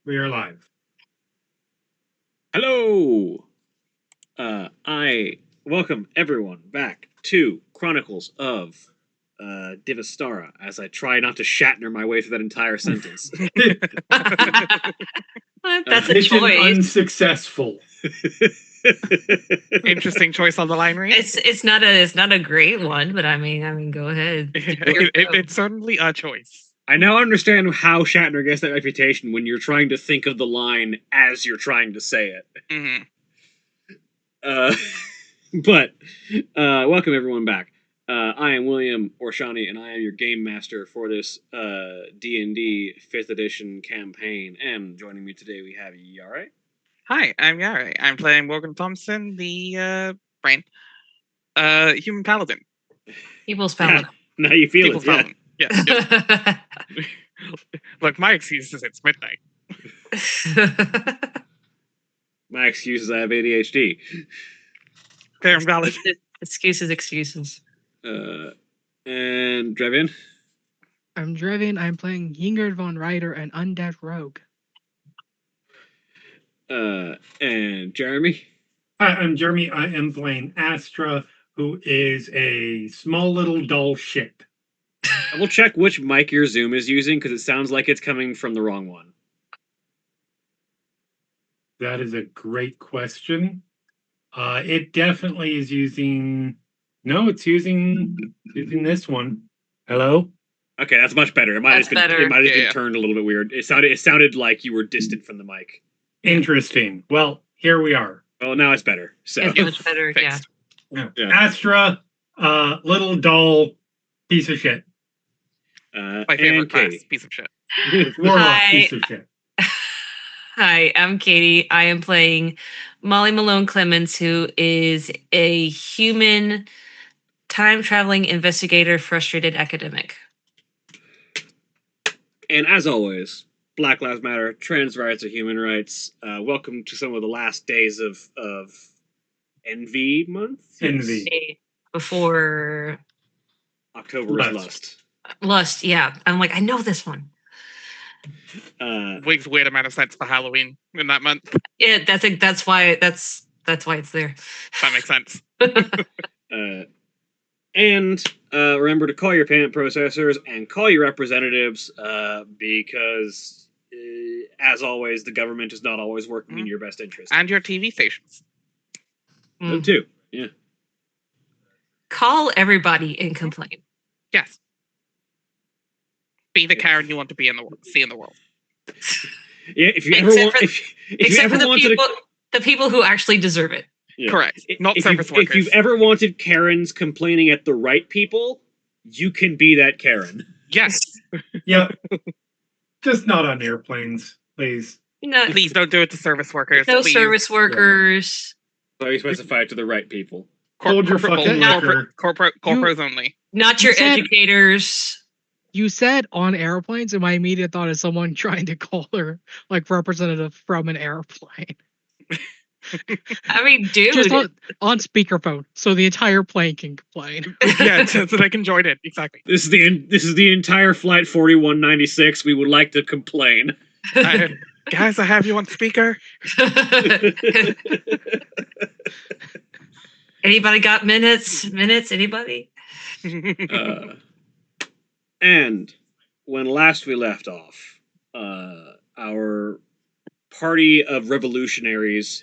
We are live. Hello! I welcome everyone back to Chronicles of Divastara as I try not to Shatner my way through that entire sentence. That's a Mission choice. unsuccessful. Interesting choice on the line read. It's not a great one, but I mean, go ahead. It's certainly a choice. I now understand how Shatner gets that reputation when you're trying to think of the line as you're trying to say it. Mm-hmm. But welcome everyone back. I am William Orshani, and I am your game master for this D&D 5th edition campaign. And joining me today we have Yare. Hi, I'm Yare. I'm playing Morgan Thompson, the brain, human paladin. People's paladin. Now you feel People's it, yeah. paladin. Yeah. Look, my excuse is it's midnight. My excuse is I have ADHD. Okay, I'm valid. Excuses. And Drevian. I'm Drevian. I'm playing Yingard von Ryder, an undead rogue. And Jeremy. Hi, I'm Jeremy. I am playing Astra, who is a small little dull ship. I will check which mic your Zoom is using because it sounds like it's coming from the wrong one. That is a great question. It definitely is using. No, it's using this one. Hello. Okay, that's much better. It might have been Yeah. turned a little bit weird. It sounded like you were distant from the mic. Interesting. Well, here we are. Well, now it's better. So It's much better, yeah. Fixed. Yeah. Yeah. Astra, little dull piece of shit. My favorite and class, Katie. piece of shit. Warlock Hi. piece of shit. Hi, I'm Katie. I am playing Molly Malone Clemens, who is a human time-traveling investigator, frustrated academic. And as always, Black Lives Matter, trans rights are human rights. Welcome to some of the last days of Envy Month. Envy. Before October is Lust. Lust, yeah. I'm like, I know this one. Makes weird amount of sense for Halloween in that month. Yeah, that's why it's there. That makes sense. And remember to call your payment processors and call your representatives because, as always, the government is not always working in your best interest. And your TV stations. Them too, yeah. Call everybody and complain. Yes. Be the Karen you want to be in the world. See in the world. Yeah, if you ever Except want, for- if you Except ever for wanted the people who actually deserve it. Yeah. Correct. Not service workers. If you've ever wanted Karens complaining at the right people, you can be that Karen. Yes. Yep. Just not on airplanes, please. No, Please don't do it to service workers. no please. service workers. So you specify it to the right people. Hold your fucking liquor. Corporates only. Not You your said- educators. You said on airplanes, and my immediate thought is someone trying to call her like representative from an airplane. I mean, dude. Just on speakerphone, so the entire plane can complain. Yeah, so they can join it. Exactly. This is the entire flight 4196. We would like to complain. Guys, I have you on speaker. Anybody got minutes? Anybody? And when last we left off, our party of revolutionaries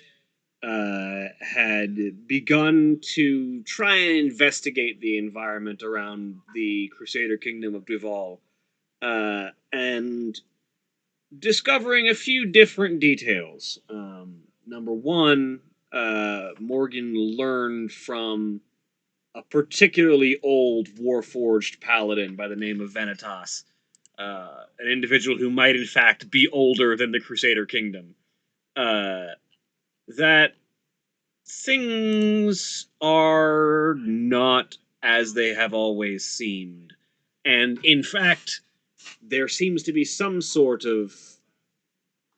had begun to try and investigate the environment around the Crusader Kingdom of Duval, and discovering a few different details. Number one, Morgan learned from a particularly old Warforged paladin by the name of Vanitas, an individual who might in fact be older than the Crusader Kingdom, that things are not as they have always seemed. And in fact, there seems to be some sort of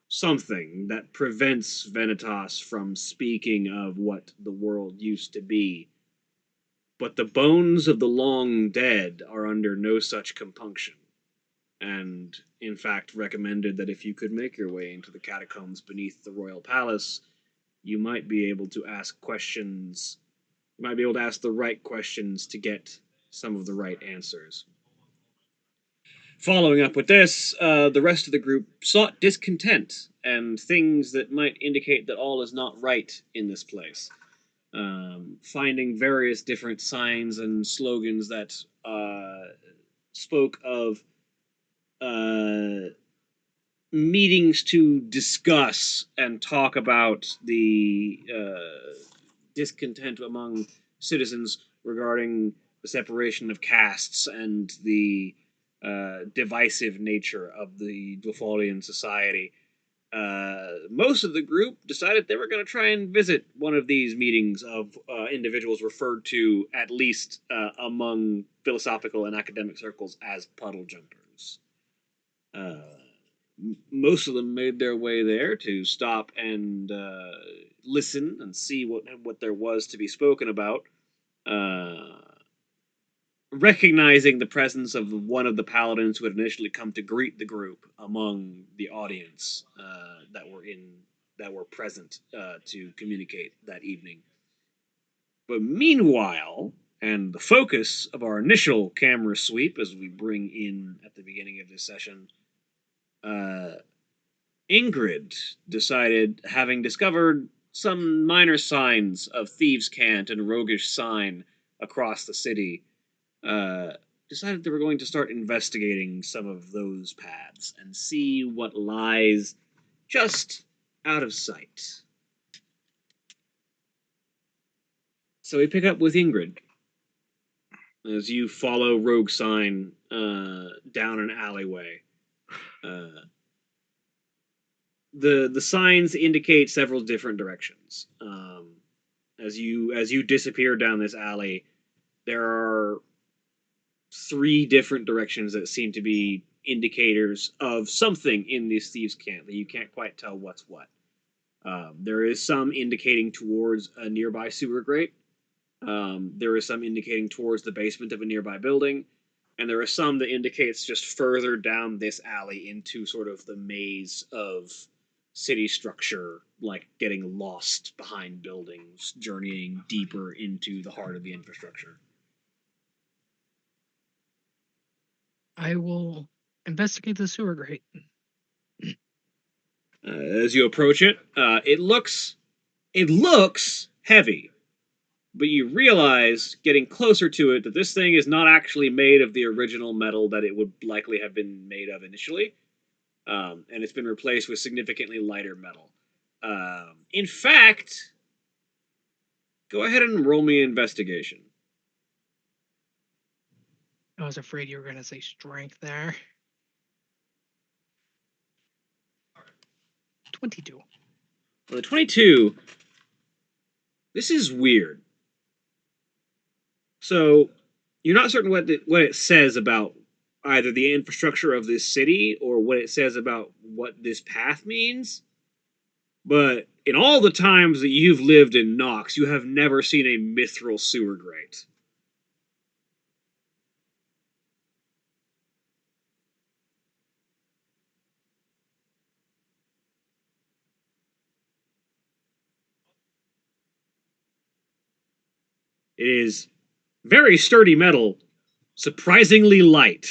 something that prevents Vanitas from speaking of what the world used to be. But the bones of the long dead are under no such compunction. and in fact recommended that if you could make your way into the catacombs beneath the royal palace, you might be able to ask questions. You might be able to ask the right questions to get some of the right answers. Following up with this, the rest of the group sought discontent and things that might indicate that all is not right in this place. Finding various different signs and slogans that spoke of uh, meetings to discuss and talk about the discontent among citizens regarding the separation of castes and the divisive nature of the Dwafalian society. Most of the group decided they were going to try and visit one of these meetings of individuals referred to, at least among philosophical and academic circles, as puddle jumpers. Most of them made their way there to stop and listen and see what there was to be spoken about. Recognizing the presence of one of the paladins who had initially come to greet the group among the audience that were present to communicate that evening. But meanwhile, and the focus of our initial camera sweep as we bring in at the beginning of this session, Ingrid decided, having discovered some minor signs of thieves' cant and roguish sign across the city, decided they were going to start investigating some of those paths and see what lies just out of sight. So we pick up with Ingrid as you follow Rogue Sign down an alleyway. The signs indicate several different directions. As you disappear down this alley, there are 3 different directions that seem to be indicators of something in this thieves' camp that you can't quite tell what's what. There is some indicating towards a nearby sewer grate. There is some indicating towards the basement of a nearby building. And there is some that indicates just further down this alley into sort of the maze of city structure, like getting lost behind buildings, journeying deeper into the heart of the infrastructure. I will investigate the sewer grate. As you approach it, it looks heavy, but you realize, getting closer to it, that this thing is not actually made of the original metal that it would likely have been made of initially, and it's been replaced with significantly lighter metal. In fact, go ahead and roll me investigation. I was afraid you were going to say strength there. 22. Well, the 22, this is weird. So, you're not certain what it says about either the infrastructure of this city or what it says about what this path means. But in all the times that you've lived in Nox, you have never seen a mithril sewer grate. It is very sturdy metal, surprisingly light.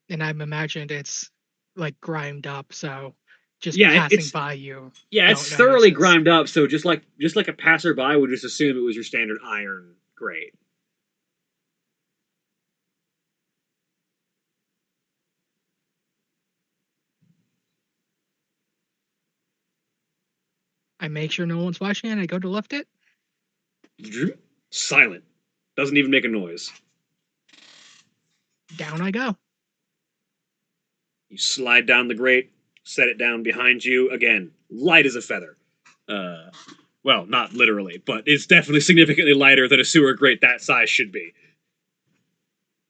And I'm imagined it's like grimed up, so just Yeah, passing by you. Yeah, it's thoroughly grimed up, so just like a passerby would just assume it was your standard iron grate. I make sure no one's watching and I go to lift it. Silent. Doesn't even make a noise. Down I go. You slide down the grate, set it down behind you. Again, light as a feather. Well, not literally, but it's definitely significantly lighter than a sewer grate that size should be.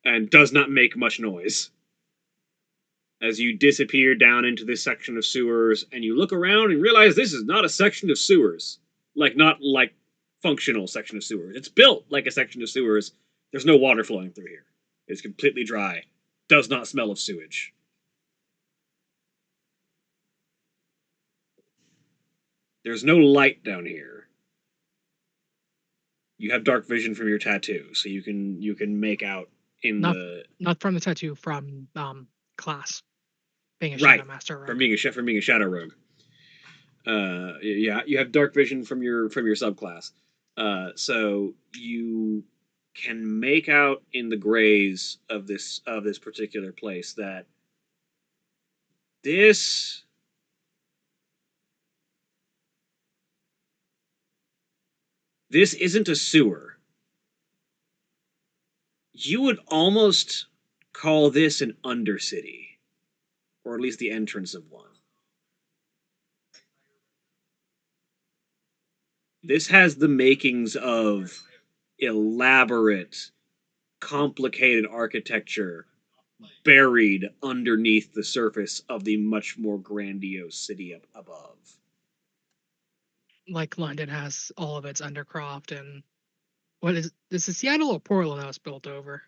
And does not make much noise. As you disappear down into this section of sewers, and you look around and realize this is not a section of sewers. Not like functional section of sewers. It's built like a section of sewers. There's no water flowing through here. It's completely dry. Does not smell of sewage. There's no light down here. You have dark vision from your tattoo, so you can make out in Not- the Not from the tattoo, from class. Being a Right, Shadow Master rogue. from being a shadow rogue. Yeah, you have dark vision from your subclass. So you can make out in the grays of this particular place that this isn't a sewer. You would almost call this an undercity, or at least the entrance of one. This has the makings of elaborate, complicated architecture buried underneath the surface of the much more grandiose city up above. Like London has all of its undercroft and what is this? Is Seattle or Portland that was built over?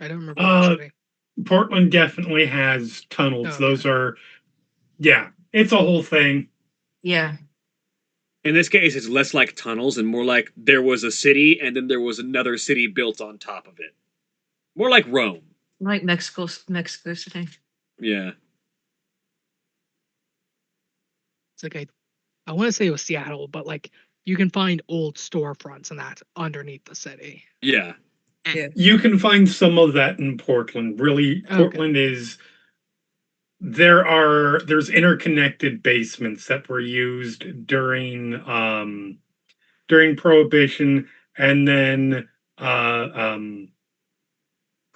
I don't remember which city. Portland definitely has tunnels. Oh, okay. Those are, yeah, it's a whole thing. Yeah. In this case, it's less like tunnels and more like there was a city and then there was another city built on top of it. More like Rome. Like Mexico City. Yeah. It's like I want to say it was Seattle, but like you can find old storefronts and that underneath the city. Yeah. Yeah. You can find some of that in Portland. Really, Okay. Portland is there's interconnected basements that were used during Prohibition, and then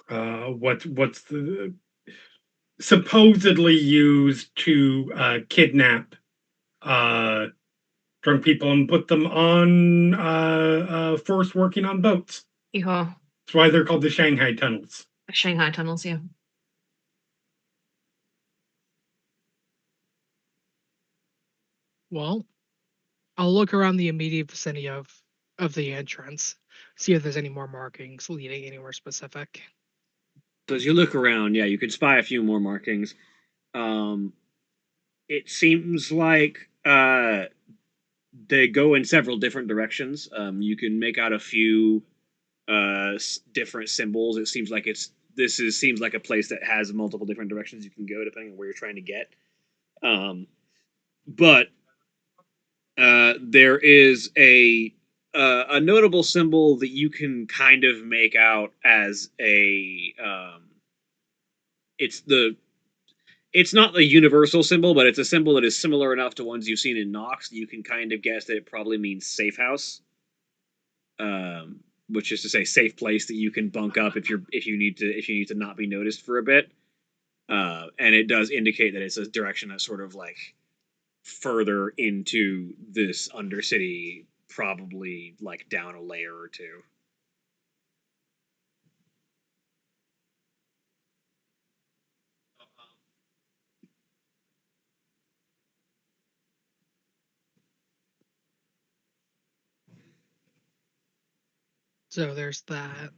what's the supposedly used to kidnap uh drunk people and put them on forced working on boats. Yeehaw. That's why they're called the Shanghai tunnels. Shanghai tunnels, yeah. Well, I'll look around the immediate vicinity of the entrance, see if there's any more markings leading anywhere specific. So as you look around, yeah, you can spy a few more markings. It seems like they go in several different directions. You can make out a few different symbols. It seems like seems like a place that has multiple different directions you can go depending on where you're trying to get. But there is a notable symbol that you can kind of make out as a it's not the universal symbol, but it's a symbol that is similar enough to ones you've seen in Nox that you can kind of guess that it probably means safe house. Which is to say safe place that you can bunk up if you need to not be noticed for a bit. And it does indicate that it's a direction that's sort of like further into this undercity, probably like down a layer or two. So there's that.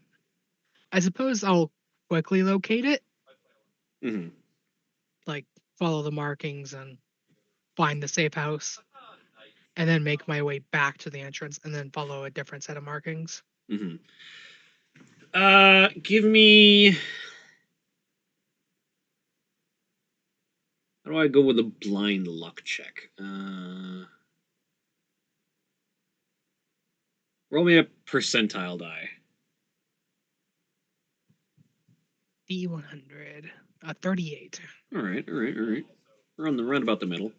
I suppose I'll quickly locate it, Mm-hmm. like follow the markings and find the safe house, and then make my way back to the entrance and then follow a different set of markings. Mm-hmm. Give me. How do I go with a blind luck check? Roll me a percentile die. D100, 38. All right. We're on the roundabout the middle.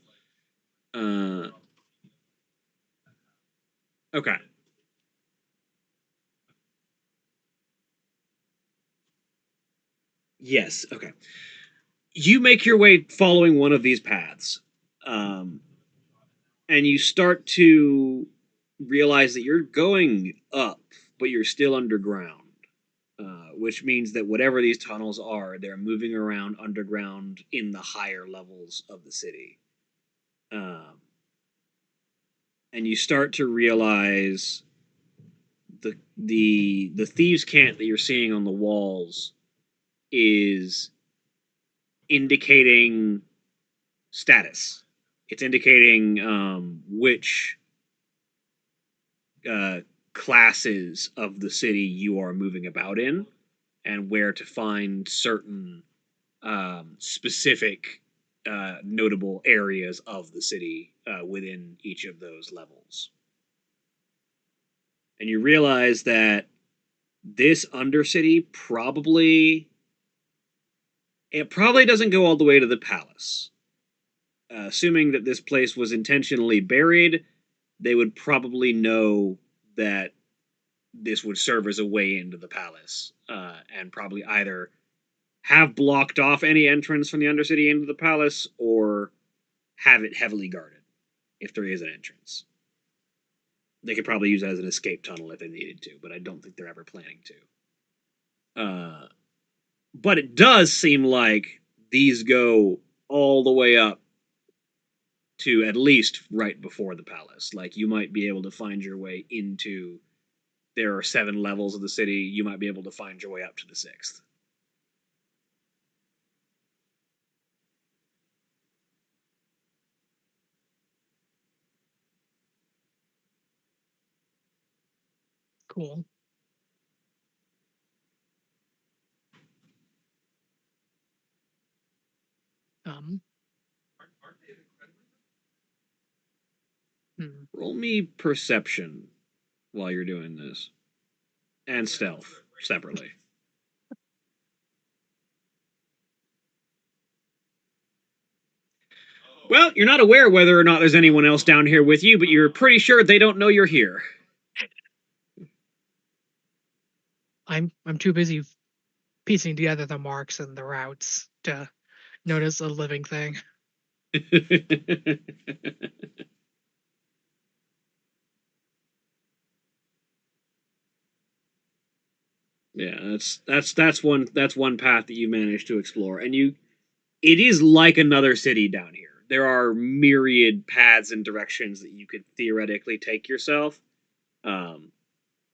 Okay. Yes. Okay. You make your way following one of these paths, and you start to realize that you're going up, but you're still underground. Which means that whatever these tunnels are, they're moving around underground in the higher levels of the city. and you start to realize the thieves' cant that you're seeing on the walls is indicating status. It's indicating which classes of the city you are moving about in, and where to find certain specific notable areas of the city within each of those levels. And you realize that this Undercity probably doesn't go all the way to the palace. Assuming that this place was intentionally buried, they would probably know that this would serve as a way into the palace, and probably either have blocked off any entrance from the Undercity into the palace, or have it heavily guarded if there is an entrance. They could probably use it as an escape tunnel if they needed to, but I don't think they're ever planning to. But it does seem like these go all the way up to at least right before the palace. Like, you might be able to find your way into... There are 7 levels of the city. You might be able to find your way up to the 6th. Cool. Roll me perception while you're doing this. And stealth, separately. Well, you're not aware whether or not there's anyone else down here with you, but you're pretty sure they don't know you're here. I'm too busy piecing together the marks and the routes to notice a living thing. Yeah, that's one path that you managed to explore, and it is like another city down here. There are myriad paths and directions that you could theoretically take yourself,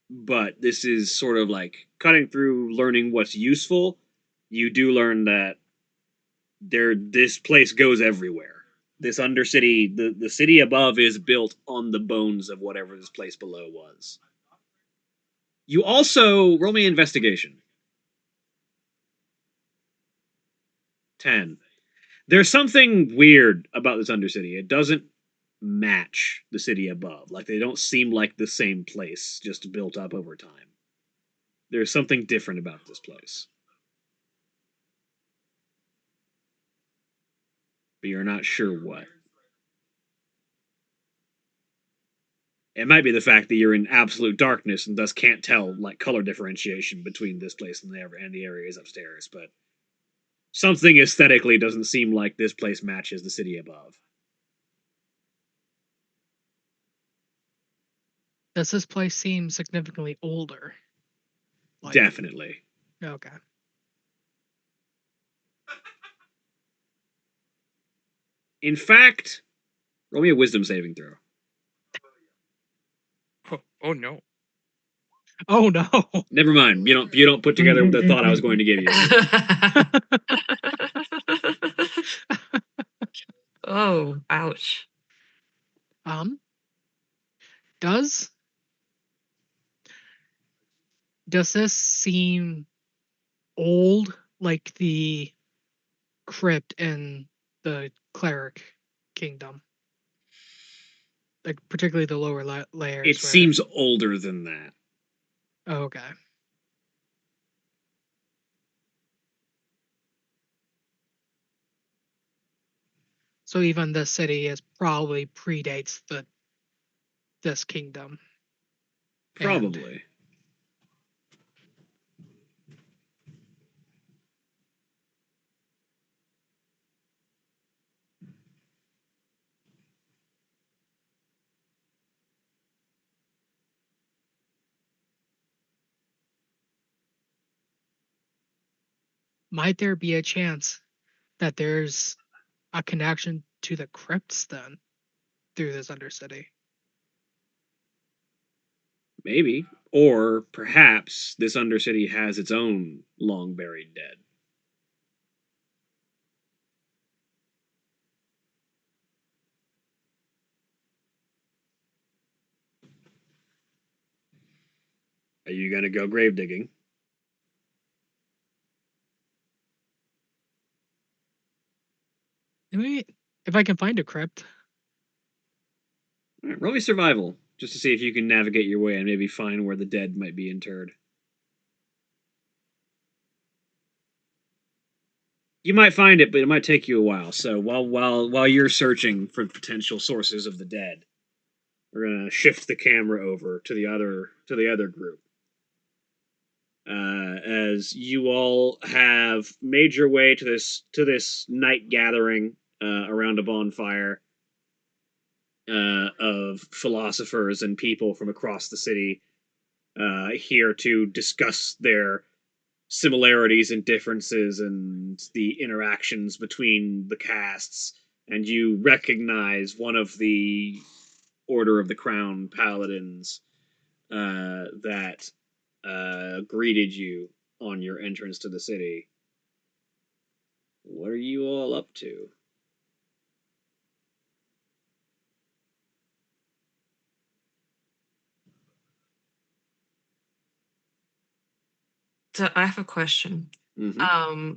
but this is sort of like cutting through, learning what's useful. You do learn that this place goes everywhere. This Undercity, the city above is built on the bones of whatever this place below was. You also roll me investigation. 10. There's something weird about this Undercity. It doesn't match the city above. Like, they don't seem like the same place, just built up over time. There's something different about this place. But you're not sure what. It might be the fact that you're in absolute darkness and thus can't tell, like, color differentiation between this place and the areas upstairs, but something aesthetically doesn't seem like this place matches the city above. Does this place seem significantly older? Like, Definitely. okay. In fact, roll me a wisdom saving throw. Oh no. Oh no. Never mind. You don't put together the thought I was going to give you. Oh, ouch. Does this seem old, like the crypt in the cleric kingdom? Like, particularly the lower layers. It seems older than that. Oh, okay. So even the city is probably predates this kingdom. Probably. Might there be a chance that there's a connection to the crypts then through this Undercity? Maybe. Or perhaps this Undercity has its own long buried dead. Are you going to go grave digging? Maybe if I can find a crypt. All right, roll me survival, just to see if you can navigate your way and maybe find where the dead might be interred. You might find it, but it might take you a while. So while you're searching for potential sources of the dead, we're gonna shift the camera over to the other group. As you all have made your way to this night gathering around a bonfire of philosophers and people from across the city here to discuss their similarities and differences and the interactions between the castes, and you recognize one of the Order of the Crown paladins that greeted you on your entrance to the city. What are you all up to? So I have a question. Mm-hmm.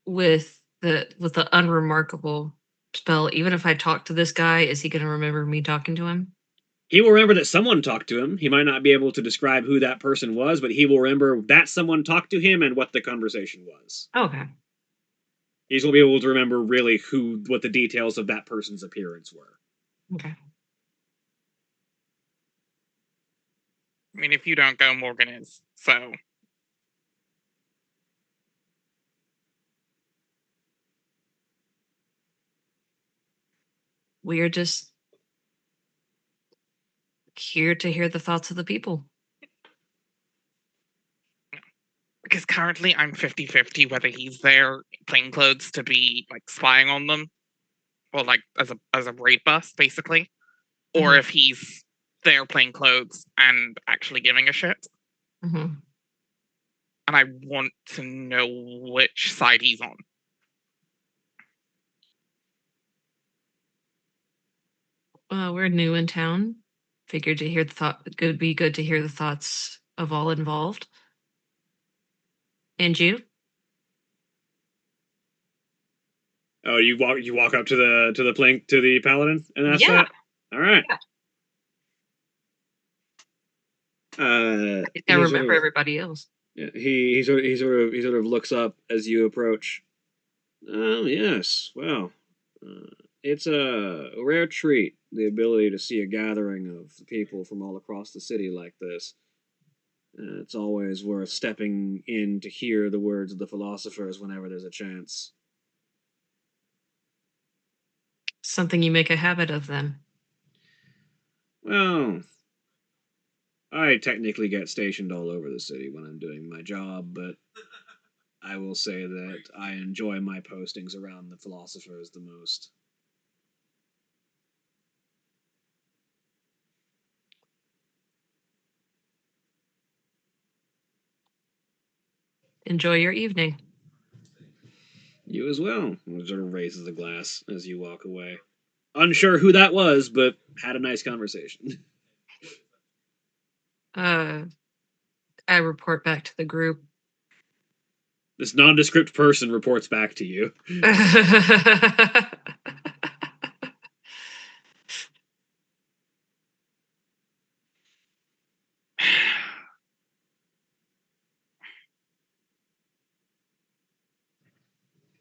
With the unremarkable spell, even if I talk to this guy, is he going to remember me talking to him? He will remember that someone talked to him. He might not be able to describe who that person was, but he will remember that someone talked to him and what the conversation was. Okay. He will be able to remember really what the details of that person's appearance were. Okay. I mean, if you don't go, Morgan is. So We are just here to hear the thoughts of the people. because currently I'm 50-50 whether he's there plain clothes to be like spying on them, or like as a raid bus basically, or Mhm. if he's there plain clothes and actually giving a shit. Mm-hmm. And I want to know which side he's on. We're new in town. Figured to hear the thought. It would be good to hear the thoughts of all involved. And you? Oh, you walk up to the paladin and ask Yeah. that? All right. I He remember everybody else. he sort of looks up as you approach. Oh yes, well, it's a rare treat, the ability to see a gathering of people from all across the city like this. It's always worth stepping in to hear the words of the philosophers whenever there's a chance. Something you make a habit of then. Well, I technically get stationed all over the city when I'm doing my job, but I will say that I enjoy my postings around the philosophers the most. Enjoy your evening. You as well. He sort of raises a glass as you walk away. Unsure who that was, but had a nice conversation. I report back to the group. This nondescript person reports back to you.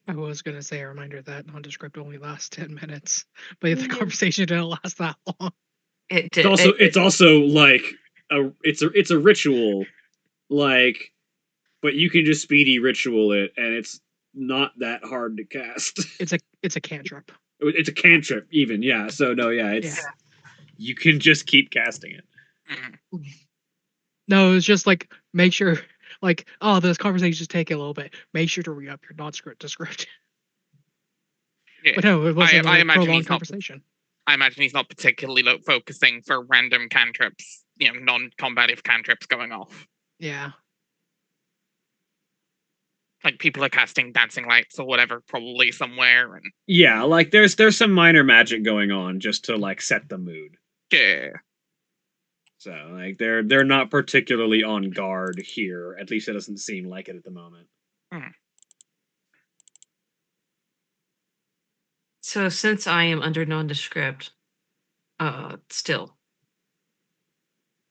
I was gonna say a reminder that nondescript only lasts 10 minutes, but the conversation didn't last that long. It did. It's also like it's a ritual, like, but you can just speedy ritual it, and it's not that hard to cast. It's a cantrip. It's a cantrip, even, yeah. So no, yeah, it's you can just keep casting it. Mm. No, it's just like make sure, like, oh, this conversation's taking a little bit. Make sure to re up your non-script to script. Yeah. But no, it wasn't I a imagine prolonged he's not. conversation. I imagine he's not particularly focusing for random cantrips non-combative cantrips going off. Yeah. Like people are casting dancing lights or whatever, probably somewhere, and Yeah, like there's some minor magic going on just to like set the mood. yeah. So like they're not particularly on guard here. At least it doesn't seem like it at the moment. So since I am under nondescript, still,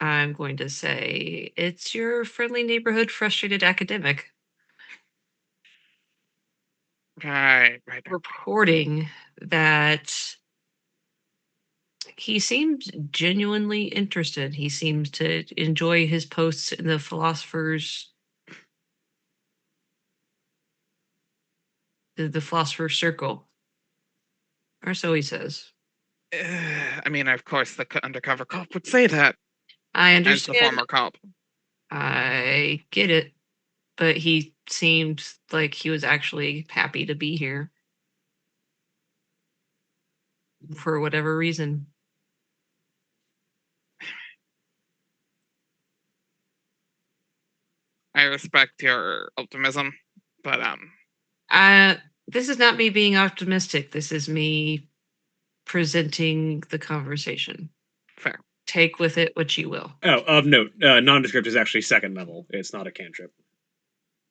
I'm going to say it's your friendly neighborhood frustrated academic Right. reporting that he seems genuinely interested. He seems to enjoy his posts in the philosopher's circle, or so he says. I mean, of course, the undercover cop would say that I as the understand. former cop. I get it, but he seemed like he was actually happy to be here for whatever reason. I respect your optimism, but This is not me being optimistic. This is me presenting the conversation. fair. Take with it what you will. Oh, of note, nondescript is actually second level. It's not a cantrip.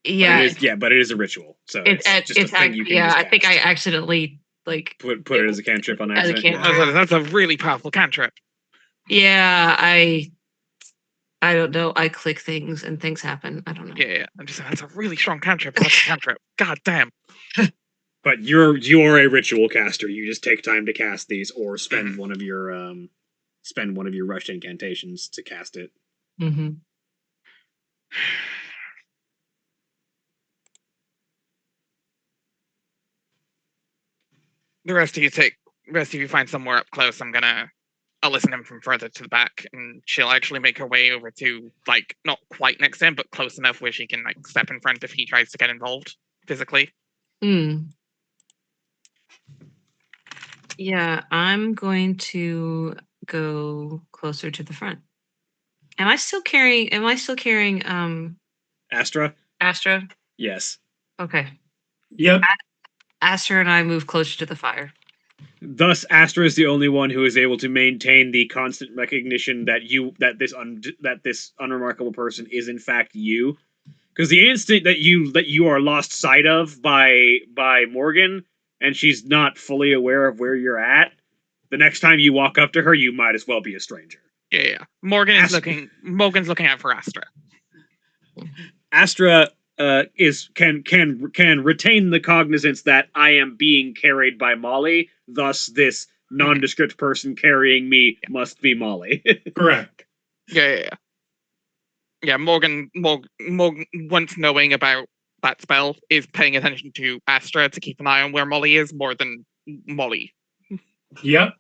Yeah, But it is a ritual. So it's just a thing you can just I think I cast. accidentally put it as a cantrip on as a accident. cantrip. That's a really powerful cantrip. Yeah, I don't know. I click things and things happen. I don't know. Yeah. I'm just saying that's a really strong cantrip. That's a cantrip. God damn. But you are a ritual caster. You just take time to cast these, or spend one of your rushed incantations to cast it. Mm-hmm. The rest of you find somewhere up close. I'll listen to him from further to the back, and she'll actually make her way over to, like, not quite next to him, but close enough where she can, like, step in front if he tries to get involved physically. Yeah, I'm going to go closer to the front. Am I still carrying Astra? Astra? Yes. Okay. Yep. Astra and I move closer to the fire. Thus, Astra is the only one who is able to maintain the constant recognition that this unremarkable person is in fact you. Because the instant that you are lost sight of by Morgan, and she's not fully aware of where you're at, the next time you walk up to her, you might as well be a stranger. Yeah. Morgan's looking out for Astra. Astra can retain the cognizance that I am being carried by Molly. Thus, this nondescript person carrying me must be Molly. Correct. Yeah. Morgan, once knowing about that spell, is paying attention to Astra to keep an eye on where Molly is more than Molly. Yep.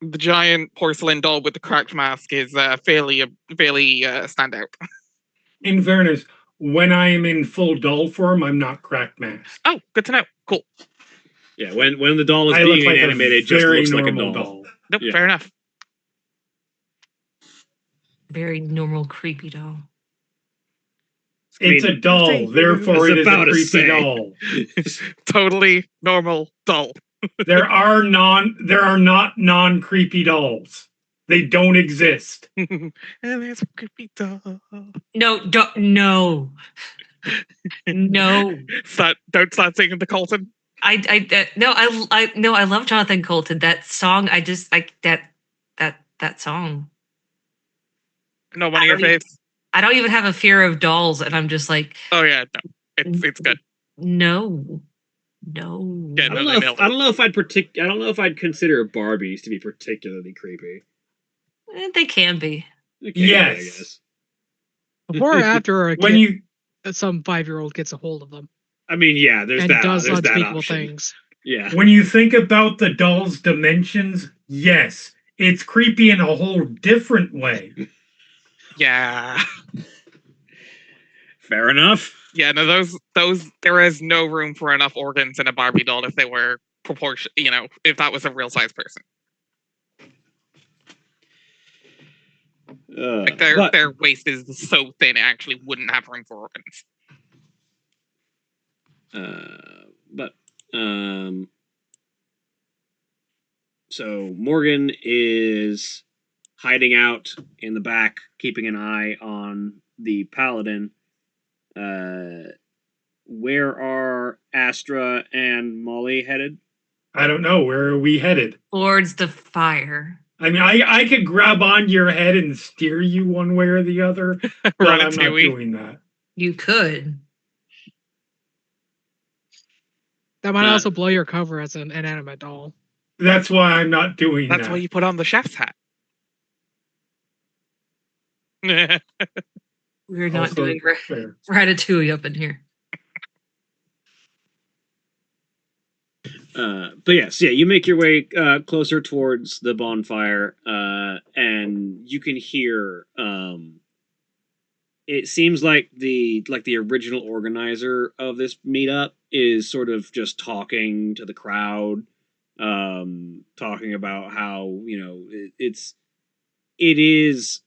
The giant porcelain doll with the cracked mask is fairly standout. In fairness, when I am in full doll form, I'm not cracked mask. Oh, good to know. Cool. Yeah, when the doll is I being look like animated, it just very looks like a normal doll. Nope, Yeah. fair enough. Very normal, creepy doll. It's a doll, therefore it is a creepy doll. Totally normal doll. There are not non-creepy dolls. They don't exist. And there's a creepy doll. No. Don't start singing the Colton. I love Jonathan Colton. That song, that song. No, one of your faves. I don't even have a fear of dolls, and I'm just like, oh yeah, no, it's good. No. Yeah, I don't know if I'd consider Barbies to be particularly creepy. They can be. Yes. I guess. Before or after a When you some 5-year-old gets a hold of them I mean, yeah, there's and that. does There's that unspeakable option. things. Yeah. when you think about the doll's dimensions, yes, it's creepy in a whole different way. Yeah. Fair enough. Yeah, no, those there is no room for enough organs in a Barbie doll if they were proportion. You know, if that was a real size person, like their waist is so thin it actually wouldn't have room for organs. So Morgan is hiding out in the back, keeping an eye on the paladin. Where are Astra and Molly headed? I don't know. Where are we headed? Towards the fire. I mean, I could grab onto your head and steer you one way or the other, but I'm not doing that. You could. That might also blow your cover as an inanimate doll. That's why I'm not doing that. That's why you put on the chef's hat. We're not Also doing fair. Ratatouille up in here. But yes, yeah, you make your way closer towards the bonfire, and you can hear. It seems like the original organizer of this meetup is sort of just talking to the crowd, talking about how it is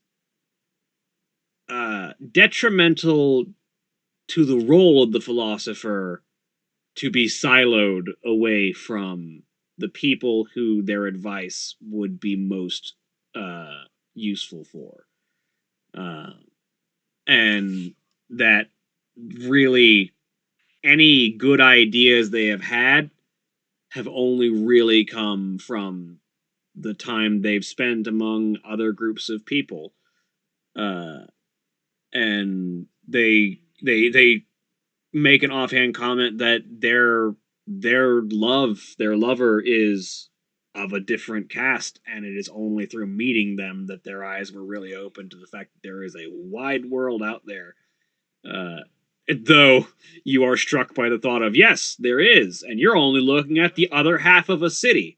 detrimental to the role of the philosopher to be siloed away from the people who their advice would be most useful for. And that really any good ideas they have had have only really come from the time they've spent among other groups of people. And they make an offhand comment that their lover is of a different caste, and it is only through meeting them that their eyes were really open to the fact that there is a wide world out there. Though you are struck by the thought of, yes, there is, and you're only looking at the other half of a city.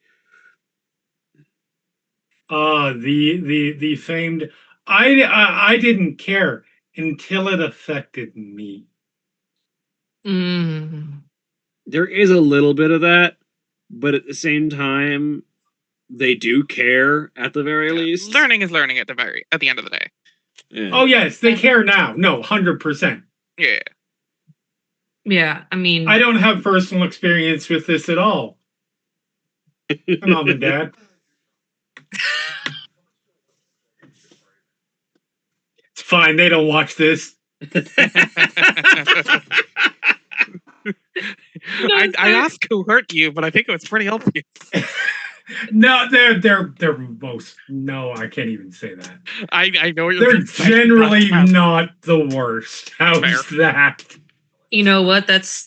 The famed. I didn't care until it affected me. There is a little bit of that, but at the same time, they do care at the very least. Learning is learning at the end of the day. Yeah. Oh yes, they care now. No, 100%. Yeah. Yeah, I mean, I don't have personal experience with this at all. My mom and dad. It's fine. They don't watch this. I asked who hurt you, but I think it was pretty obvious. No, they're most. No, I can't even say that. I know they're generally not the worst. How's that? You know what? That's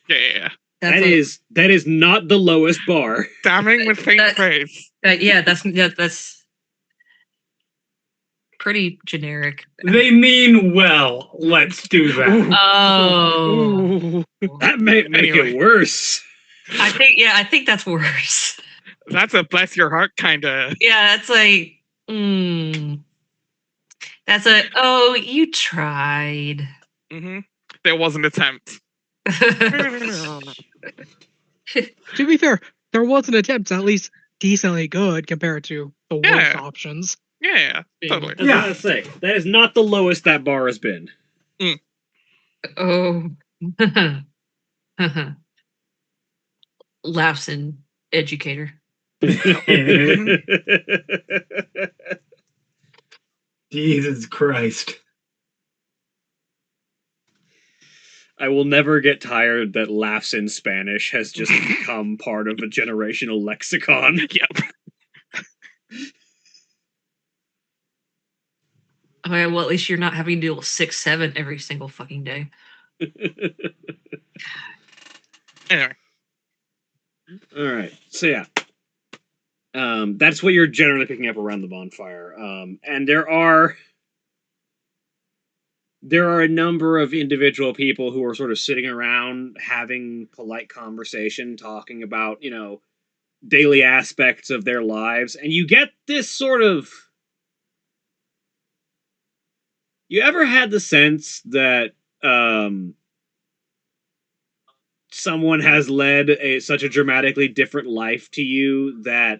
yeah. That is not the lowest bar. Damning with faint praise. Yeah, that's pretty generic. They mean well. Let's do that. Oh, that may make it worse. I think that's worse. That's a bless your heart kind of. Yeah, that's like, that's a, oh, you tried. Mm-hmm. There was an attempt. To be fair, there was an attempt at least decently good compared to the worst options. Yeah, totally. I was gonna say, that is not the lowest that bar has been. Oh. Laughs in educator. Jesus Christ. I will never get tired that laughs in Spanish has just become part of a generational lexicon. Yep. Okay, well, at least you're not having to deal with 6-7 every single fucking day. Anyway. All right. So yeah. That's what you're generally picking up around the bonfire. And there are a number of individual people who are sort of sitting around having polite conversation, talking about, daily aspects of their lives. And you get this sort of... You ever had the sense that someone has led such a dramatically different life to you that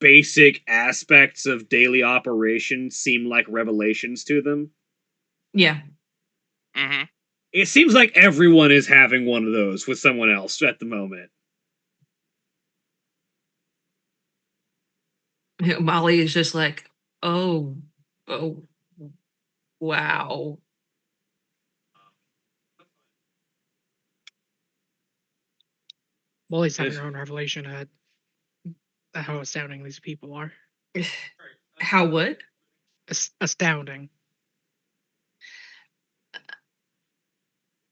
basic aspects of daily operation seem like revelations to them. Yeah. Mm-hmm. It seems like everyone is having one of those with someone else at the moment. Molly is just like, oh, wow. Molly's having her own revelation at how astounding these people are. How what? Astounding.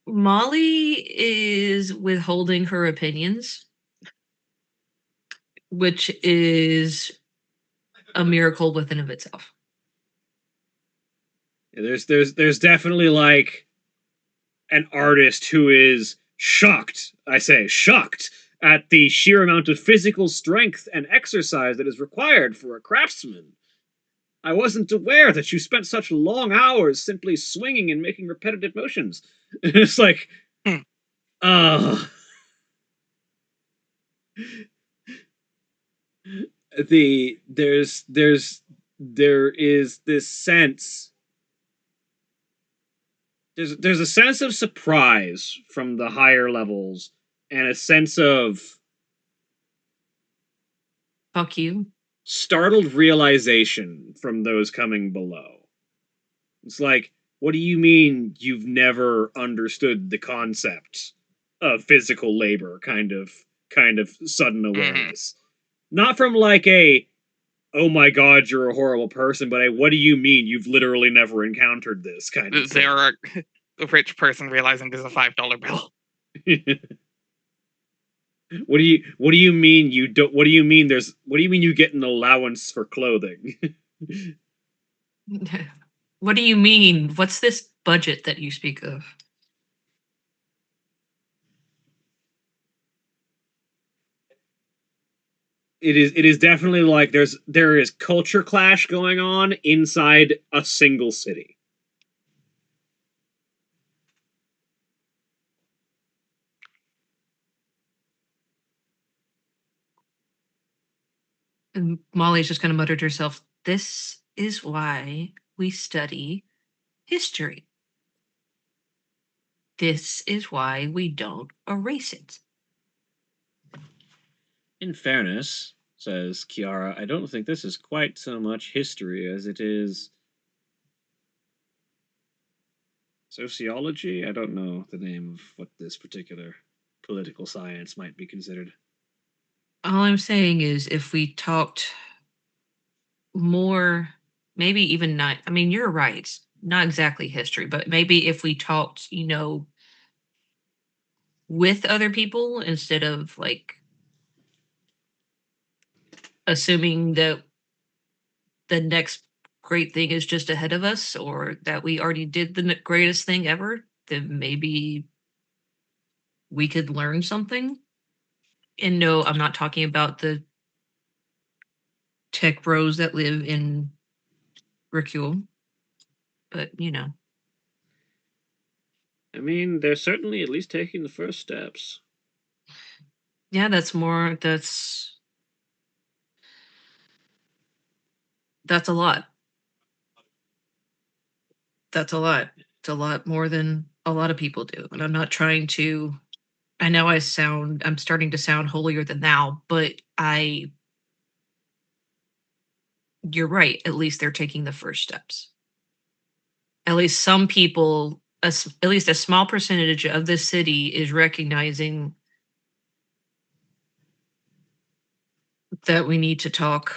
Molly is withholding her opinions, which is a miracle within of itself. There's definitely like an artist who is shocked, I say shocked, at the sheer amount of physical strength and exercise that is required for a craftsman. I wasn't aware that you spent such long hours simply swinging and making repetitive motions. It's like, uh there is this sense, there's a sense of surprise from the higher levels and a sense of Fuck you. startled realization from those coming below. It's like, what do you mean you've never understood the concept of physical labor kind of sudden awareness? Not from like a, oh my god, you're a horrible person, but a, what do you mean you've literally never encountered this kind of thing? They're a rich person realizing there's a $5 bill. What do you mean you don't, what do you mean you get an allowance for clothing? What do you mean? What's this budget that you speak of? It is definitely like there is culture clash going on inside a single city. And Molly's just kind of muttered to herself, this is why we study history. This is why we don't erase it. In fairness, says Kiara, I don't think this is quite so much history as it is sociology. I don't know the name of what this particular political science might be considered. All I'm saying is if we talked more, maybe even not, I mean, you're right, not exactly history, but maybe if we talked, with other people instead of like assuming that the next great thing is just ahead of us or that we already did the greatest thing ever, then maybe we could learn something. And no, I'm not talking about the tech bros that live in Ricule, but I mean, they're certainly at least taking the first steps. yeah, that's a lot. That's a lot. It's a lot more than a lot of people do. And I'm not trying to, I know I'm starting to sound holier than thou, but you're right. At least they're taking the first steps. At least some people, at least a small percentage of the city is recognizing that we need to talk.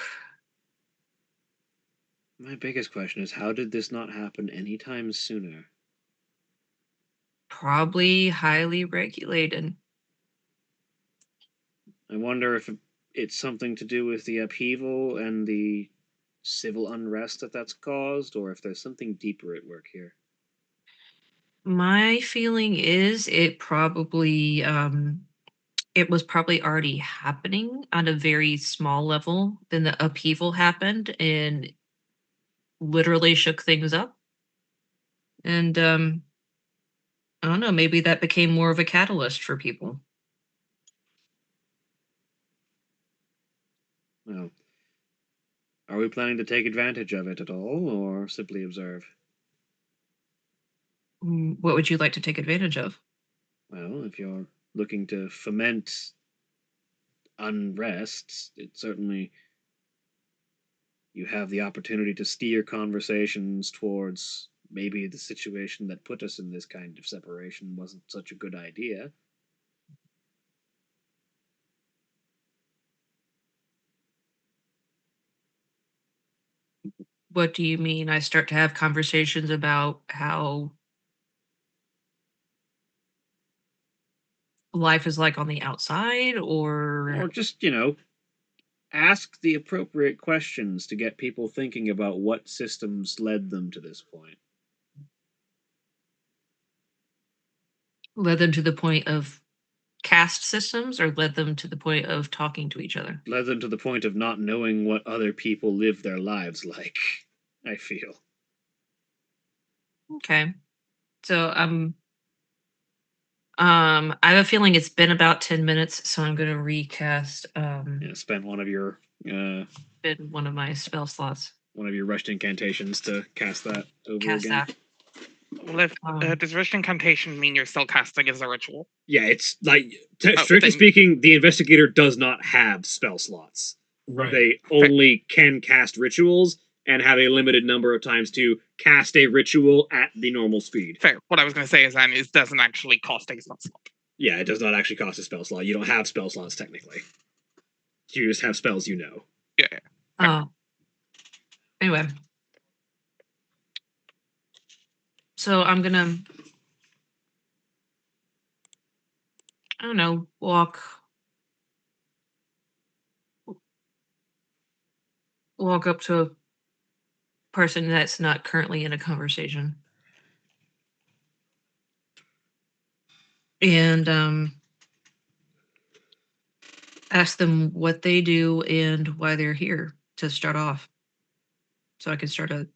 My biggest question is, how did this not happen anytime sooner? Probably highly regulated. I wonder if it's something to do with the upheaval and the civil unrest that's caused, or if there's something deeper at work here. My feeling is it was probably already happening on a very small level. Then the upheaval happened and literally shook things up. And I don't know, maybe that became more of a catalyst for people. Well, are we planning to take advantage of it at all, or simply observe? What would you like to take advantage of? Well, if you're looking to foment unrest, it certainly you have the opportunity to steer conversations towards maybe the situation that put us in this kind of separation wasn't such a good idea. What do you mean? I start to have conversations about how life is like on the outside, Or or just, ask the appropriate questions to get people thinking about what systems led them to this point. led them to the point of caste systems, or led them to the point of talking to each other? Led them to the point of not knowing what other people live their lives like, I feel. Okay. So I have a feeling it's been about 10 minutes, so I'm gonna recast Spend one of your in one of my spell slots. rushed incantations to cast that over Cast again. that. Well, if Um, does Rich Incantation mean you're still casting as a ritual? Yeah, it's like Oh, strictly then- speaking, the investigator does not have spell slots. Right. They only can cast rituals and have a limited number of times to cast a ritual at the normal speed. Fair. What I was going to say is then it doesn't actually cost a spell slot. Yeah, it does not actually cost a spell slot. You don't have spell slots technically. You just have spells you know. Yeah. oh. Anyway. So I'm gonna, I don't know, walk up to a person that's not currently in a conversation. And ask them what they do and why they're here to start off. So I can start a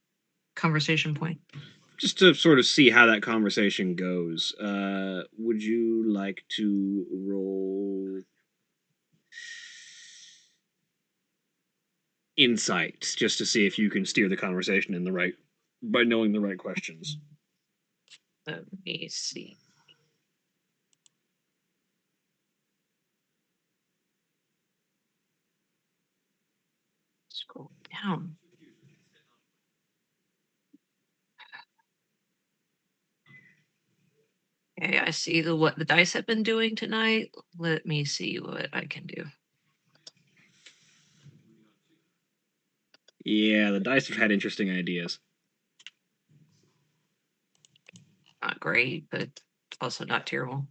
conversation point. Just to sort of see how that conversation goes, would you like to roll insight just to see if you can steer the conversation in the right by knowing the right questions? Let me see. Scroll down. Okay, I see what the dice have been doing tonight. Let me see what I can do. Yeah, the dice have had interesting ideas. Not great, but also not terrible.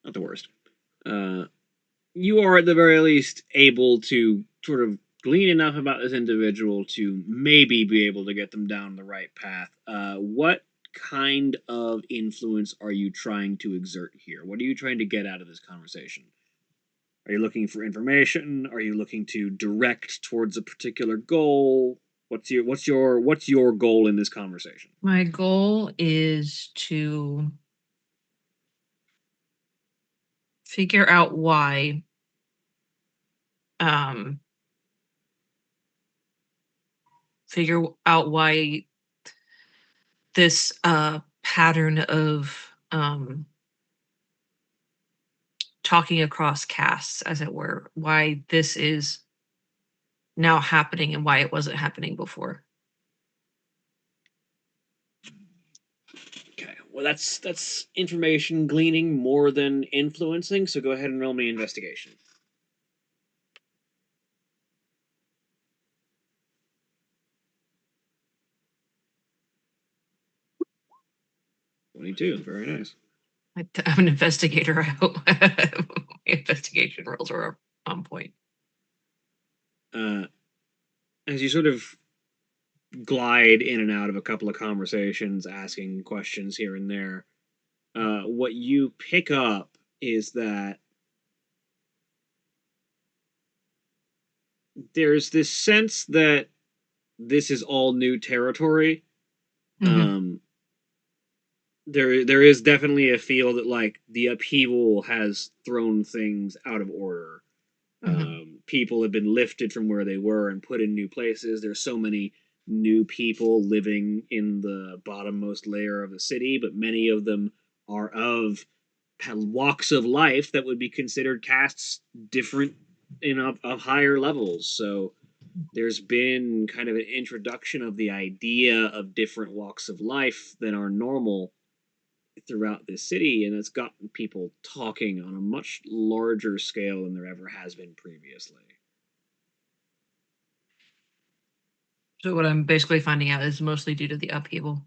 Not the worst. You are at the very least able to sort of glean enough about this individual to maybe be able to get them down the right path. What kind of influence are you trying to exert here? What are you trying to get out of this conversation? Are you looking for information? Are you looking to direct towards a particular goal? What's your goal in this conversation? My goal is to figure out why um this pattern of talking across castes, as it were, why this is now happening and why it wasn't happening before. Okay, well that's information gleaning more than influencing. So go ahead and roll me investigation. 22, very nice. I'm an investigator. I hope my investigation rolls are on point. As you sort of glide in and out of a couple of conversations, asking questions here and there, what you pick up is that there's this sense that this is all new territory. Mhm. there is definitely a feel that like the upheaval has thrown things out of order. People have been lifted from where they were and put in new places. There's so many new people living in the bottommost layer of the city, but many of them are of walks of life that would be considered castes different of higher levels. So there's been kind of an introduction of the idea of different walks of life than are normal throughout this city, and it's gotten people talking on a much larger scale than there ever has been previously. So what I'm basically finding out is mostly due to the upheaval.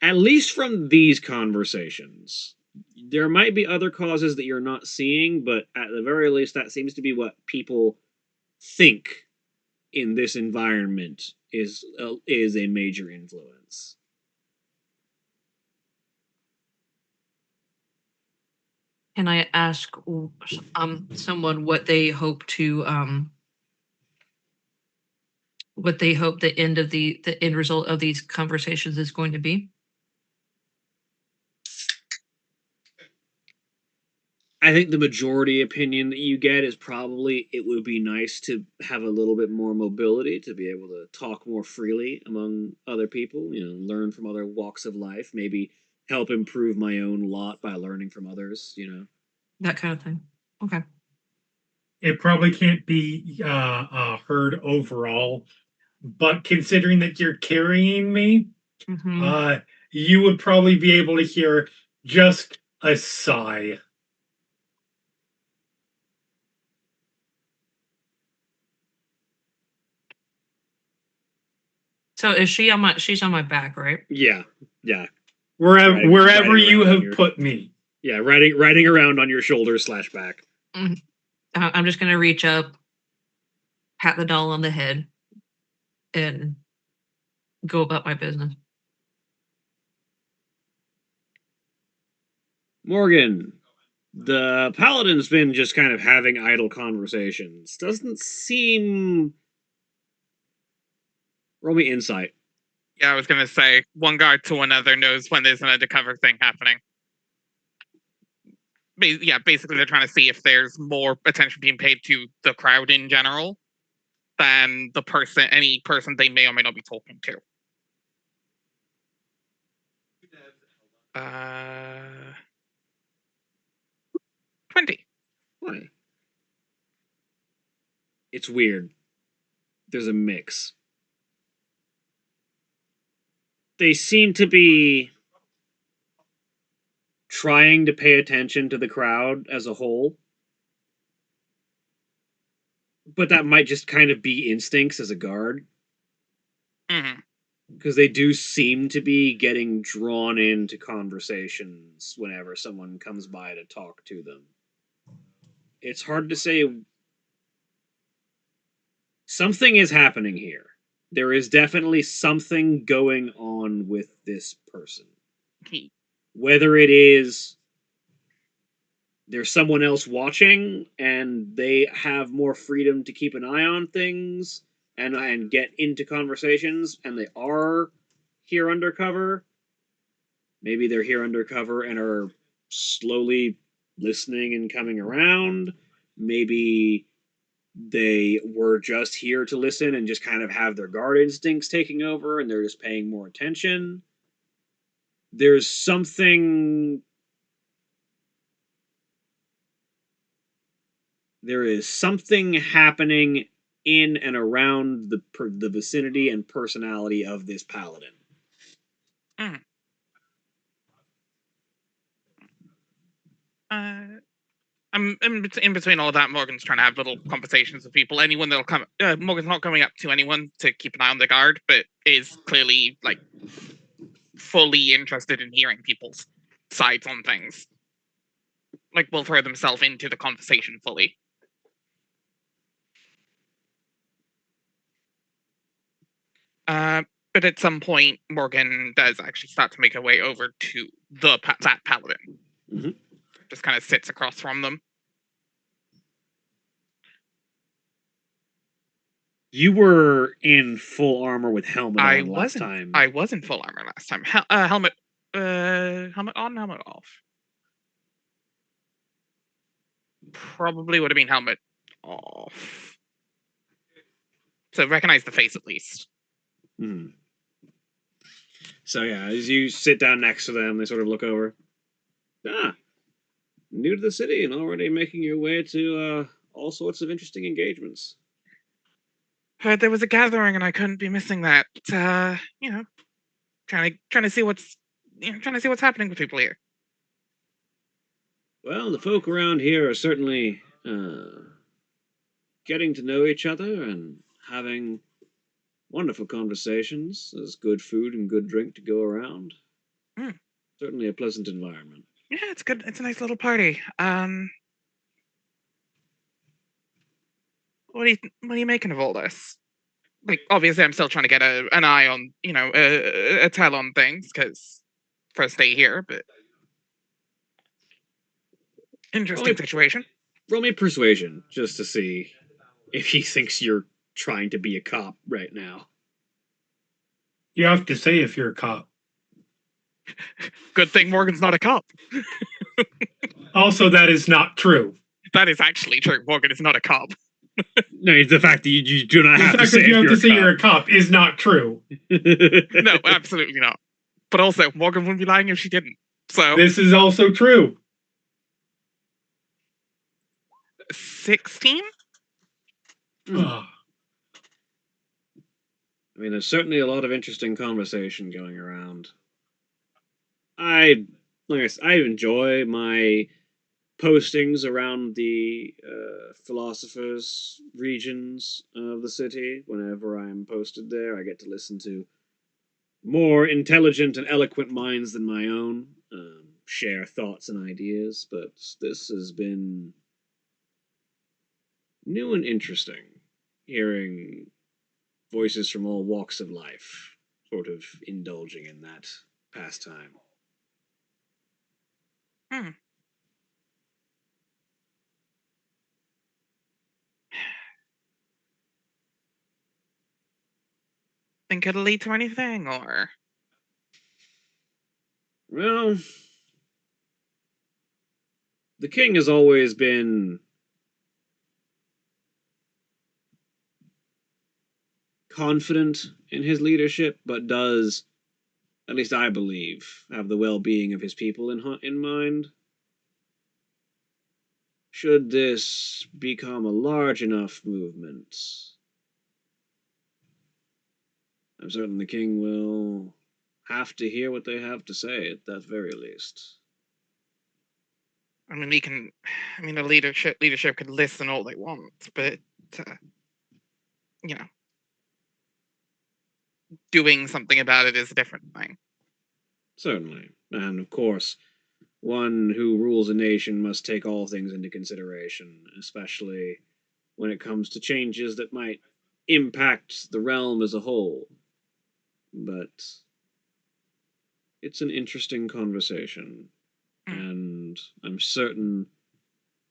At least from these conversations. There might be other causes that you're not seeing, but at the very least, that seems to be what people think in this environment is a major influence. Can I ask someone what they hope the end of the end result of these conversations is going to be? I think the majority opinion that you get is probably it would be nice to have a little bit more mobility, to be able to talk more freely among other people, learn from other walks of life, maybe help improve my own lot by learning from others, That kind of thing. Okay. It probably can't be heard overall, but considering that you're carrying me, you would probably be able to hear just a sigh. So is she on my? She's on my back, right? Yeah. Wherever you have your, put me. Yeah, riding around on your shoulders / back. I'm just gonna reach up, pat the doll on the head, and go about my business. Morgan, the paladin's been just kind of having idle conversations. Doesn't seem. Roll me insight. Yeah, I was gonna say one guard to another knows when there's an undercover thing happening. Yeah, basically they're trying to see if there's more attention being paid to the crowd in general than any person they may or may not be talking to. 20. Why? It's weird. There's a mix. They seem to be trying to pay attention to the crowd as a whole. But that might just kind of be instincts as a guard. Because they do seem to be getting drawn into conversations whenever someone comes by to talk to them. It's hard to say. Something is happening here. There is definitely something going on with this person. Whether it is there's someone else watching and they have more freedom to keep an eye on things and get into conversations and they are here undercover. Maybe they're here undercover and are slowly listening and coming around. Maybe they were just here to listen and just kind of have their guard instincts taking over and they're just paying more attention. There's something. There is something happening in and around the vicinity and personality of this paladin. I'm in between all that. Morgan's trying to have little conversations with people. Anyone that'll come. Morgan's not coming up to anyone to keep an eye on the guard, but is clearly like fully interested in hearing people's sides on things. Like will throw themselves into the conversation fully. But at some point, Morgan does actually start to make her way over to that paladin. Just kind of sits across from them. You were in full armor with helmet I on last time. I was in full armor last time. Helmet. helmet on, helmet off. Probably would have been helmet off. So recognize the face at least. Hmm. So yeah, as you sit down next to them, they sort of look over. Ah, new to the city and already making your way to all sorts of interesting engagements. Heard there was a gathering and I couldn't be missing that. Trying to see what's happening with people here. Well, the folk around here are certainly getting to know each other and having wonderful conversations. There's good food and good drink to go around. Mm. Certainly a pleasant environment. Yeah, it's good. It's a nice little party. What are you making of all this? Like, obviously, I'm still trying to get an eye on, a tell on things because first day here, but interesting situation. Roll me persuasion just to see if he thinks you're trying to be a cop right now. You have to say if you're a cop. Good thing Morgan's not a cop. Also, that is not true. That is actually true. Morgan is not a cop. No, it's the fact that you do not The have to fact say that you if have to say you're you're a cop is not true. No, absolutely not. But also, Morgan wouldn't be lying if she didn't. So This is also true. 16? Ugh. I mean, there's certainly a lot of interesting conversation going around. I enjoy my postings around the philosophers' regions of the city. Whenever I'm posted there, I get to listen to more intelligent and eloquent minds than my own, share thoughts and ideas. But this has been new and interesting, hearing voices from all walks of life, sort of indulging in that pastime. Think it'll lead to anything, or? Well, the king has always been confident in his leadership, but does, at least I believe, have the well-being of his people in mind. Should this become a large enough movement, I'm certain the king will have to hear what they have to say, at that very least. I mean, the leadership could listen all they want, but you know, doing something about it is a different thing. Certainly. And of course, one who rules a nation must take all things into consideration, especially when it comes to changes that might impact the realm as a whole. But it's an interesting conversation, and I'm certain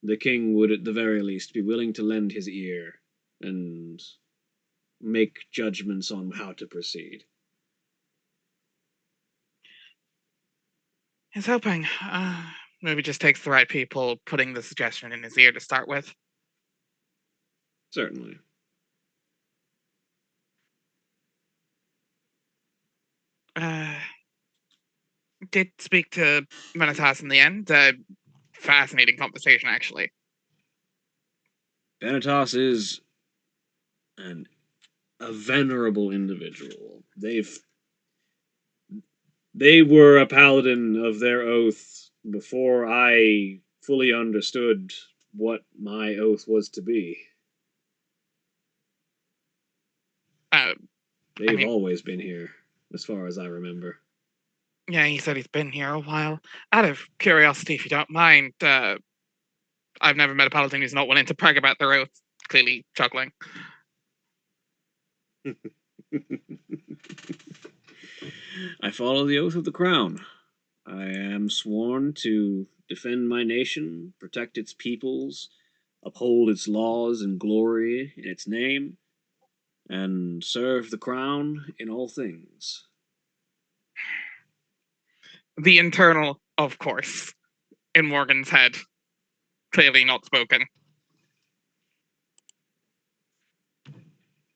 the king would at the very least be willing to lend his ear and make judgments on how to proceed. He's hoping. Maybe just takes the right people putting the suggestion in his ear to start with. Certainly. Did speak to Menitas in the end. Fascinating conversation, actually. Benetos is a venerable individual. They were a paladin of their oath before I fully understood what my oath was to be. They've always been here, as far as I remember. Yeah, he said he's been here a while. Out of curiosity, if you don't mind, I've never met a paladin who's not willing to brag about their oath. Clearly chuckling. I follow the oath of the crown. I am sworn to defend my nation, protect its peoples, uphold its laws and glory in its name, and serve the crown in all things. The internal, of course, in Morgan's head. Clearly not spoken.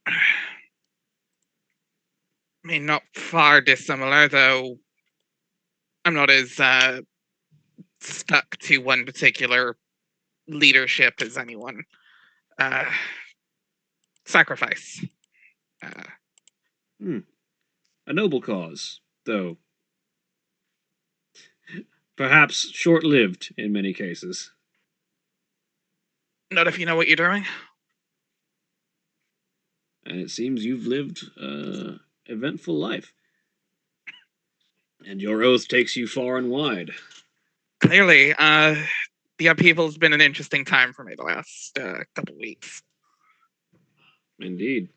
I mean, not far dissimilar, though I'm not as stuck to one particular leadership as anyone. Sacrifice. A noble cause, though. Perhaps short-lived in many cases. Not if you know what you're doing. And it seems you've lived an eventful life. And your oath takes you far and wide. Clearly, the upheaval's been an interesting time for me the last couple weeks. Indeed.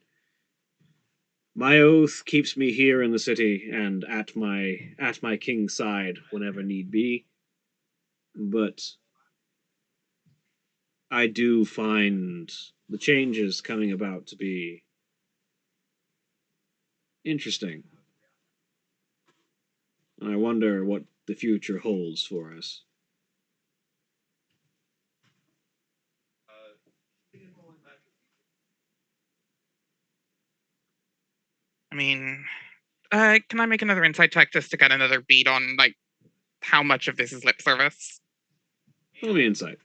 My oath keeps me here in the city and at my king's side whenever need be. But I do find the changes coming about to be interesting. And I wonder what the future holds for us. I mean, can I make another insight check just to get another beat on like how much of this is lip service? Roll me insight.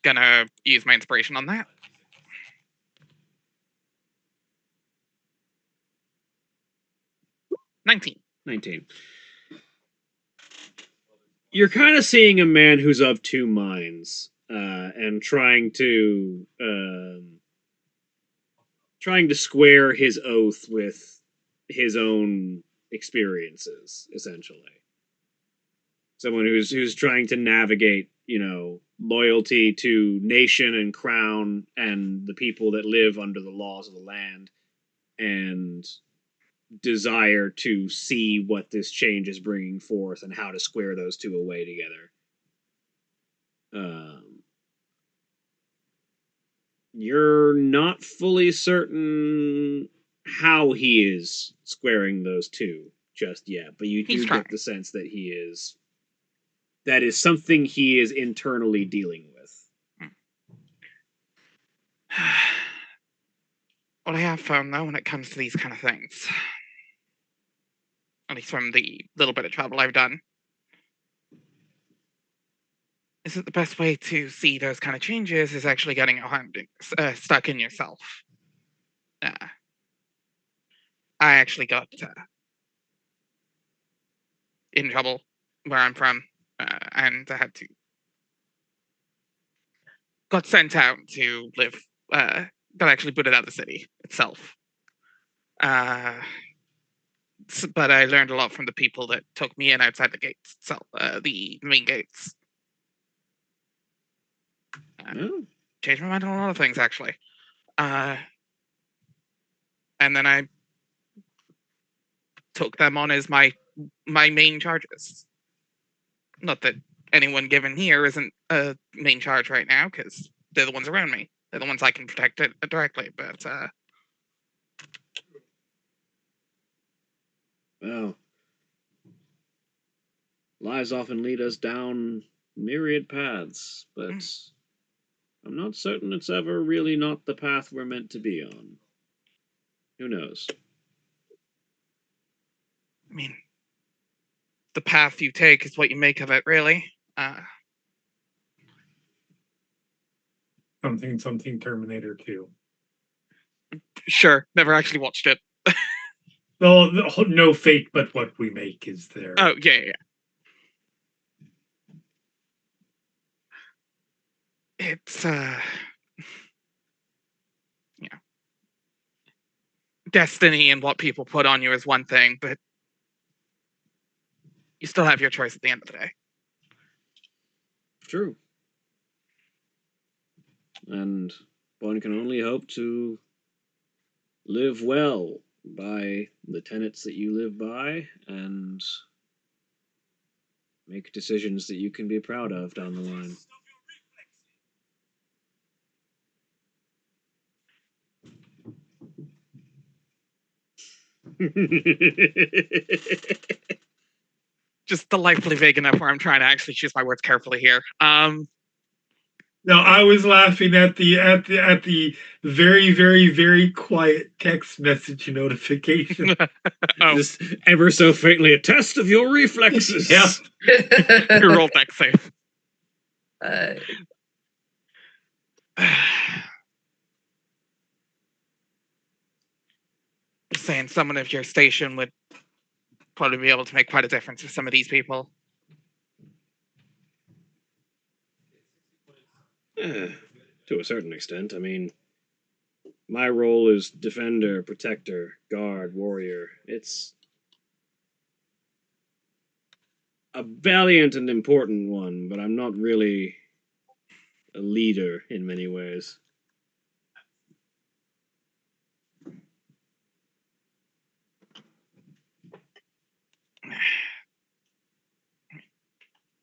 Gonna use my inspiration on that. 19. 19. You're kind of seeing a man who's of two minds, and trying to square his oath with his own experiences, essentially. Someone who's trying to navigate, loyalty to nation and crown and the people that live under the laws of the land, and desire to see what this change is bringing forth and how to square those two away together. You're not fully certain how he is squaring those two just yet, but you do get the sense that that is something he is internally dealing with. What I have found, though, when it comes to these kind of things, at least from the little bit of travel I've done, is that the best way to see those kind of changes is actually getting stuck in yourself. I actually got in trouble where I'm from, and I had to got sent out to live. Got actually booted out of the city itself. But I learned a lot from the people that took me in outside the gates itself, the main gates. Changed my mind on a lot of things, actually. And then I took them on as my main charges. Not that anyone given here isn't a main charge right now, because they're the ones around me. They're the ones I can protect it directly, but well, lives often lead us down myriad paths, but I'm not certain it's ever really not the path we're meant to be on. Who knows? I mean, the path you take is what you make of it, really. Something Terminator 2. Sure, never actually watched it. Well, no fate but what we make is there. Oh, yeah. It's, destiny and what people put on you is one thing, but you still have your choice at the end of the day. True. And one can only hope to live well by the tenets that you live by and make decisions that you can be proud of down the line. Just delightfully vague enough where I'm trying to actually choose my words carefully here. No, I was laughing at the very, very, very quiet text message notification. Oh, Just ever so faintly, a test of your reflexes. Yeah. your roll deck save. Just saying, someone of your station would probably be able to make quite a difference with some of these people. To a certain extent. I mean, my role is defender, protector, guard, warrior. It's a valiant and important one, but I'm not really a leader in many ways.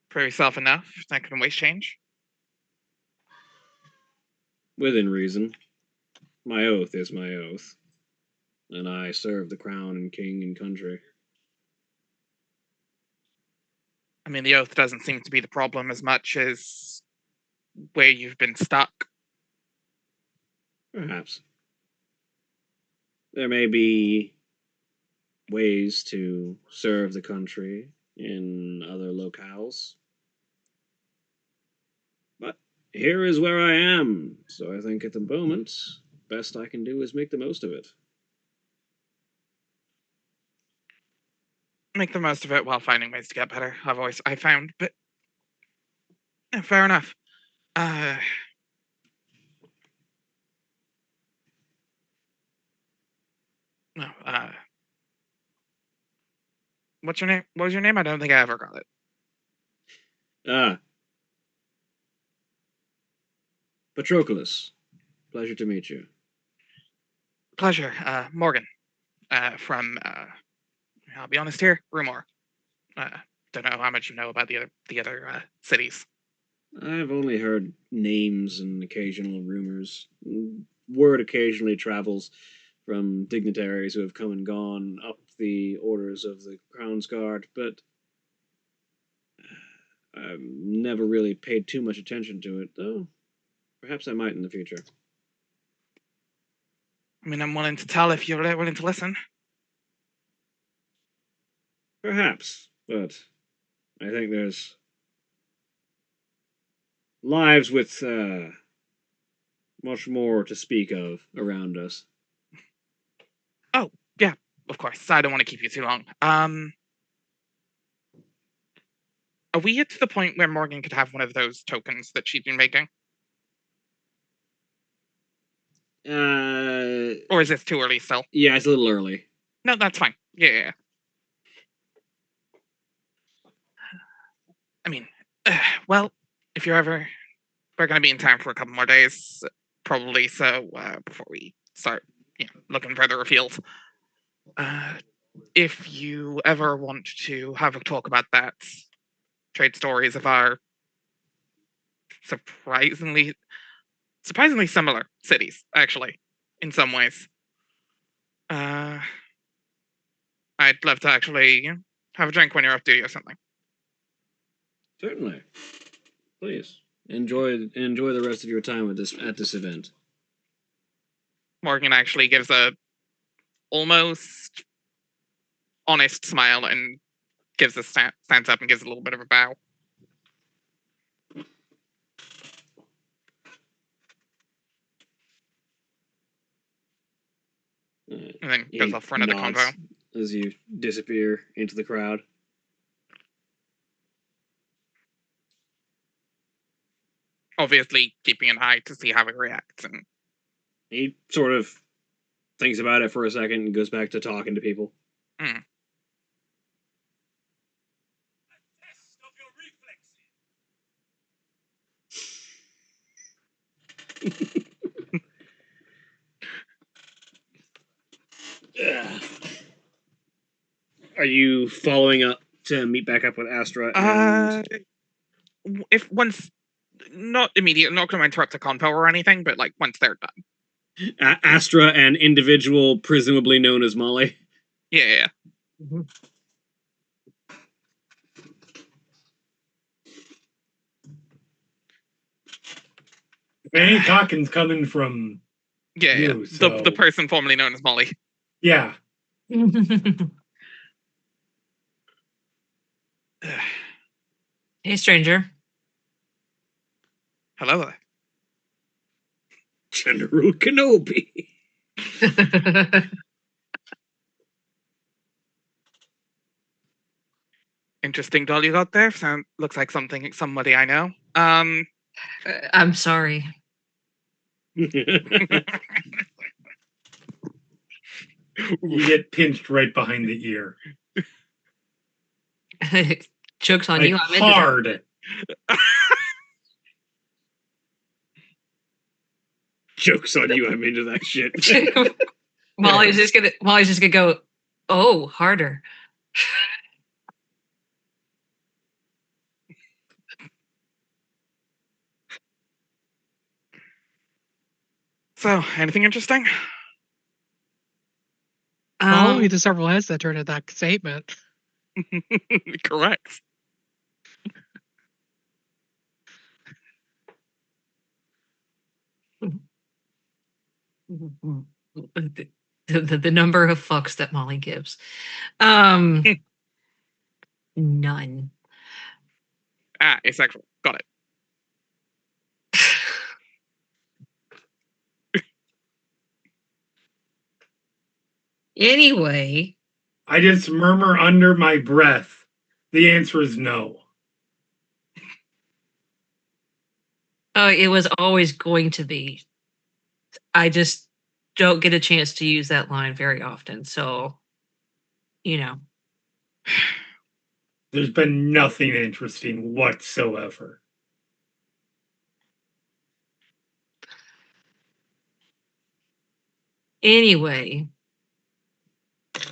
Prove yourself enough, that can waste change. Within reason. My oath is my oath. And I serve the crown and king and country. I mean, the oath doesn't seem to be the problem as much as where you've been stuck. Perhaps. There may be ways to serve the country in other locales. But here is where I am, so I think at the moment, best I can do is make the most of it. Make the most of it while finding ways to get better. I found, but yeah, fair enough. No, what's your name? What was your name? I don't think I ever got it. Patroclus. Pleasure to meet you. Pleasure. Morgan. From I'll be honest here, Rumor. Don't know how much you know about the other cities. I've only heard names and occasional rumors. Word occasionally travels from dignitaries who have come and gone up the orders of the Crown's Guard, but I've never really paid too much attention to it, though perhaps I might in the future. I mean, I'm willing to tell if you're willing to listen. Perhaps, but I think there's lives with much more to speak of around us. Oh, yeah, of course. I don't want to keep you too long. Are we at the point where Morgan could have one of those tokens that she'd been making? Or is this too early still? Yeah, it's a little early. No, that's fine. Yeah. I mean, well, if you're ever... We're going to be in town for a couple more days, probably, so before we start looking further afield. If you ever want to have a talk about that, trade stories of our surprisingly similar cities, actually, in some ways. I'd love to actually have a drink when you're off duty or something. Certainly. Please. Enjoy the rest of your time at this event. Morgan actually gives a almost honest smile and gives a stands up and gives a little bit of a bow. And then goes off for another convo. As you disappear into the crowd. Obviously keeping an eye to see how he reacts. And he sort of thinks about it for a second and goes back to talking to people. Mm. Are you following up to meet back up with Astra? And... if once, not immediately, not going to interrupt a convo or anything, but like once they're done. Astra, an individual presumably known as Molly. Yeah. Mhm. Any talking's coming from Yeah. you, The so person formerly known as Molly. yeah. Hey, stranger. Hello there. General Kenobi. Interesting doll you got there. Looks like somebody I know. I'm sorry. You get pinched right behind the ear. Joke's on Like you. I'm into that. hard. Joke's on you, I'm into that shit. Molly's just gonna go, oh, harder. So, anything interesting? Follow me to several heads that turn to that statement. Correct. The number of fucks that Molly gives. None. Asexual. Got it. Anyway, I just murmur under my breath. The answer is no. it was always going to be. I just don't get a chance to use that line very often. So, There's been nothing interesting whatsoever. Anyway,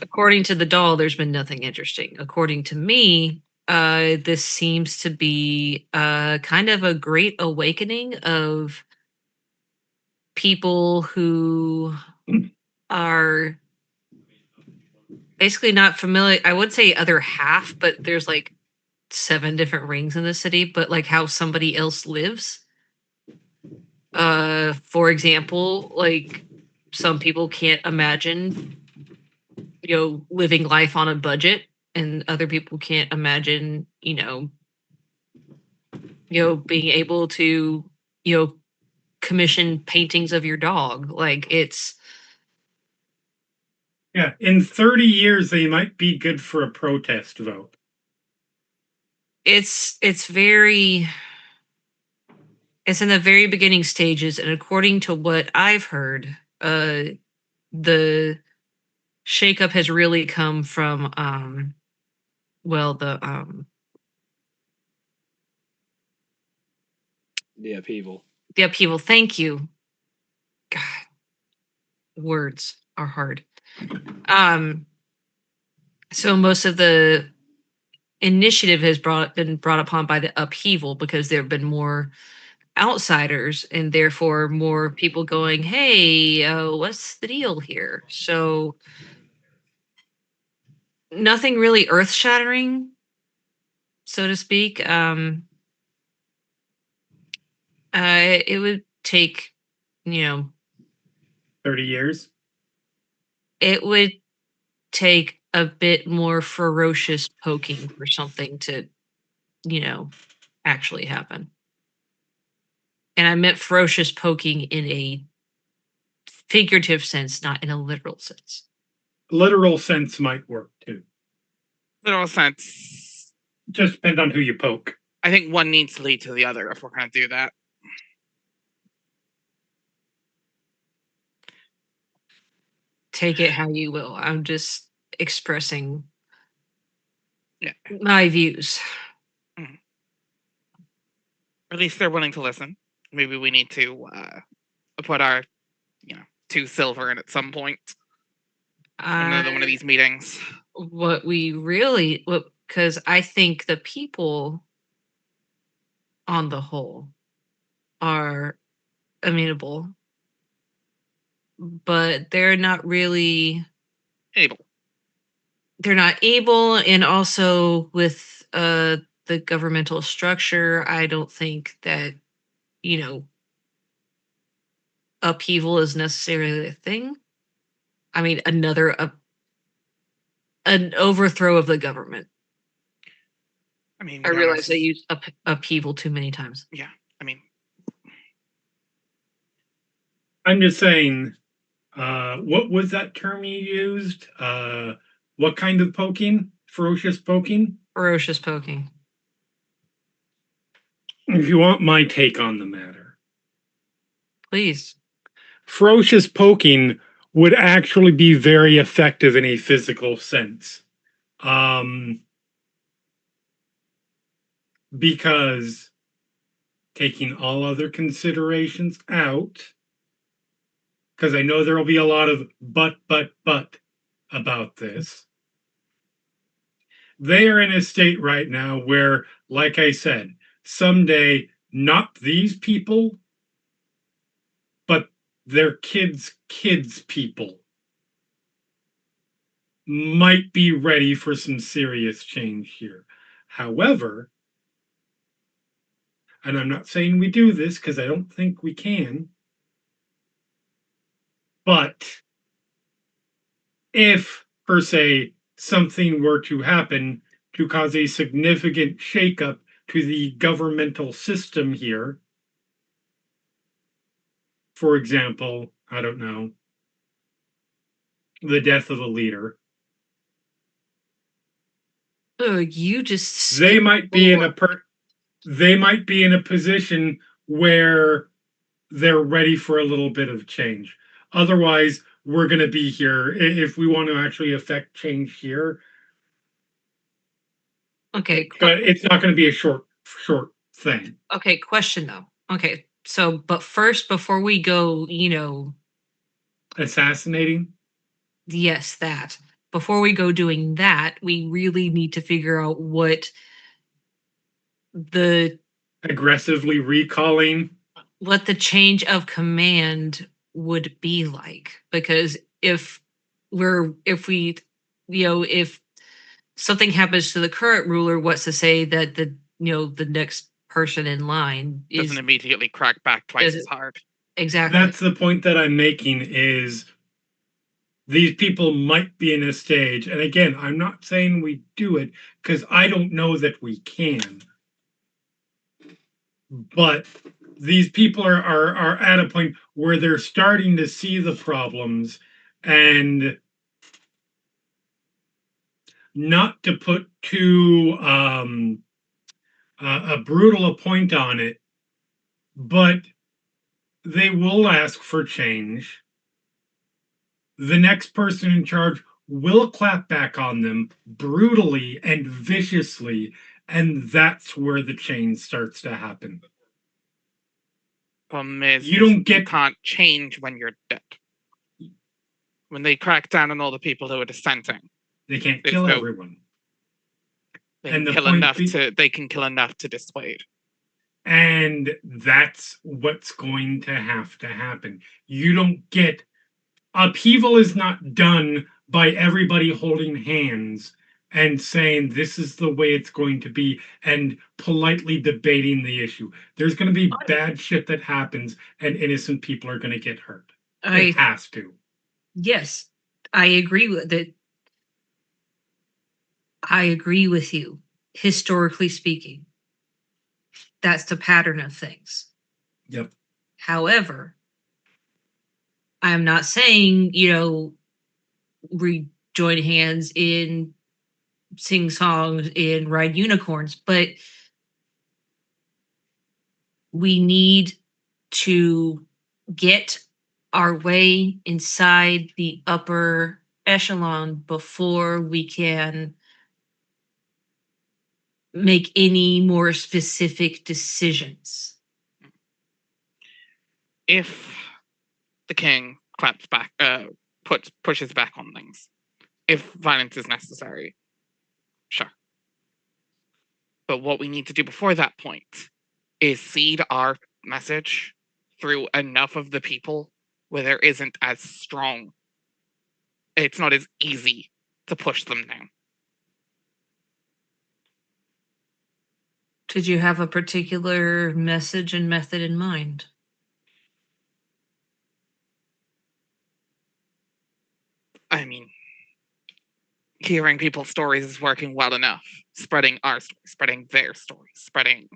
according to the doll, there's been nothing interesting. According to me, this seems to be kind of a great awakening of people who are basically not familiar. I would say other half, but there's like 7 different rings in the city, but like how somebody else lives. For example, like some people can't imagine, living life on a budget, and other people can't imagine, being able to, commission paintings of your dog. Like Yeah, in 30 years, they might be good for a protest vote. it's very it's in the very beginning stages, and according to what I've heard, the shakeup has really come from the The upheaval. the upheaval. Thank you. God, words are hard. So most of the initiative has been brought upon by the upheaval, because there have been more outsiders, and therefore more people going, hey, what's the deal here? So nothing really earth shattering, so to speak. It would take, 30 years? it would take a bit more ferocious poking for something to, actually happen. And I meant ferocious poking in a figurative sense, not in a literal sense. Literal sense might work too. Literal sense. Just depends on who you poke. I think one needs to lead to the other if we're going to do that. Take it how you will. I'm just expressing my views. At least they're willing to listen. Maybe we need to put our, 2 silver in at some point. Another one of these meetings. Because I think the people on the whole are amenable, but they're not really Able. they're not able, and also with the governmental structure, I don't think that, you know, upheaval is necessarily a thing. I mean, an overthrow of the government. I mean, I to be realize honest, they use upheaval too many times. yeah. I mean, I'm just saying, what was that term you used? What kind of poking? Ferocious poking? Ferocious poking. If you want my take on the matter, Please. ferocious poking would actually be very effective in a physical sense. Because taking all other considerations out, because I know there will be a lot of but about this. They are in a state right now where, like I said, someday, not these people, but their kids' people might be ready for some serious change here. However, and I'm not saying we do this because I don't think we can, but if, per se, something were to happen to cause a significant shakeup to the governmental system here, for example, I don't know, the death of a leader, Oh, you just they might be in forward. they might be in a position where they're ready for a little bit of change. Otherwise, we're going to be here if we want to actually affect change here. Okay. It's not going to be a short thing. Okay, question though. Okay, so but first, before we go, Assassinating. yes, that. Before we go doing that, we really need to figure out what the Aggressively recalling. change of command would be like. Because if if something happens to the current ruler, what's to say that the next person in line doesn't is immediately crack back twice as hard. exactly. That's the point that I'm making is these people might be in a stage. And again, I'm not saying we do it because I don't know that we can. But these people are at a point where they're starting to see the problems and not to put too a brutal a point on it, but they will ask for change. The next person in charge will clap back on them brutally and viciously, and that's where the change starts to happen. Problem is, You can't change when you're dead. When they crack down on all the people who are dissenting, they can't kill everyone. They can kill enough to dissuade. And that's what's going to have to happen. You don't get upheaval is not done by everybody holding hands and saying this is the way it's going to be and politely debating the issue. There's going to be bad shit that happens and innocent people are going to get hurt. It has to. Yes, I agree with it. I agree with you. Historically speaking, that's the pattern of things. Yep. However, I'm not saying, we join hands in sing songs and ride unicorns, but we need to get our way inside the upper echelon before we can make any more specific decisions. If the king claps back, pushes back on things, if violence is necessary, sure. But what we need to do before that point is seed our message through enough of the people where there isn't as strong. It's not as easy to push them down. Did you have a particular message and method in mind? I mean, hearing people's stories is working well enough. Spreading our story, spreading their story, spreading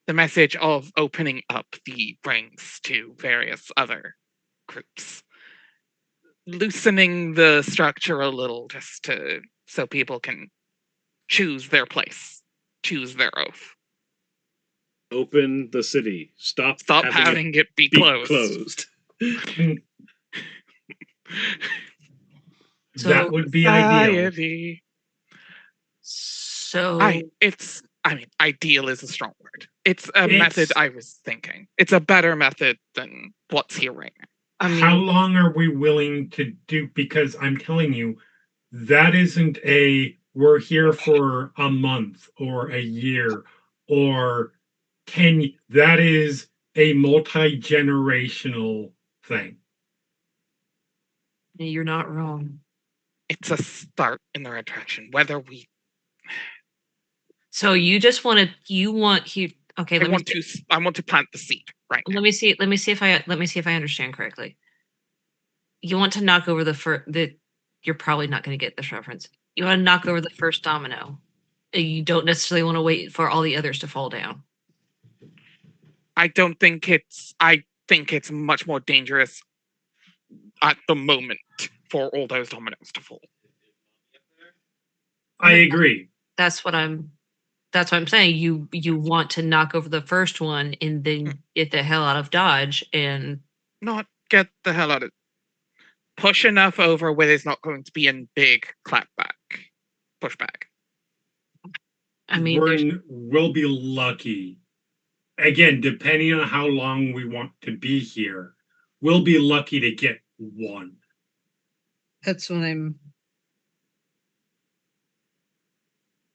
the message of opening up the rings to various other groups. Loosening the structure a little just so people can choose their place, choose their oath. Open the city. Stop having it be closed. That would be ideal. So ideal is a strong word. It's a method I was thinking. It's a better method than what's here right now. How long are we willing to do? Because I'm telling you, that isn't we're here for a month or a year or 10. That is a multi-generational thing. you're not wrong. It's a start in the right direction. Whether we So you just want to okay, I want to plant the seed right now. let me see if I understand correctly. You want to knock over you're probably not going to get this reference. You want to knock over the first domino. You don't necessarily want to wait for all the others to fall down. I think it's much more dangerous at the moment for all those dominoes to fall. I agree. That's what I'm saying. You want to knock over the first one and then get the hell out of Dodge and not get the hell out of push enough over where there's not going to be a big pushback. I mean, we'll be lucky. Again, depending on how long we want to be here, we'll be lucky to get one. That's what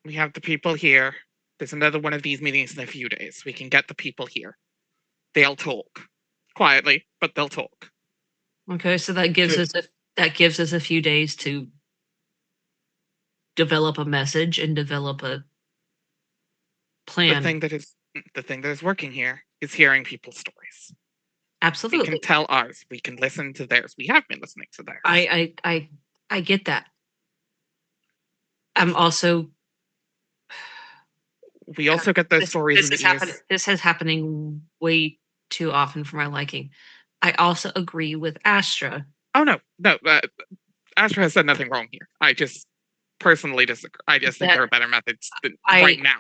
We have the people here. There's another one of these meetings in a few days. We can get the people here. They'll talk. Quietly, but they'll talk. Okay, so that gives us a few days to develop a message and develop a plan. The thing that is working here is hearing people's stories. Absolutely. We can tell ours. We can listen to theirs. We have been listening to theirs. I get that. I'm also. We also get those stories. This is happening way too often for my liking. I also agree with Astra. Oh no. Astra has said nothing wrong here. I just personally disagree. I just think there are better methods right now.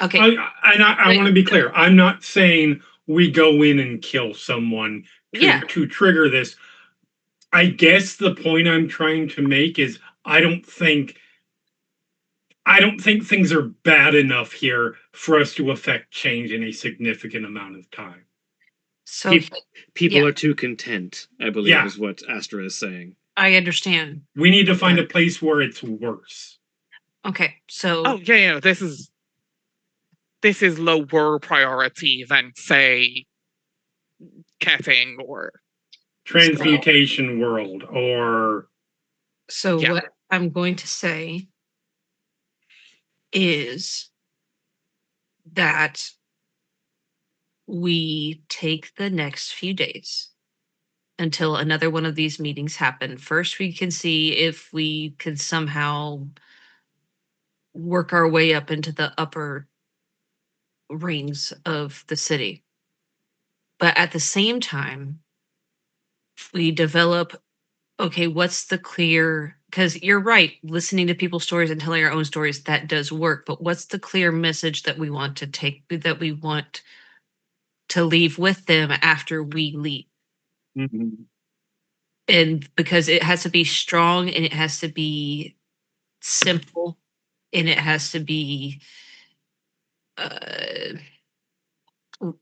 Okay. I want to be clear. I'm not saying we go in and kill someone to trigger this. I guess the point I'm trying to make is I don't think things are bad enough here for us to affect change in a significant amount of time. So people are too content, I believe, is what Astra is saying. I understand. We need to find a place where it's worse. Okay, so this is lower priority than, say, Kething or Transmutation World or. So what I'm going to say is that we take the next few days until another one of these meetings happen. First, we can see if we can somehow work our way up into the upper rings of the city. But at the same time, we develop, okay, what's the clear, because you're right, listening to people's stories and telling our own stories, that does work. But what's the clear message that we want to take, that we want to leave with them after we leave? Mm-hmm. And because it has to be strong and it has to be simple and it has to be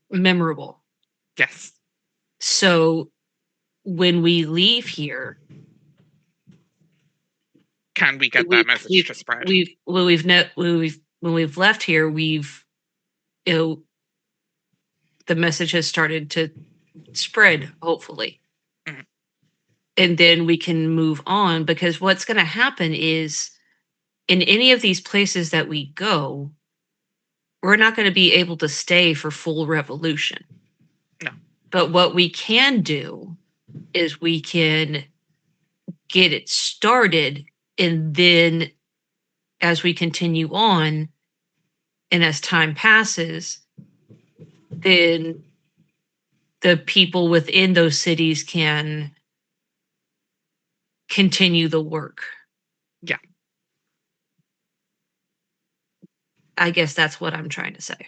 memorable. Yes. So when we leave here, can we get that message to spread? When we've left here, the message has started to spread, hopefully. Mm-hmm. and then we can move on, because what's going to happen is in any of these places that we go, we're not going to be able to stay for full revolution. No. But what we can do is we can get it started, and then as we continue on and as time passes, then the people within those cities can continue the work. Yeah. I guess that's what I'm trying to say.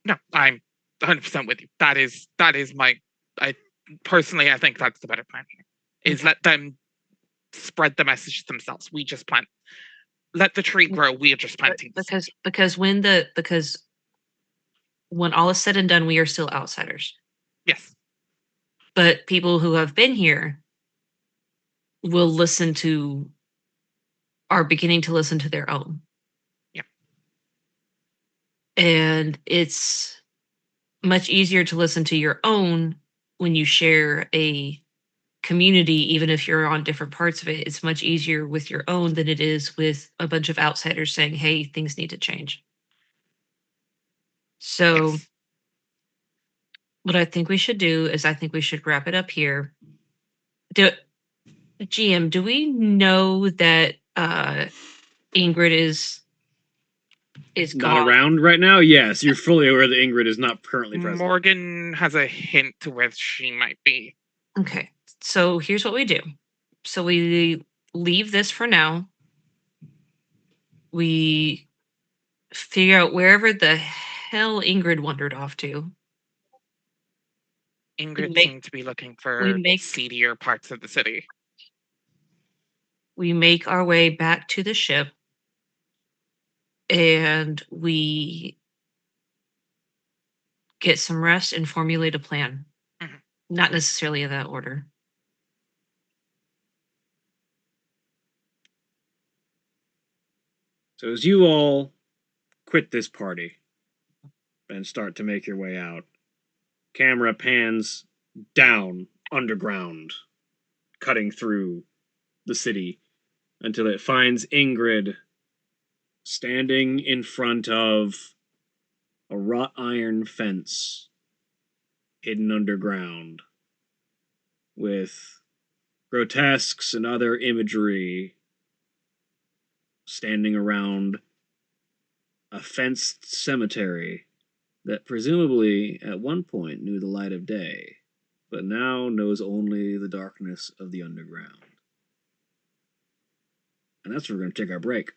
No, I'm 100% with you. That is my. I personally, I think that's the better plan here. Is Okay. let them spread the message themselves. We just plant. Let the tree grow. We are just planting. the seed. Because when all is said and done, we are still outsiders. Yes. But people who have been here will are beginning to listen to their own. Yeah. And it's much easier to listen to your own when you share a community, even if you're on different parts of it. It's much easier with your own than it is with a bunch of outsiders saying, hey, things need to change. So Yes. what I think we should do is I think we should wrap it up here. GM, do we know that Ingrid is Not gone? around right now? Yes, you're fully aware that Ingrid is not currently present. Morgan has a hint to where she might be. Okay, so here's what we do. So we leave this for now. We figure out wherever the hell Ingrid wandered off to. Ingrid make- seemed to be looking for seedier parts of the city. We make our way back to the ship, and we get some rest and formulate a plan. Mhm. Not necessarily in that order. So as you all quit this party and start to make your way out, camera pans down underground, cutting through the city until it finds Ingrid standing in front of a wrought iron fence hidden underground with grotesques and other imagery standing around a fenced cemetery that presumably at one point knew the light of day, but now knows only the darkness of the underground. And that's where we're going to take our break.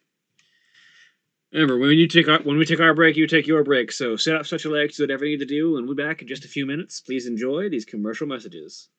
Remember, when we take our break, you take your break. So set up such your legs, do whatever you need to do, and we'll be back in just a few minutes. Please enjoy these commercial messages.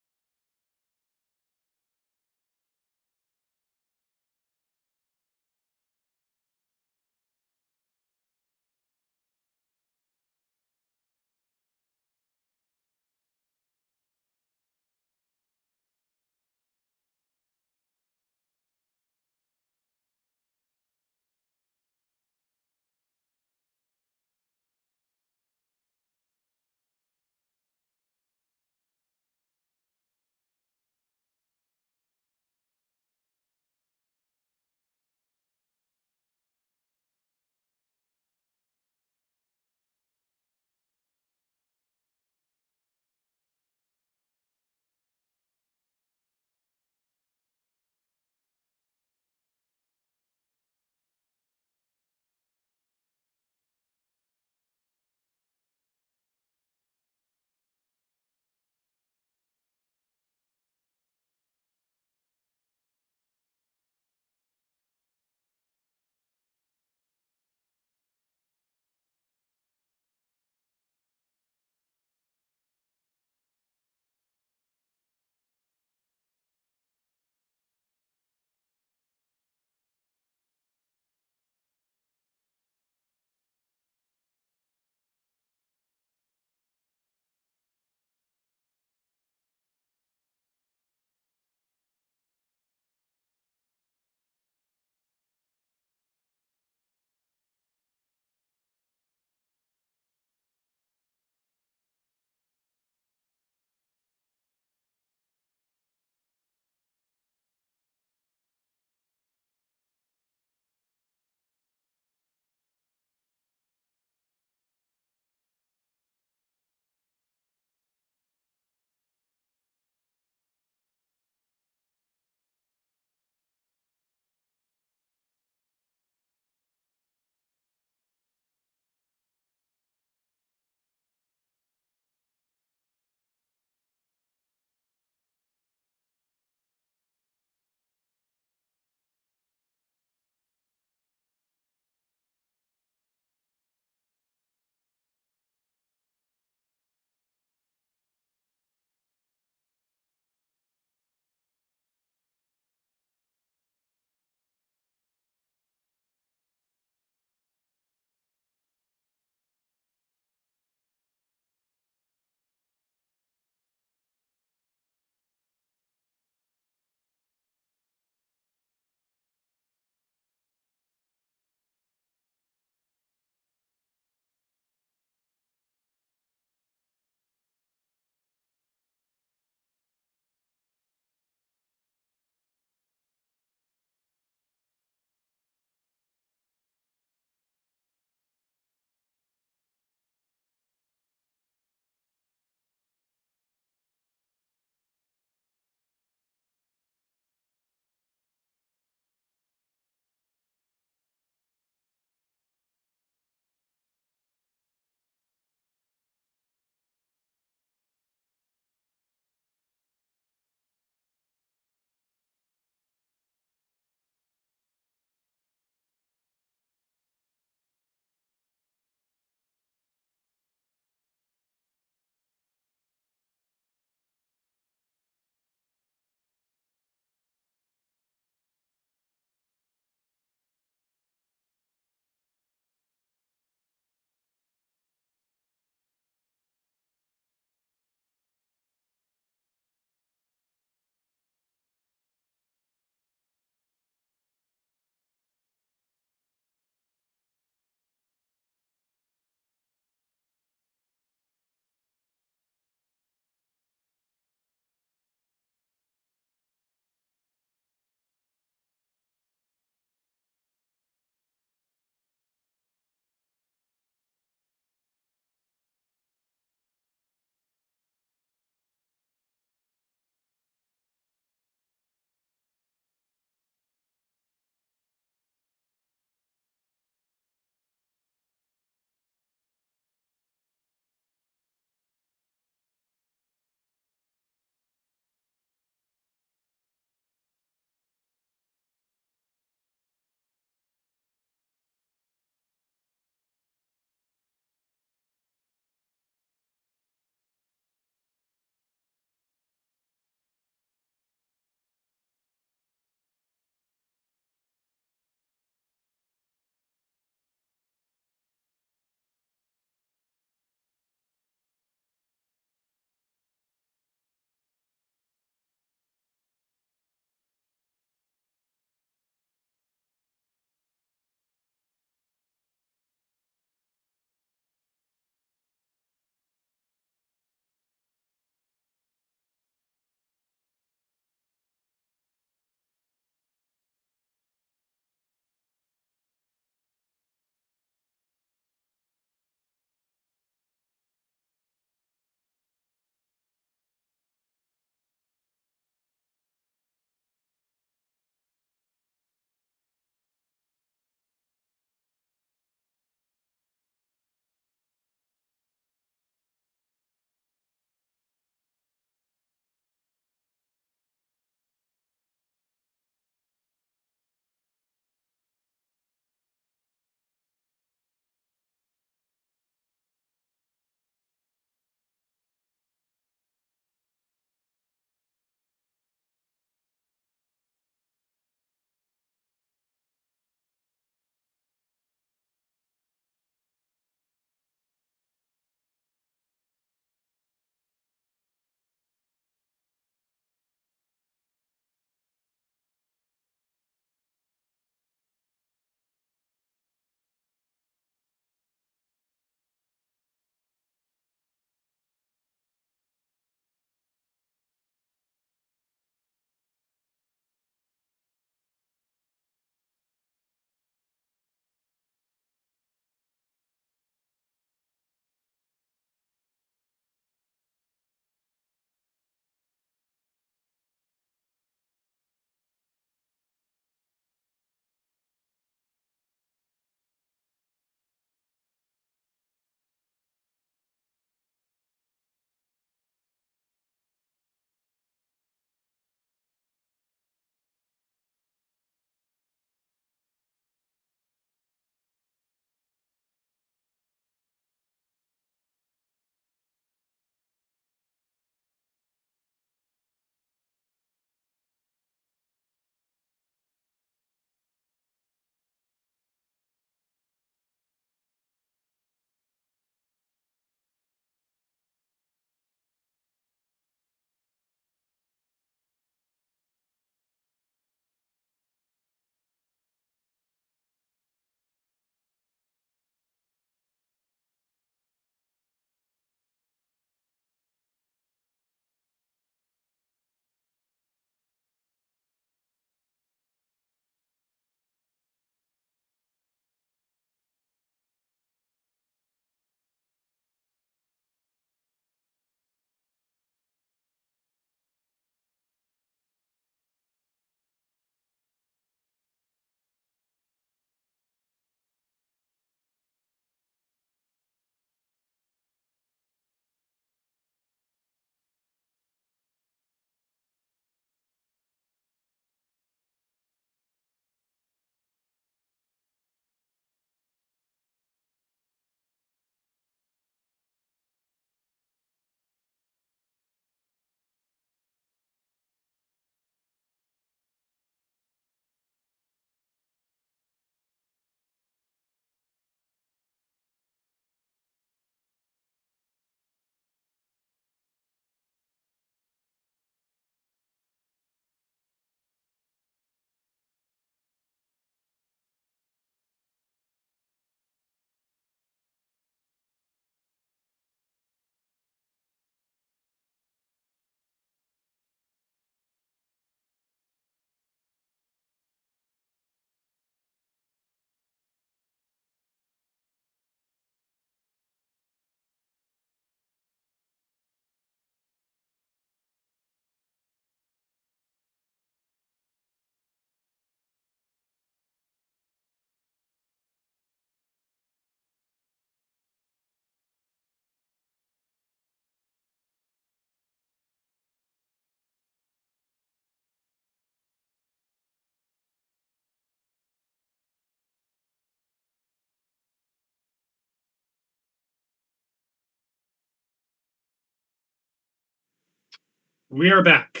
We are back.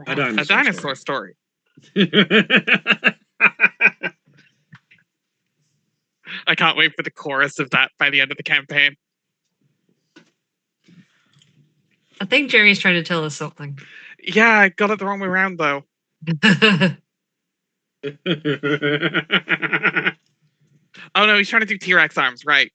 A dinosaur, A dinosaur story. I can't wait for the chorus of that by the end of the campaign. I think Jerry's trying to tell us something. Yeah, I got it the wrong way around though. Oh no, he's trying to do T-Rex arms, right?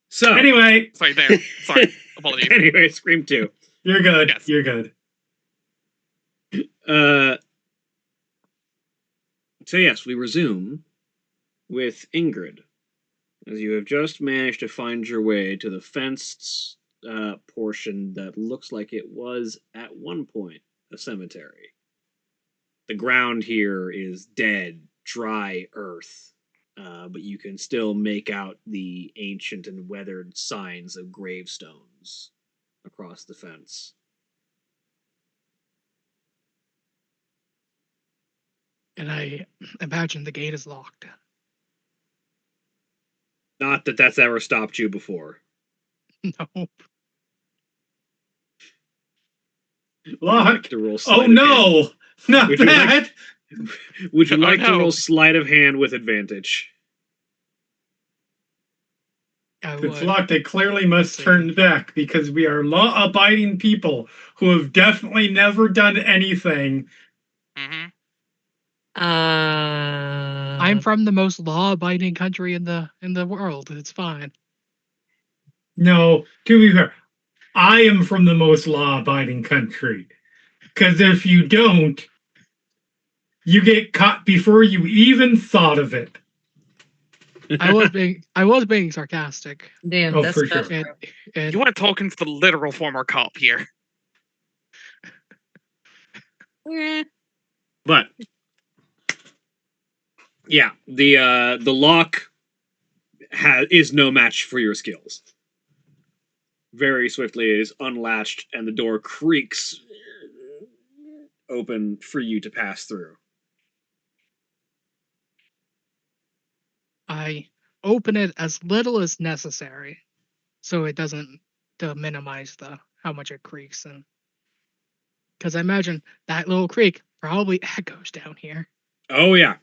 So Anyway, Sorry, there. Sorry. Apologies. anyway, Scream 2. you're good. Yes. You're good. So yes, we resume with Ingrid, as you have just managed to find your way to the fenced portion that looks like it was at one point a cemetery. The ground here is dead, dry earth, but you can still make out the ancient and weathered signs of gravestones across the fence. And I imagine the gate is locked. Not that that's ever stopped you before. No. Lock. To roll Oh sleight of hand. no! Not Would you like- that! Would you Oh, like to no. roll sleight of hand with advantage? I If it's would. locked, I clearly must turn back because we are law-abiding people who have definitely never done anything. Mm-hmm. I'm from the most law-abiding country in the world. It's fine. No, to be fair, I am from the most law-abiding country. Because if you don't, you get caught before you even thought of it. I was being sarcastic. Damn, Oh, that's for best, sure. bro. And You want to talk into the literal former cop here. But yeah, the lock is no match for your skills. Very swiftly, it is unlatched, and the door creaks open for you to pass through. I open it as little as necessary, so it doesn't to minimize the how much it creaks, and because I imagine that little creak probably echoes down here. Oh yeah.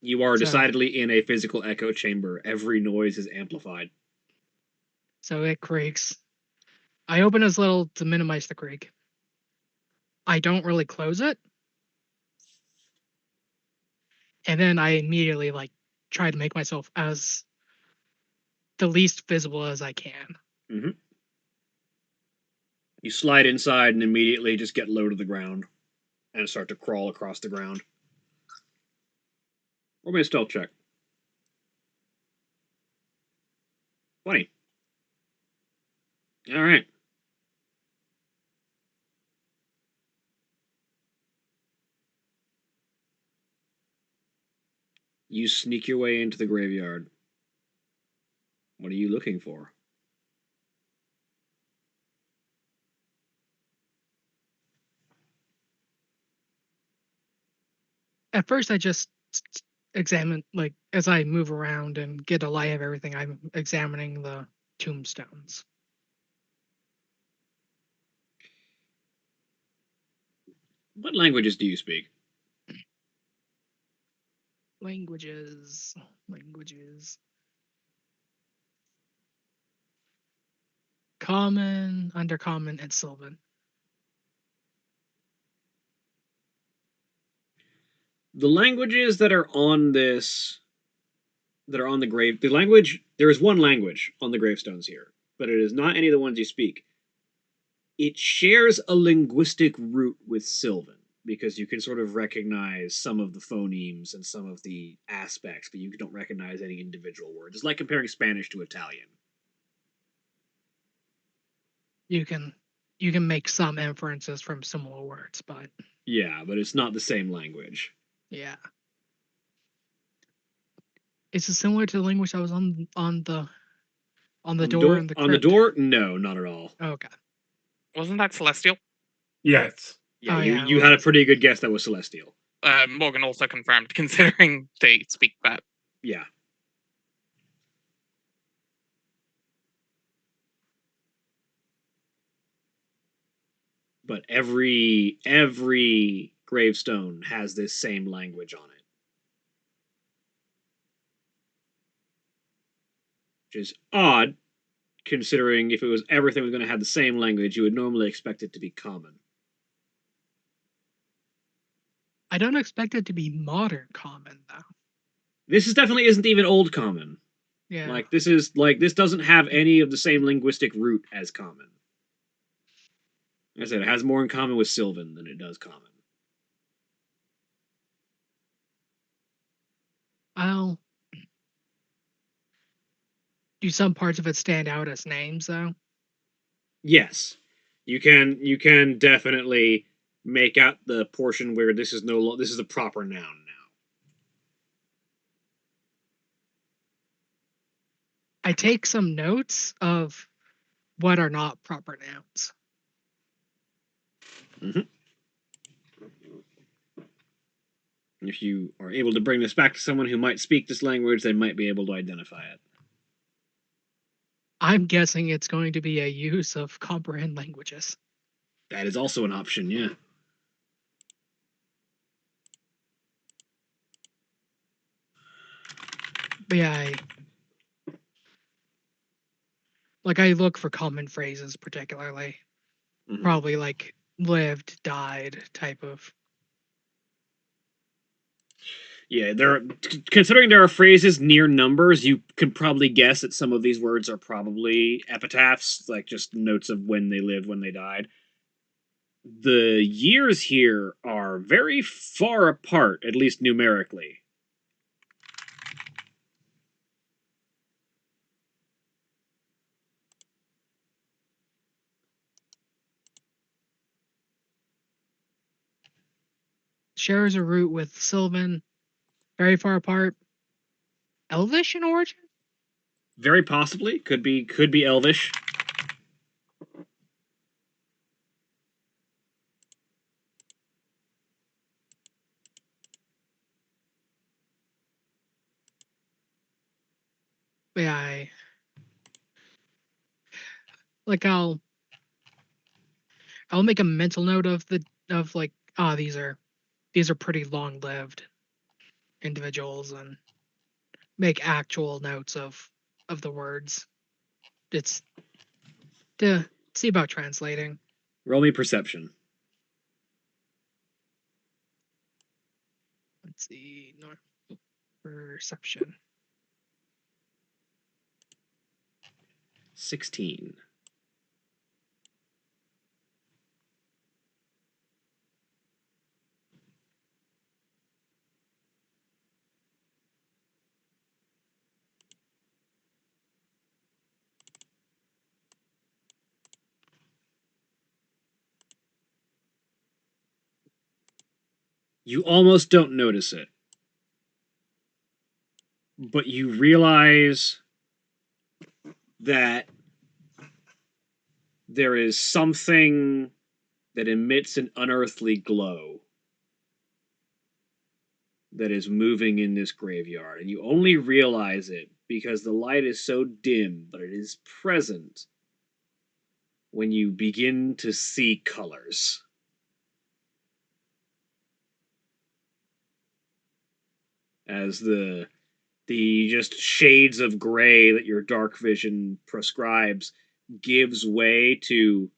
You are So- decidedly in a physical echo chamber. Every noise is amplified. So it creaks. I open as little to minimize the creak. I don't really close it. And then I immediately try to make myself as the least visible as I can. You slide inside and immediately just get low to the ground and start to crawl across the ground. Roll me a stealth check. 20. All right. You sneak your way into the graveyard. What are you looking for? At first, I just examine, as I move around and get a lie of everything, I'm examining the tombstones. What languages do you speak? Languages. Common, Undercommon, and Sylvan. The languages that are on this, that are on the grave, the language, there is one language on the gravestones here, but it is not any of the ones you speak. It shares a linguistic root with Sylvan, because you can sort of recognize some of the phonemes and some of the aspects, but you don't recognize any individual words. It's like comparing Spanish to Italian. You can make some inferences from similar words, but Yeah, but it's not the same language. yeah. Is it similar to the language that was on the door in the On the crypt? door? No, not at all. Okay. Wasn't that Celestial? Yes. Yeah, Oh, yeah, you well, had a pretty good guess that was Celestial. Morgan also confirmed, considering they speak that. Yeah. But every gravestone has this same language on it. Which is odd, considering if it was everything was going to have the same language, you would normally expect it to be common. I don't expect it to be modern common though. This is definitely isn't even old common. Yeah. This doesn't have any of the same linguistic root as common. Like I said, it has more in common with Sylvan than it does common. I'll do some parts of it stand out as names though. Yes, you can definitely make out the portion where this is this is a proper noun now. I take some notes of what are not proper nouns. If you are able to bring this back to someone who might speak this language, they might be able to identify it. I'm guessing it's going to be a use of comprehend languages. That is also an option, yeah. But yeah, I look for common phrases particularly. Probably like lived, died type of. Yeah, considering there are phrases near numbers, you can probably guess that some of these words are probably epitaphs, like just notes of when they lived, when they died. The years here are very far apart, at least numerically. Shares a root with Sylvan, very far apart. Elvish in origin? Very possibly, could be Elvish. But yeah, I'll make a mental note of these are pretty long lived individuals and make actual notes of the words. It's to see about translating. Roll me perception. Let's see, perception. 16. You almost don't notice it. But you realize that there is something that emits an unearthly glow that is moving in this graveyard. And you only realize it because the light is so dim, but it is present when you begin to see colors. As the just shades of gray that your dark vision prescribes gives way to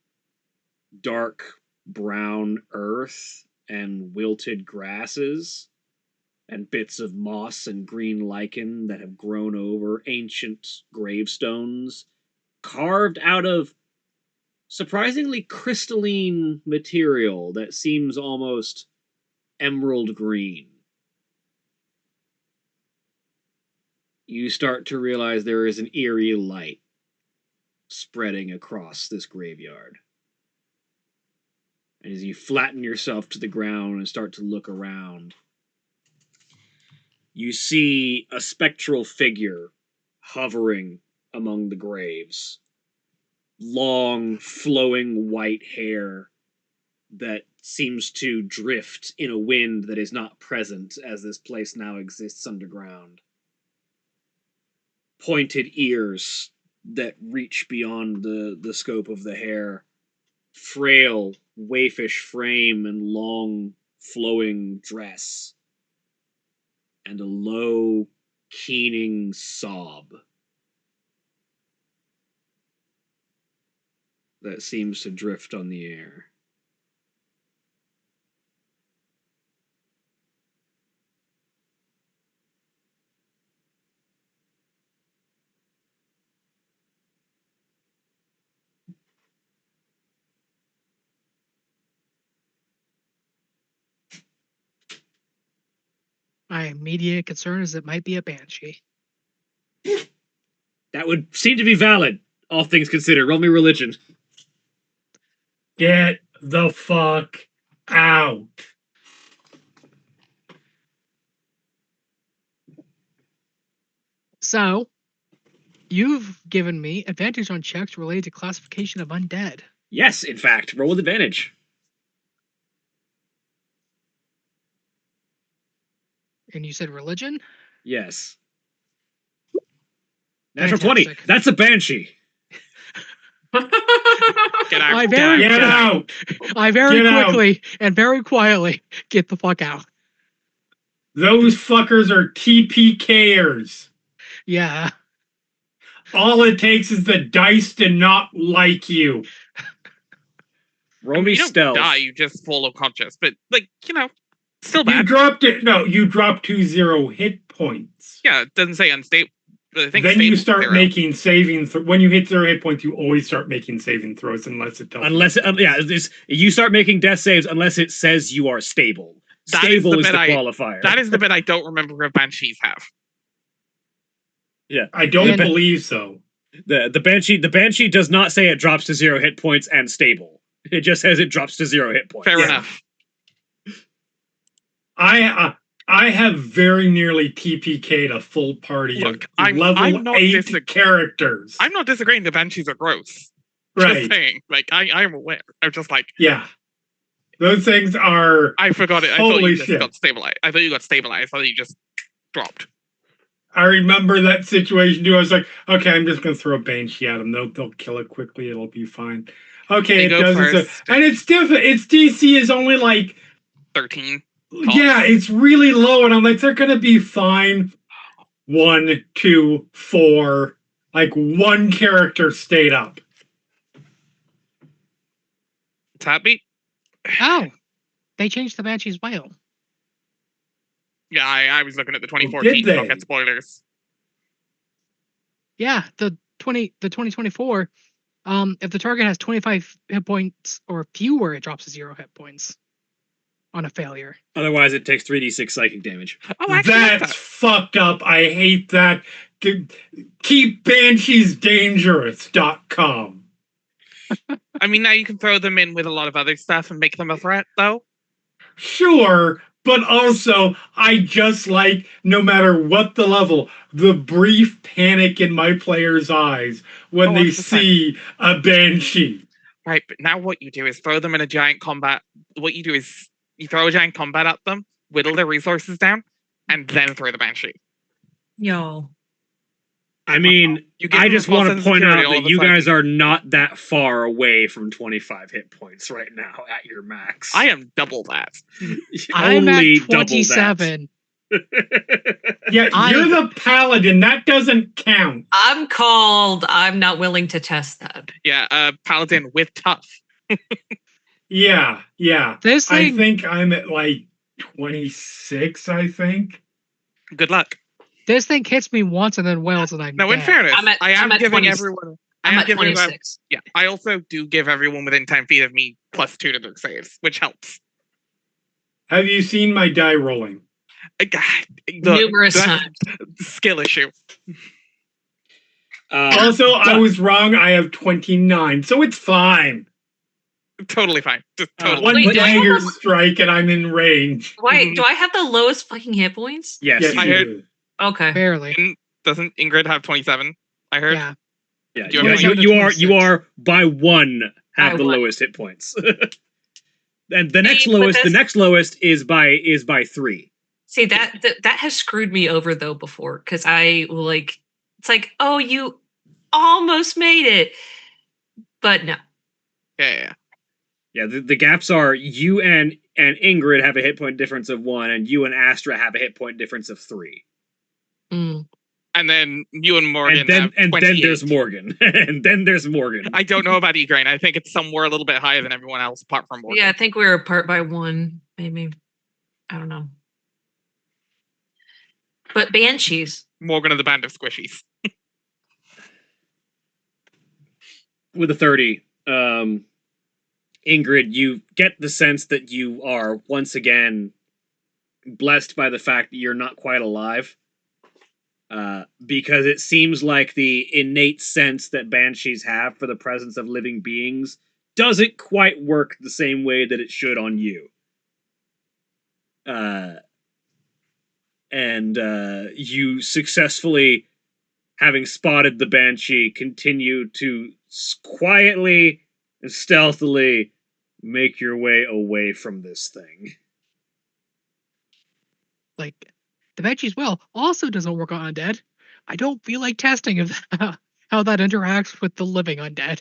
dark brown earth and wilted grasses and bits of moss and green lichen that have grown over ancient gravestones carved out of surprisingly crystalline material that seems almost emerald green. You start to realize there is an eerie light spreading across this graveyard. And as you flatten yourself to the ground and start to look around, you see a spectral figure hovering among the graves. Long, flowing white hair, that seems to drift in a wind that is not present as this place now exists underground. Pointed ears that reach beyond the scope of the hair. Frail, waifish frame and long, flowing dress. And a low, keening sob that seems to drift on the air. My immediate concern is it might be a banshee. That would seem to be valid, all things considered. Roll me religion. Get the fuck out. So, you've given me advantage on checks related to classification of undead. Yes, in fact. Roll with advantage. And you said religion? Yes. Natural 20. Fantastic. That's a banshee. Get out. I Get very, Get out. I very Get out. quickly and very quietly get the fuck out. Those fuckers are TPKers. Yeah. All it takes is the dice to not like you. Roll me You don't stealth. die, you just fall unconscious. But, like, still You bad. dropped it. No, you dropped to 0 hit points. Yeah, it doesn't say unstable. I think Then you stable start 0. making saving. When you hit 0 hit points, you always start making saving throws unless it tells you. Unless, you start making death saves unless it says you are stable. That is Stable the is bit the I- qualifier. That is the bit I don't remember if banshees have. Yeah. I don't And- believe so. The banshee does not say it drops to 0 hit points and stable. It just says it drops to 0 hit points. Fair Yeah. enough. I have very nearly TPK'd a full party Look, of I'm level not 8 characters. I'm not disagreeing the banshees are gross. right. Just saying. Like, I'm aware. I'm just like, Yeah. Those things are. I forgot it. I thought Holy you just shit. got stabilized. I thought you got stabilized. I thought you just dropped. I remember that situation too. I was like, okay, I'm just gonna throw a banshee at them. They'll kill it quickly. It'll be fine. Okay, They it go does. first. And it's different. Its DC is only like 13. yeah, it's really low, and I'm like, they're gonna be fine. 1, 2, 4. Like one character stayed up. It's happy. Oh. They changed the banshee's whale. Yeah, I was looking at the 2014 they? Rocket spoilers. Yeah, the 2024. If the target has 25 hit points or fewer, it drops to 0 hit points on a failure. Otherwise, it takes 3d6 psychic damage. Oh, actually, that's That's fucked up. I hate that. Keep bansheesdangerous.com. I mean, now you can throw them in with a lot of other stuff and make them a threat, though. Sure, but also I just like, no matter what the level, the brief panic in my players' eyes when Oh, they 100%. see a banshee. Right, but now what you do is throw them in a giant combat. What you do is you throw a giant combat at them, whittle their resources down, and then throw the banshee. Yo. I mean, You give I them a just false want sense to of point security out all that of a you guys sudden. are not that far away from 25 hit points right now at your max. I am double that. I'm Only at 27. Yeah, I- you're the paladin. That doesn't count. I'm called. I'm not willing to test that. Yeah, paladin with tough. Yeah. This I thing, think I'm at like 26, I think. Good luck. this thing hits me once and then wails and I'm No, in dead. fairness, I'm at- I am I'm at giving 20 everyone. I I'm am at giving everyone- 26. Yeah, I also do give everyone within 10 feet of me +2 to their saves, which helps. Have you seen my die rolling? Numerous that's times. skill issue. Also, I was wrong. I have 29, so it's fine. Totally fine. Just totally. One Wait, do I have dagger a- strike and I'm in range. Why do I have the lowest fucking hit points? Yes, Yes, you I you do. heard- do. Okay. Barely. Doesn't Ingrid have 27? I heard. Yeah. Yeah, Do you have you, any- you are 26? by one have By the one. lowest hit points. And the next See, but lowest, the that's- next lowest is by 3. See, that has screwed me over though before, because I will like, it's like, oh, you almost made it, but no. Yeah. Yeah, the gaps are you and Ingrid have a hit point difference of 1, and you and Astra have a hit point difference of 3. Mm. And then you and Morgan And then have and 28. then there's Morgan. And then there's Morgan. I don't know about Egrain. I think it's somewhere a little bit higher than everyone else apart from Morgan. Yeah, I think we were apart by 1, maybe. I don't know. But Banshees. Morgan of the Band of Squishies. With a 30, Ingrid, you get the sense that you are once again blessed by the fact that you're not quite alive. Because it seems like the innate sense that banshees have for the presence of living beings doesn't quite work the same way that it should on you. And you successfully, having spotted the banshee, continue to quietly and stealthily make your way away from this thing. Like, the Banshee's will also doesn't work on undead. I don't feel like testing if how that interacts with the living undead.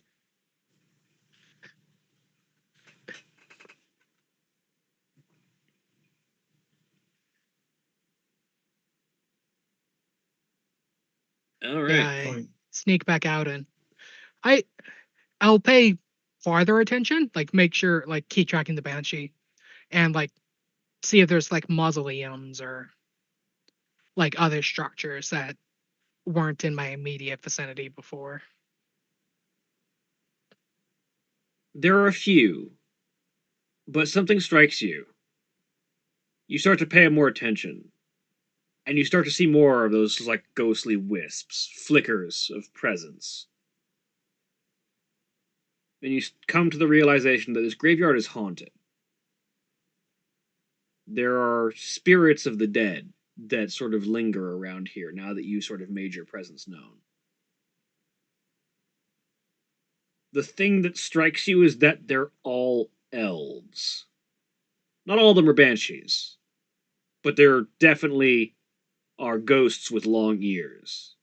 All right. Yeah, I sneak back out and I'll pay farther attention, like make sure, like keep tracking the Banshee, and like see if there's like mausoleums or like other structures that weren't in my immediate vicinity before. There are a few, but something strikes you. You start to pay more attention, and you start to see more of those like ghostly wisps, flickers of presence. And you come to the realization that this graveyard is haunted. There are spirits of the dead that sort of linger around here now that you sort of made your presence known. The thing that strikes you is that they're all elves. Not all of them are banshees, but there definitely are ghosts with long ears.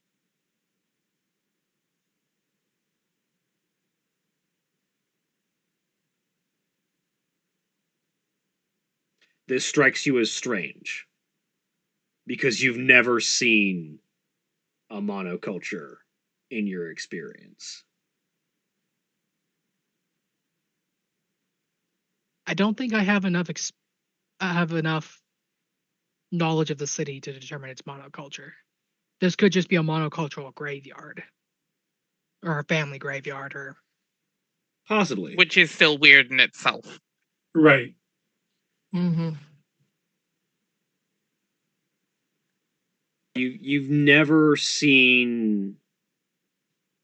This strikes you as strange, because you've never seen a monoculture in your experience. I don't think I have enough knowledge of the city to determine its monoculture. This could just be a monocultural graveyard or a family graveyard or Possibly. Which is still weird in itself. Right. Mm-hmm. You've never seen,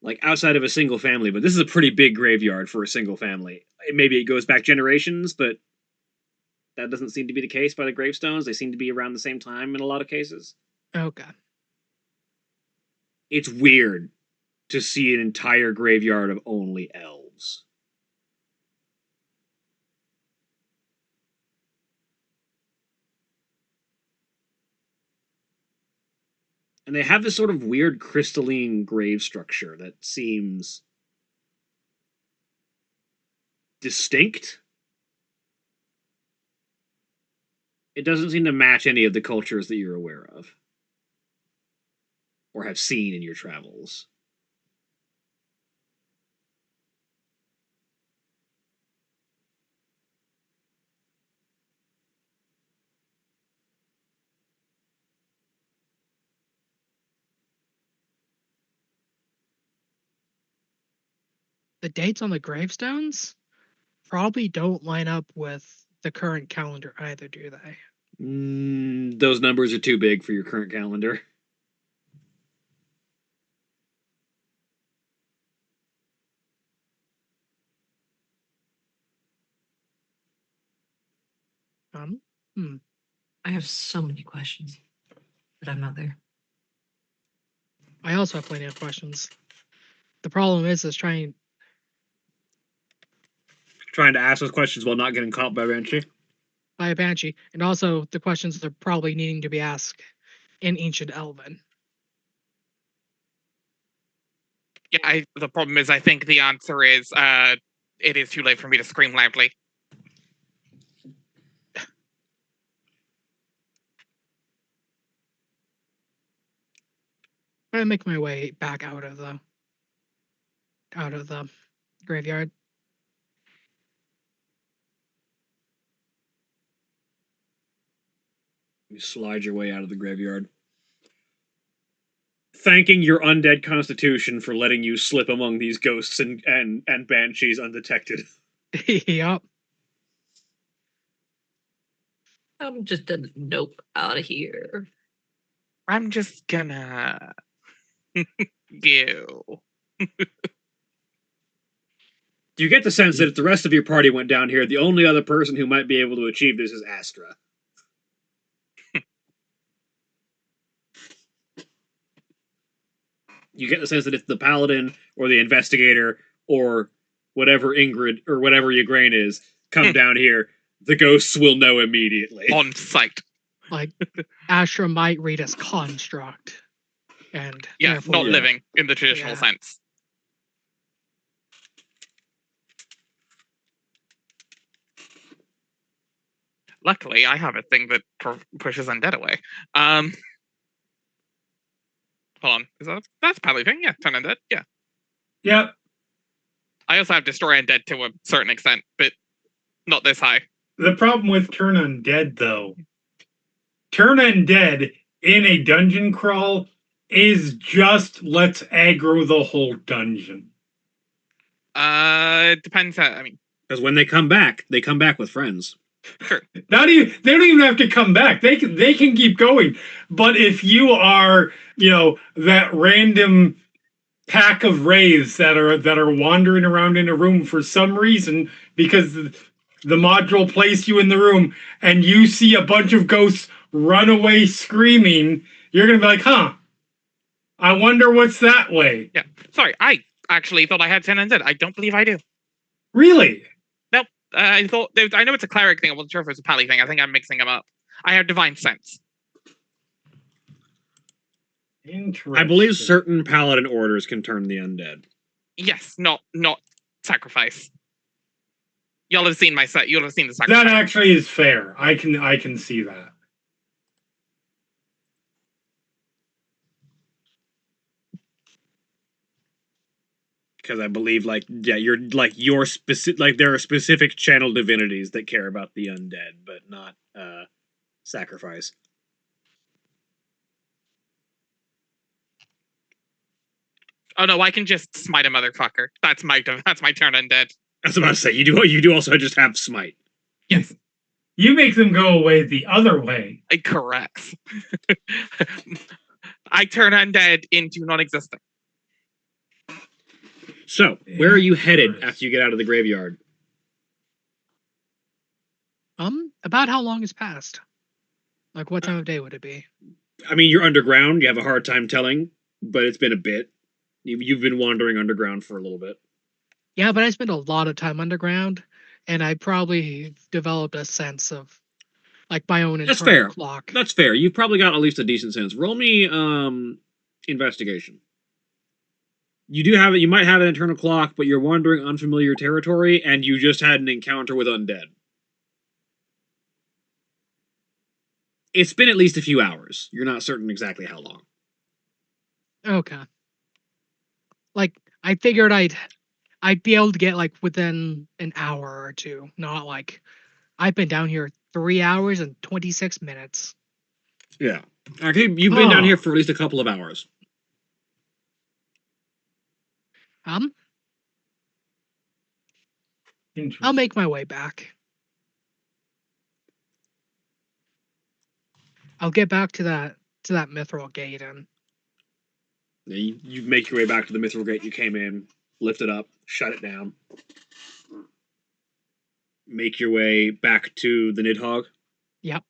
like, outside of a single family, but this is a pretty big graveyard for a single family. Maybe it goes back generations, but that doesn't seem to be the case by the gravestones. They seem to be around the same time in a lot of cases. okay. It's weird to see an entire graveyard of only elves. And they have this sort of weird crystalline grave structure that seems distinct. It doesn't seem to match any of the cultures that you're aware of or have seen in your travels. The dates on the gravestones probably don't line up with the current calendar either, do they? Those numbers are too big for your current calendar. I have so many questions, but I'm not there. I also have plenty of questions. The problem is trying. trying to ask those questions while not getting caught by Banshee. By a banshee, and also the questions are probably needing to be asked in ancient Elven. Yeah, the problem is I think the answer is it is too late for me to scream loudly. I make my way back out of the graveyard. You slide your way out of the graveyard, thanking your undead constitution for letting you slip among these ghosts and banshees undetected. Yup. I'm just a nope out of here. I'm just gonna go. You get the sense that if the rest of your party went down here, the only other person who might be able to achieve this is Astra. You get the sense that if the paladin or the investigator or whatever Ingrid or whatever Ygraine is come down here, the ghosts will know immediately. On sight. Like Astra might read as construct, and Yeah, therefore, not living in the traditional Yeah. sense. Luckily, I have a thing that pushes undead away. Hold on, that's probably a thing? Yeah, turn undead. Yeah. Yep. I also have destroy undead to a certain extent, but not this high. The problem with Turn Undead, though, Turn Undead in a dungeon crawl is just let's aggro the whole dungeon. It depends. I mean, Because when they come back with friends. sure. Not even they don't even have to come back. They can keep going. But if you are, that random pack of wraiths that are wandering around in a room for some reason because the module placed you in the room and you see a bunch of ghosts run away screaming, you're gonna be like, huh, I wonder what's that way. Yeah. Sorry, I actually thought I had 10 undead. I don't believe I do. Really? Nope. I thought I know it's a cleric thing. I wasn't sure if it was a pally thing. I think I'm mixing them up. I have divine sense. Interesting. I believe certain paladin orders can turn the undead. Yes, not sacrifice. Y'all have seen my set. You'll have seen the sacrifice. That actually is fair. I can see that. Because I believe, your specific, there are specific channel divinities that care about the undead, but not sacrifice. Oh no, I can just smite a motherfucker. That's my turn undead. I was about to say you do also just have smite. Yes. You make them go away the other way. Correct. I turn undead into non-existent. So, where are you headed after you get out of the graveyard? About how long has passed? Like, what time of day would it be? I mean, you're underground. You have a hard time telling, but it's been a bit. You've been wandering underground for a little bit. Yeah, but I spent a lot of time underground, and I probably developed a sense of, like, my own That's internal fair. clock. That's fair. You've probably got at least a decent sense. Roll me investigation. You might have an internal clock, but you're wandering unfamiliar territory, and you just had an encounter with undead. It's been at least a few hours. You're not certain exactly how long. Okay. Like, I figured I'd be able to get, like, within an hour or two. Not like, I've been down here 3 hours and 26 minutes. Yeah. Okay, you've been down here for at least a couple of hours. I'll make my way back. I'll get back to that mithril gate and You make your way back to the mithril gate you came in, lift it up, shut it down. Make your way back to the Nidhogg. Yep.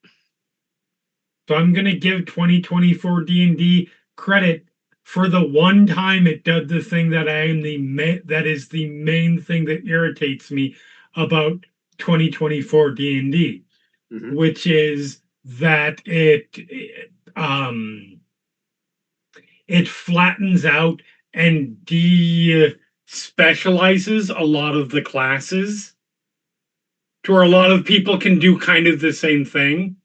So I'm gonna give 2024 D&D credit for the one time it does the thing that that is the main thing that irritates me about 2024 D&D, which is that it flattens out and de-specializes a lot of the classes to where a lot of people can do kind of the same thing.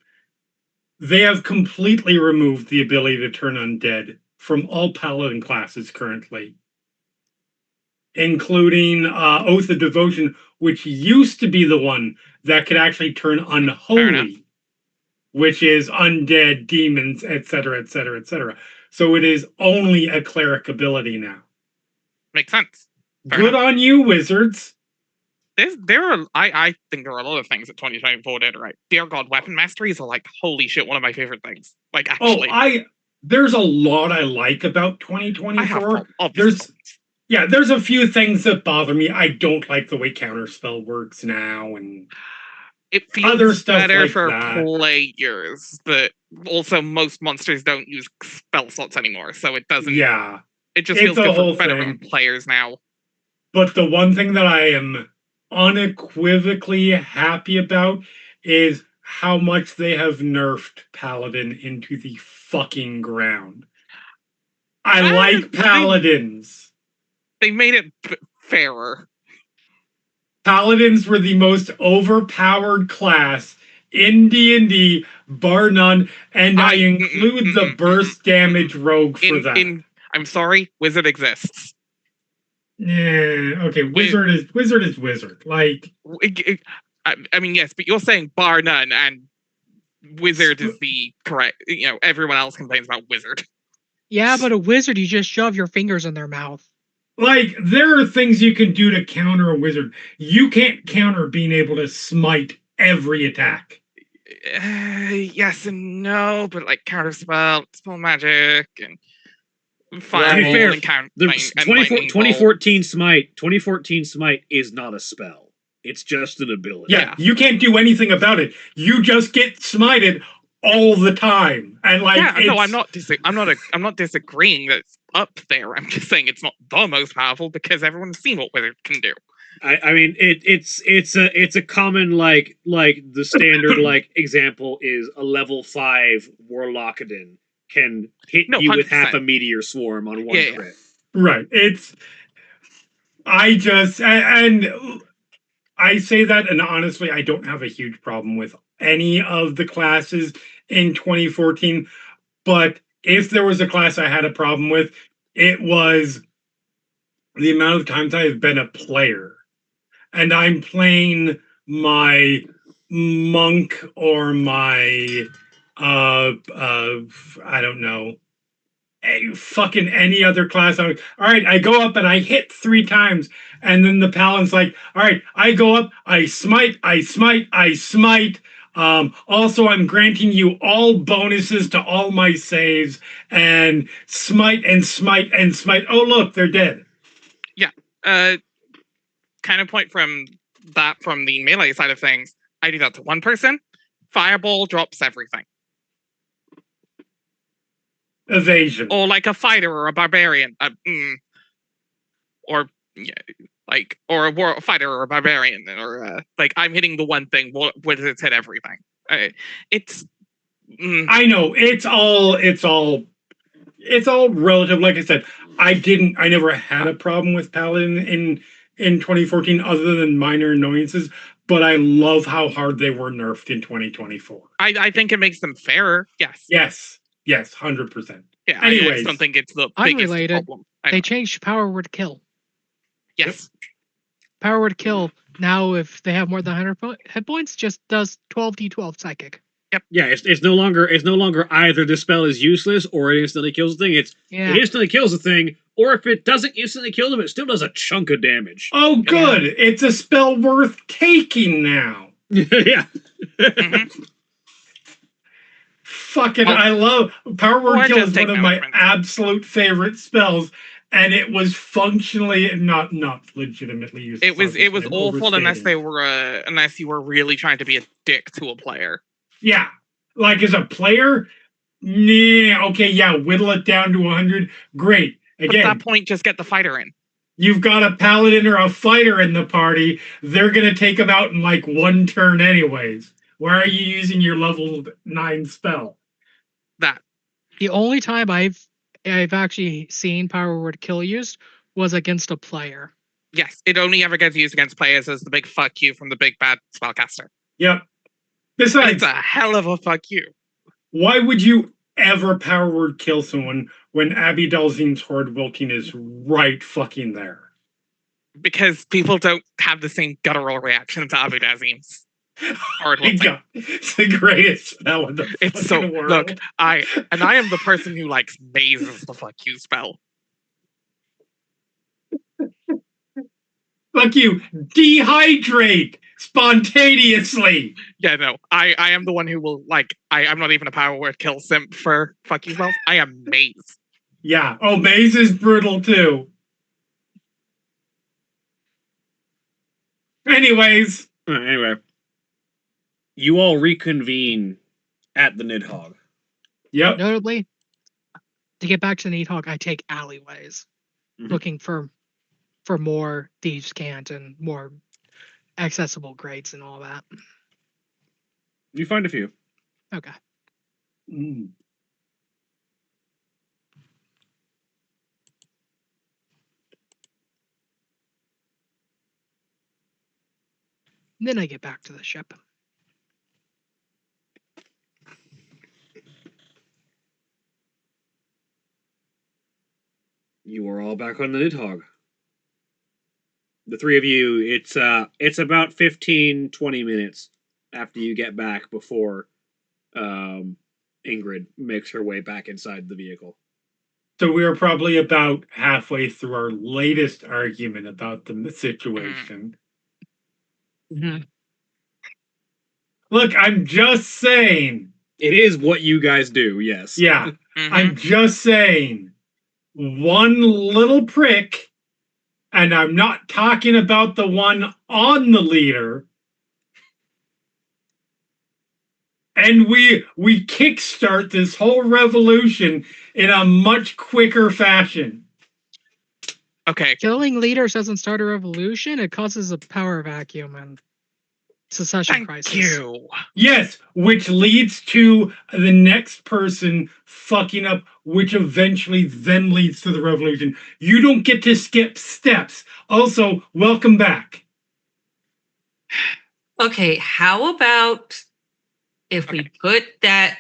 They have completely removed the ability to turn undead from all paladin classes currently, including Oath of Devotion, which used to be the one that could actually turn unholy, which is undead, demons, etc., etc., etc. So it is only a cleric ability now. Makes sense. Good on you, wizards. I think there are a lot of things that 2024 did right. Dear God, weapon masteries are like, holy shit, one of my favorite things. Like, actually. There's a lot I like about 2024. I have obviously. There's a few things that bother me. I don't like the way counterspell works now, and it feels other stuff better like for that. players, but also most monsters don't use spell slots anymore, so it doesn't. Yeah, it just feels good for veteran players now. But the one thing that I am unequivocally happy about is how much they have nerfed Paladin into the fucking ground. I like Paladins. They made it fairer. Paladins were the most overpowered class in D&D, bar none, and I include the burst damage rogue for that. I'm sorry, wizard exists. Yeah, okay, wizard is wizard. Like, I mean, yes, but you're saying bar none, and wizard is the correct. Everyone else complains about wizard. Yeah, but a wizard, you just shove your fingers in their mouth. Like, there are things you can do to counter a wizard. You can't counter being able to smite every attack. Yes and no, but like counterspell, spell magic, and fireball, and 2014 smite is not a spell. It's just an ability. Yeah, you can't do anything about it. You just get smited all the time, and like, no, I'm not disagreeing that it's up there. I'm just saying it's not the most powerful because everyone's seen what wizard can do. I mean, it's a common like the standard like example is a level 5 Warlockadin can hit you 100%. With half a meteor swarm on one crit. Right. I say that, and honestly, I don't have a huge problem with any of the classes in 2014. But if there was a class I had a problem with, it was the amount of times I have been a player and I'm playing my monk or my I don't know, fucking any other class. I'm like, all right, I go up and I hit 3 times, and then the paladin's like, all right, I go up, I smite. Also, I'm granting you all bonuses to all my saves, and smite and smite and smite. Oh, look, they're dead. Yeah. Kind of point from the melee side of things. I do that to one person. Fireball drops everything. Evasion. Or like a fighter or a barbarian. Or a fighter or a barbarian, or like I'm hitting the one thing. Wizards hit everything. It's. I know it's all relative. Like I said, I never had a problem with Paladin in 2014, other than minor annoyances. But I love how hard they were nerfed in 2024. I think it makes them fairer. Yes. Yes, 100%. Yeah. Anyways, I just don't think it's the biggest problem. They changed power word kill. Yes. Yep. Power word kill now, if they have more than 100 hit points, just does 12d12 psychic. Yep. Yeah, it's no longer either the spell is useless or it instantly kills the thing. It instantly kills the thing, or if it doesn't instantly kill them, it still does a chunk of damage. Oh, good! Yeah. It's a spell worth taking now. Yeah. Fucking, I love Power Word Kill is one of my absolute favorite spells, and it was functionally not legitimately used. It was awful unless you were really trying to be a dick to a player. Yeah, like as a player, whittle it down to 100. Great. Again, at that point, just get the fighter in. You've got a paladin or a fighter in the party. They're gonna take them out in like one turn, anyways. Why are you using your level 9 spell? That The only time I've actually seen power word kill used was against a player. yes, it only ever gets used against players as the big fuck you from the big bad spellcaster. Yep. And Besides, it's a hell of a fuck you. why would you ever power word kill someone when Abby Dalzim's Horde Wilking is right fucking there? Because people don't have the same guttural reaction to Abu Dazim's. Horde My Wilting. God, it's the greatest spell in the It's so fucking world. look, I am the person who likes mazes the fuck you spell. Fuck you, dehydrate spontaneously. Yeah, no, I am the one who will like. I'm not even a power word kill simp for fuck you spells. I am maze. Yeah. Oh, Maze is brutal too. Anyways, Anyway, you all reconvene at the Nidhogg. yep. Notably, to get back to the Needhog, I take alleyways, Mhm. looking for more thieves' cant and more accessible grades and all that. You find a few. Okay. Mm. And then I get back to the ship. You are all back on the Nidhogg. The three of you, it's about 15, 20 minutes after you get back before Ingrid makes her way back inside the vehicle. So we are probably about halfway through our latest argument about the situation. Mhm. Look, I'm just saying. It is what you guys do, yes. Yeah, Mhm. I'm just saying. One little prick, and I'm not talking about the one on the leader. And we kickstart this whole revolution in a much quicker fashion. Okay, Killing leaders doesn't start a revolution. It causes a power vacuum and secession thank crisis. you. Yes, which leads to the next person fucking up, which eventually then leads to the revolution. You don't get to skip steps. Also, welcome back. Okay, how about if we Okay. put that,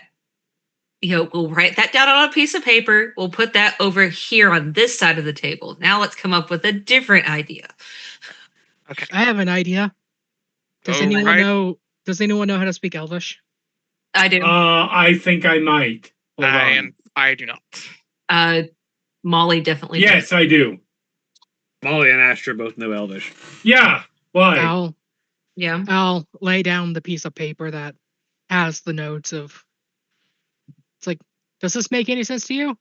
we'll write that down on a piece of paper. We'll put that over here on this side of the table. Now let's come up with a different idea. Okay. I have an idea. Does anyone Alright. know? Does anyone know how to speak Elvish? I do. I think I might. Hold on. I do not. Molly definitely Yes, I do. Molly and Astra both know Elvish. Yeah. Why? I'll Yeah. I'll lay down the piece of paper that has the notes of. It's like, does this make any sense to you?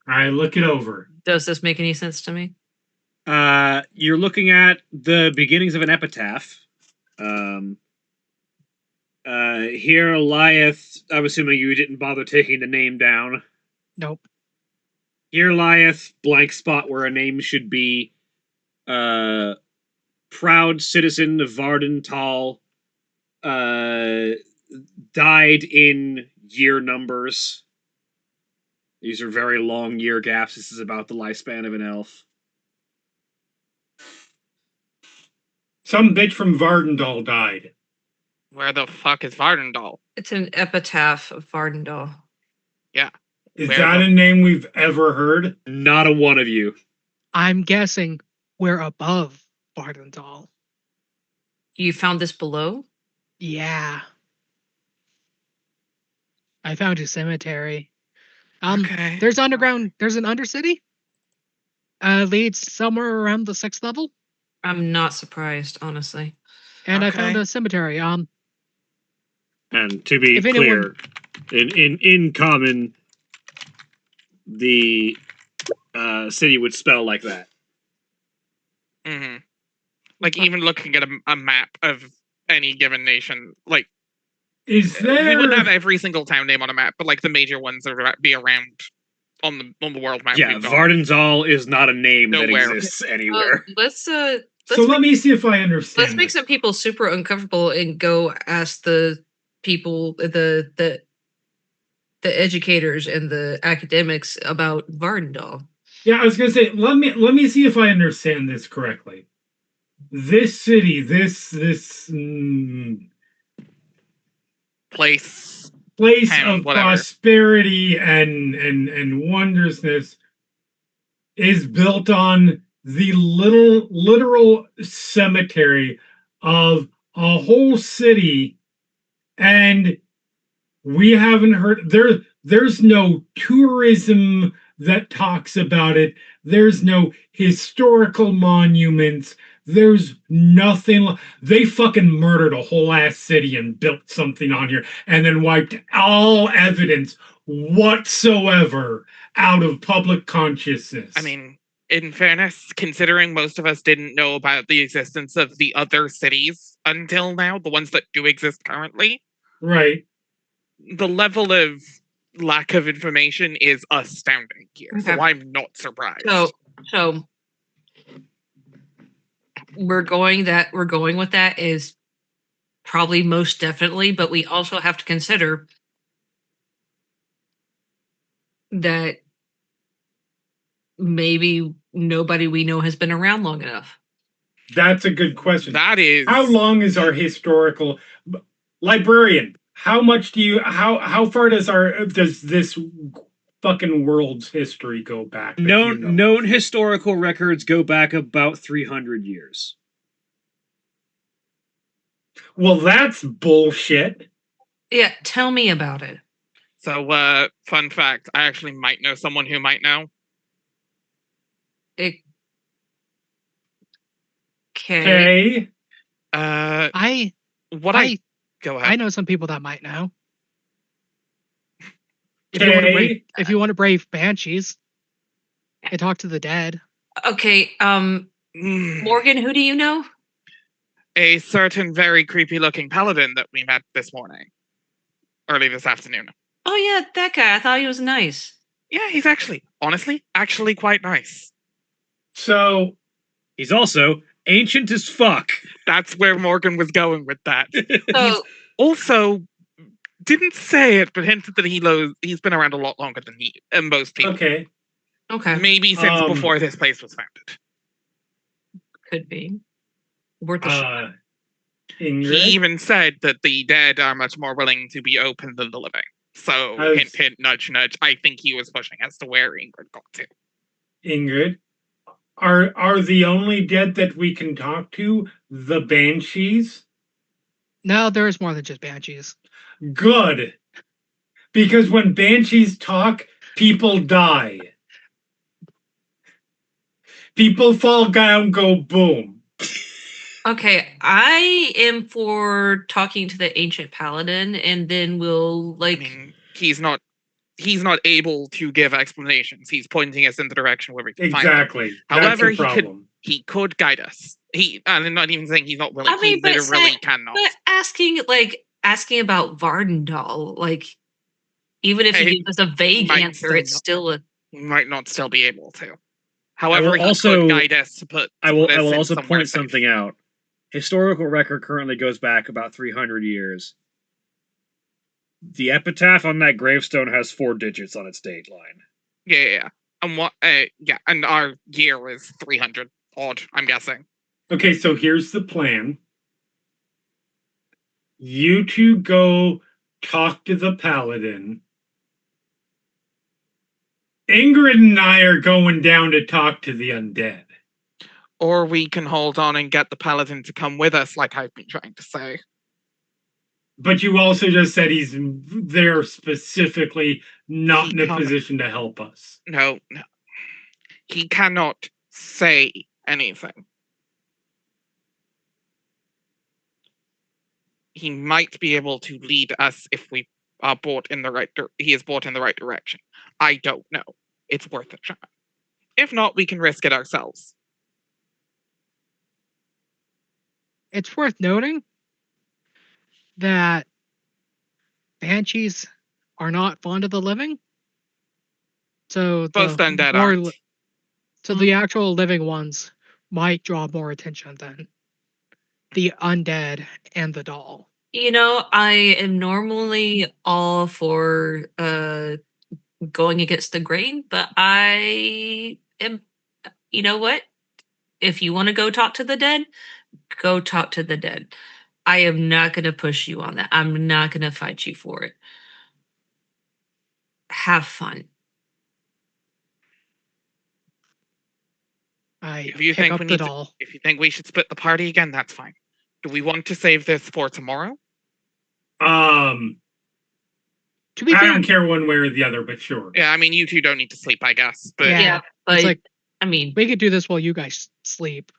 I look it over. Does this make any sense to me? You're looking at the beginnings of an epitaph. Here, lieth. I'm assuming you didn't bother taking the name down. Nope. Here lieth blank spot where a name should be. Proud citizen of Vardental. Died in year numbers. These are very long year gaps. This is about the lifespan of an elf. Some bitch from Vardendal died. Where the fuck is Vardendal? It's an epitaph of Vardendal. Yeah. Is Where that the- a name we've ever heard? Not a one of you. I'm guessing we're above Bardenthal. You found this below? Yeah. I found a cemetery. Okay. There's underground. There's an undercity. Leads somewhere around the 6th level, I'm not surprised, honestly. and I found Okay. a cemetery. And to be If clear, anyone- in common, the city would spell like that. Mm-hmm. Like even looking at a map of any given nation, like Is we wouldn't have there every single town name on a map, but like the major ones are be around on the world map. Yeah, we've got. Vardenzal is not a name that Nowhere. exists anywhere. Let's So let me see if I understand. let's make this. some people super uncomfortable and go ask the people, the educators and the academics about Vardendal. Yeah, I was gonna say, let me see if I understand this correctly. This city, this Place. place Town, of whatever. prosperity and wondrousness is built on the literal cemetery of a whole city, and we haven't heard there's no tourism that talks about it. There's no historical monuments. There's nothing. They fucking murdered a whole ass city and built something on here and then wiped all evidence whatsoever out of public consciousness. I mean, in fairness, considering most of us didn't know about the existence of the other cities until now, the ones that do exist currently, right. the level of lack of information is astounding here. So Okay. I'm not surprised. So we're going with that is probably most definitely, but we also have to consider that maybe nobody we know has been around long enough. That's a good question. That is How long is our historical librarian? How much do you how far does this fucking world's history go back? that you know? Known historical records go back about 300 years. Well, that's bullshit. Yeah, tell me about it. So, fun fact, I actually might know someone who might know. Okay. Okay. I Go ahead. I know some people that might know. If you want to brave banshees and talk to the dead. Okay, Morgan, who do you know? A certain very creepy looking paladin that we met this morning. Early this afternoon. Oh yeah, that guy. I thought he was nice. Yeah, he's honestly quite nice. So he's also ancient as fuck. That's where Morgan was going with that. So also didn't say it, but hinted that he's been around a lot longer than most people. Okay. Maybe since before this place was founded. Could be. Worth a shot. He even said that the dead are much more willing to be open than the living. So, hint, hint, nudge, nudge. I think he was pushing as to where Ingrid got to. Ingrid, are the only dead that we can talk to the banshees? No, there's more than just banshees. Good. Because when banshees talk, people die. People fall down, go boom. Okay, I am for talking to the ancient paladin, and then we'll like. I mean, he's not able to give explanations. He's pointing us in the direction where we can find them. Exactly. However, he could guide us. I'm not even saying he's not willing. I mean, he literally cannot. But asking about Vardendal, like, even if he gives us a vague answer, it's still a. He might not still be able to. However, he also could guide us to put. I will also point something out. Historical record currently goes back about 300 years. The epitaph on that gravestone has 4 digits on its date line. Yeah. And our year is 300 odd, I'm guessing. Okay, so here's the plan. You two go talk to the paladin. Ingrid and I are going down to talk to the undead. Or we can hold on and get the paladin to come with us, like I've been trying to say. But you also just said he's there specifically not in a position to help us. No. He cannot say anything. He might be able to lead us if we are brought in the right he is brought in the right direction. I don't know. It's worth a try. If not, we can risk it ourselves. It's worth noting that banshees are not fond of the living. So Both the undead more aren't. li- so the actual living ones might draw more attention than the undead and the doll. You know, I am normally all for going against the grain, but I am, you know what? If you want to go talk to the dead, go talk to the dead. I am not going to push you on that. I'm not going to fight you for it. Have fun. I If you pick think up we the need to, doll. if you think we should split the party again, that's fine. Do we want to save this for tomorrow? To be I fair, don't care one way or the other, but sure. Yeah, I mean, you two don't need to sleep, I guess. But Yeah. But it's like I mean, we could do this while you guys sleep.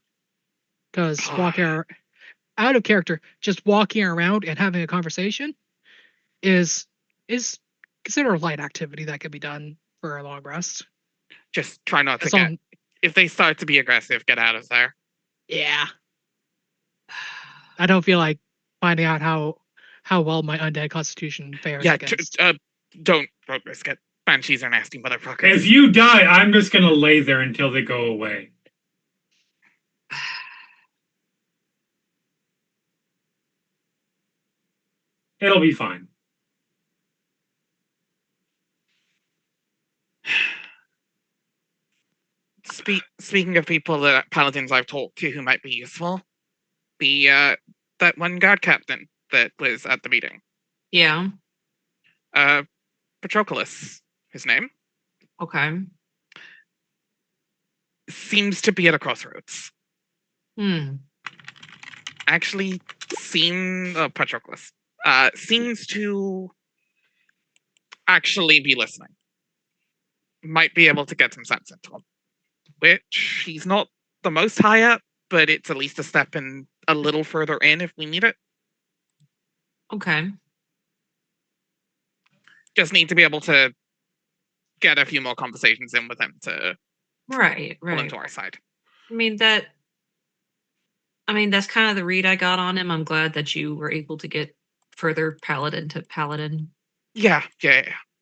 Because out of character, just walking around and having a conversation is considered a light activity that can be done for a long rest. just try not to As get. long, If they start to be aggressive, get out of there. yeah. I don't feel like finding out how well my undead constitution fares Yeah, against. don't risk it. Banshees are nasty motherfuckers. If you die, I'm just gonna lay there until they go away. It'll be fine. Speaking of people that paladins I've talked to who might be useful, the that one guard captain that was at the meeting, yeah. Patroclus, his name, Okay. seems to be at a crossroads. Actually, Patroclus seems to actually be listening. Might be able to get some sense into him. Which he's not the most high up, but it's at least a step in a little further in if we need it. Okay. Just need to be able to get a few more conversations in with him to Right. pull him to our side. I mean that's kind of the read I got on him. I'm glad that you were able to get further paladin to paladin. Yeah.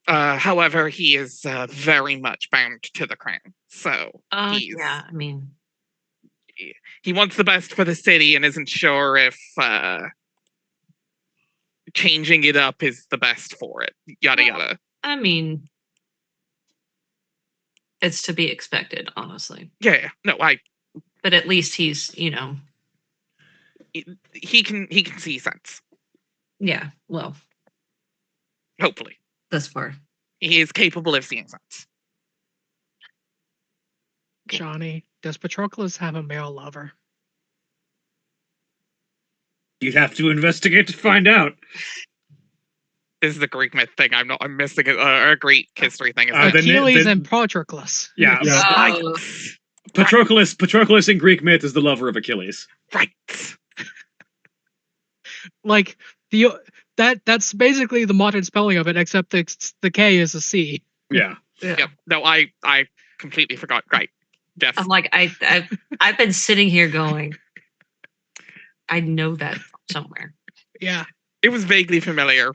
However, he is very much bound to the crown. So Yeah, I mean, he wants the best for the city and isn't sure if changing it up is the best for it. Yada yada. I mean, it's to be expected, honestly. Yeah. No, But at least he's, he can see sense. yeah. Well, Hopefully, thus far. he is capable of seeing sense. Johnny, does Patroclus have a male lover? You'd have to investigate to find out. This is a Greek myth thing. I'm missing a Greek history thing. Achilles and Patroclus. Yeah, Oh. Patroclus in Greek myth is the lover of Achilles. Right. Like that's basically the modern spelling of it, except the K is a C. Yeah. Yep. No, I completely forgot. Right. Yes. I'm like, I've been sitting here going, I know that somewhere. Yeah. It was vaguely familiar.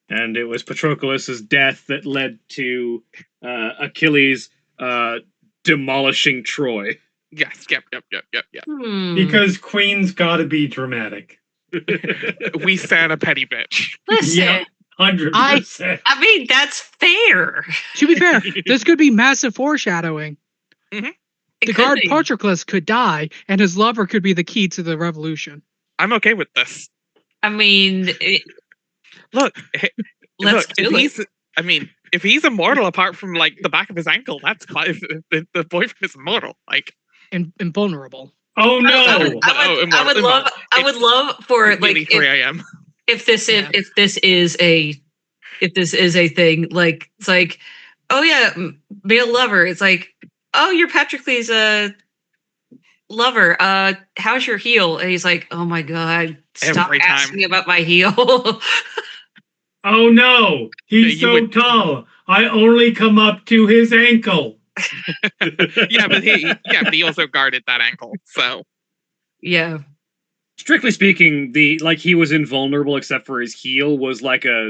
And it was Patroclus's death that led to Achilles demolishing Troy. Yes. Yep. Because Queen's gotta be dramatic. We stand a petty bitch. Listen, Yeah, 100%. I mean, that's fair. To be fair, this could be massive foreshadowing. It The could guard be. Patroclus could die, and his lover could be the key to the revolution. I'm okay with this. I mean, Look. let's look, do it. if he's immortal apart from like the back of his ankle, that's quite. If the boyfriend is immortal, like Invulnerable. Oh no! I would love for like maybe 3 a.m. if this is a thing, like it's like, oh yeah, male lover. It's like, oh, you're Patroclus' lover. How's your heel? And he's like, oh my god, stop Every time. asking me about my heel. Oh no! He's Yeah, so tall. I only come up to his ankle. yeah, but he also guarded that ankle. So Yeah. Strictly speaking, he was invulnerable except for his heel was like a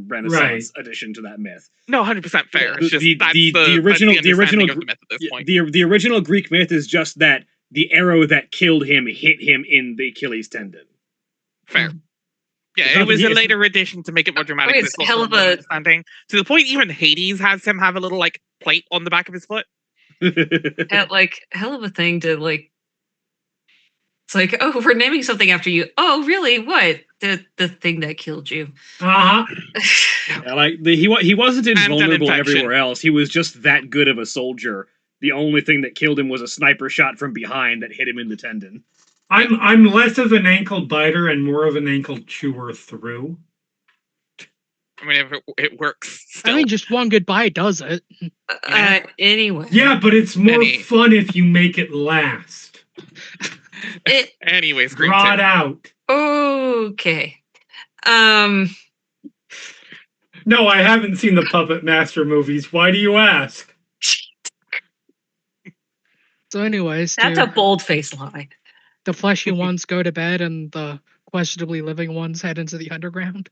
Renaissance addition to that myth. No, 100% fair. It's just the original of the myth at this point. The original Greek myth is just that the arrow that killed him hit him in the Achilles tendon. Fair. Yeah, it was a later addition to make it more dramatic. It's a hell of a understanding. To the point, even Hades has him have a little like plate on the back of his foot. Hell of a thing to like. It's like, oh, we're naming something after you. Oh, really? What? The thing that killed you. Uh-huh. He wasn't invulnerable everywhere else. He was just that good of a soldier. The only thing that killed him was a sniper shot from behind that hit him in the tendon. I'm less of an ankle biter and more of an ankle chewer through. I mean, if it works. Still. I mean, just one goodbye does it. Anyway. Yeah, but it's more fun if you make it last. Anyways, draw it out. Okay. No, I haven't seen the Puppet Master movies. Why do you ask? So, anyways, that's a bold-faced lie. The fleshy ones go to bed, and the questionably living ones head into the underground.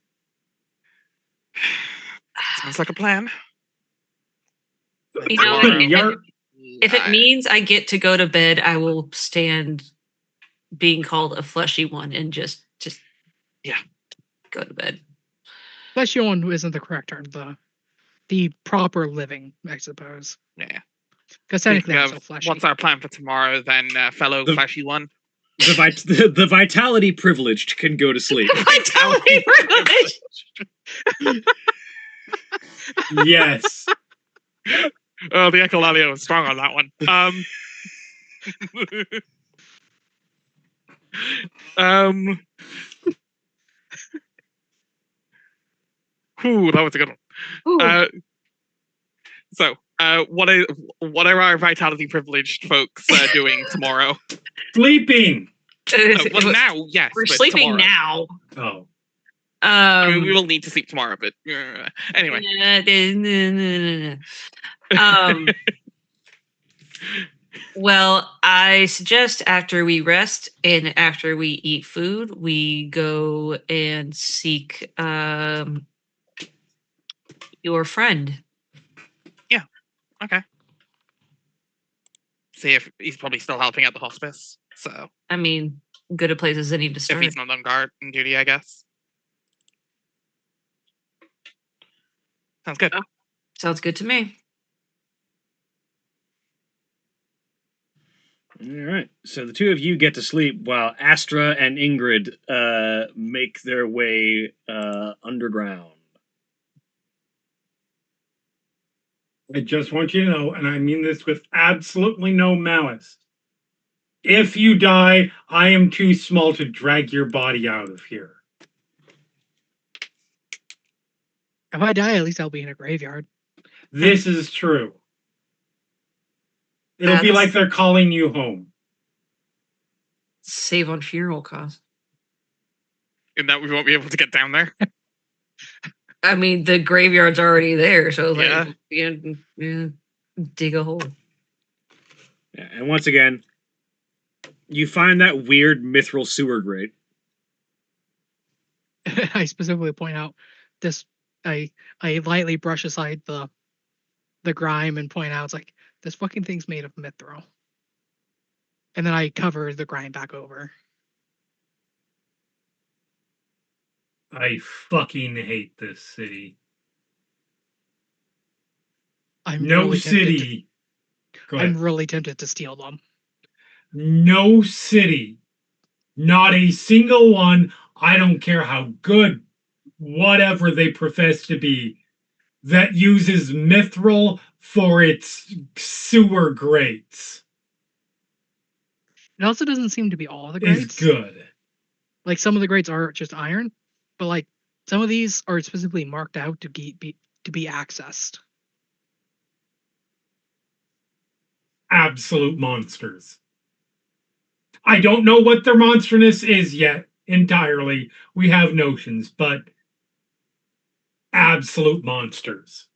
Sounds like a plan. You know, if it means I get to go to bed, I will stand being called a fleshy one and just go to bed. Fleshy one isn't the correct term. The proper living, I suppose. Yeah. Because technically, I'm so fleshy. What's our plan for tomorrow, then, fellow fleshy one? The vitality privileged can go to sleep. Vitality privileged. Yes. Oh, the echolalia was strong on that one. That was a good one. So, what are our vitality privileged folks doing tomorrow? Sleeping. Well, now, yes. We're sleeping tomorrow. now. Oh. I mean, we will need to sleep tomorrow, but anyway. Well, I suggest after we rest and after we eat food, we go and seek your friend. Yeah. Okay. See if he's probably still helping at the hospice. So. I mean, good a place as any to start. If he's not on guard and duty, I guess. Sounds good. Oh, sounds good to me. All right. So the two of you get to sleep while Astra and Ingrid make their way underground. I just want you to know, and I mean this with absolutely no malice. If you die, I am too small to drag your body out of here. If I die, at least I'll be in a graveyard. This is true. It'll be like they're calling you home. Save on funeral costs. And that we won't be able to get down there. I mean, the graveyard's already there, so dig a hole. Yeah, and once again, you find that weird mithril sewer grate. I specifically point out this. I lightly brush aside the grime and point out, it's like, this fucking thing's made of mithril. And then I cover the grime back over. I fucking hate this city. I'm really tempted to steal them. No city. Not a single one. I don't care how good, whatever they profess to be, that uses mithril for its sewer grates. It also doesn't seem to be all the grates. It's good. Like, some of the grates are just iron, but like some of these are specifically marked out to be accessed. Absolute monsters. I don't know what their monsterness is yet entirely. We have notions, but absolute monsters.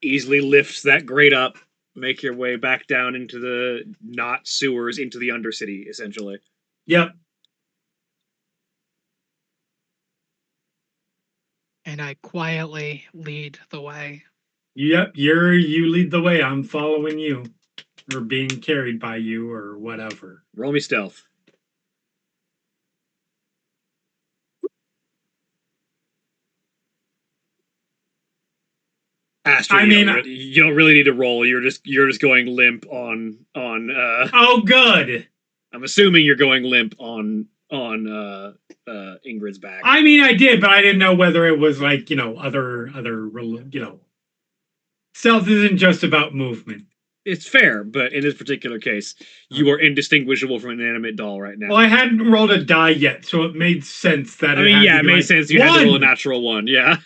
Easily lifts that grate up, make your way back down into the not sewers, into the Undercity, essentially. Yep. And I quietly lead the way. Yep. You lead the way. I'm following you, or being carried by you, or whatever. Roll me stealth. Astrid, I mean, you don't really need to roll. You're just going limp on. oh, good. I'm assuming you're going limp on Ingrid's back. I mean, I did, but I didn't know whether it was like other stealth isn't just about movement. It's fair, but in this particular case, you are indistinguishable from an inanimate doll right now. Well, I hadn't rolled a die yet, so it made sense that. I mean, yeah, it made sense. You had to roll a natural one, yeah.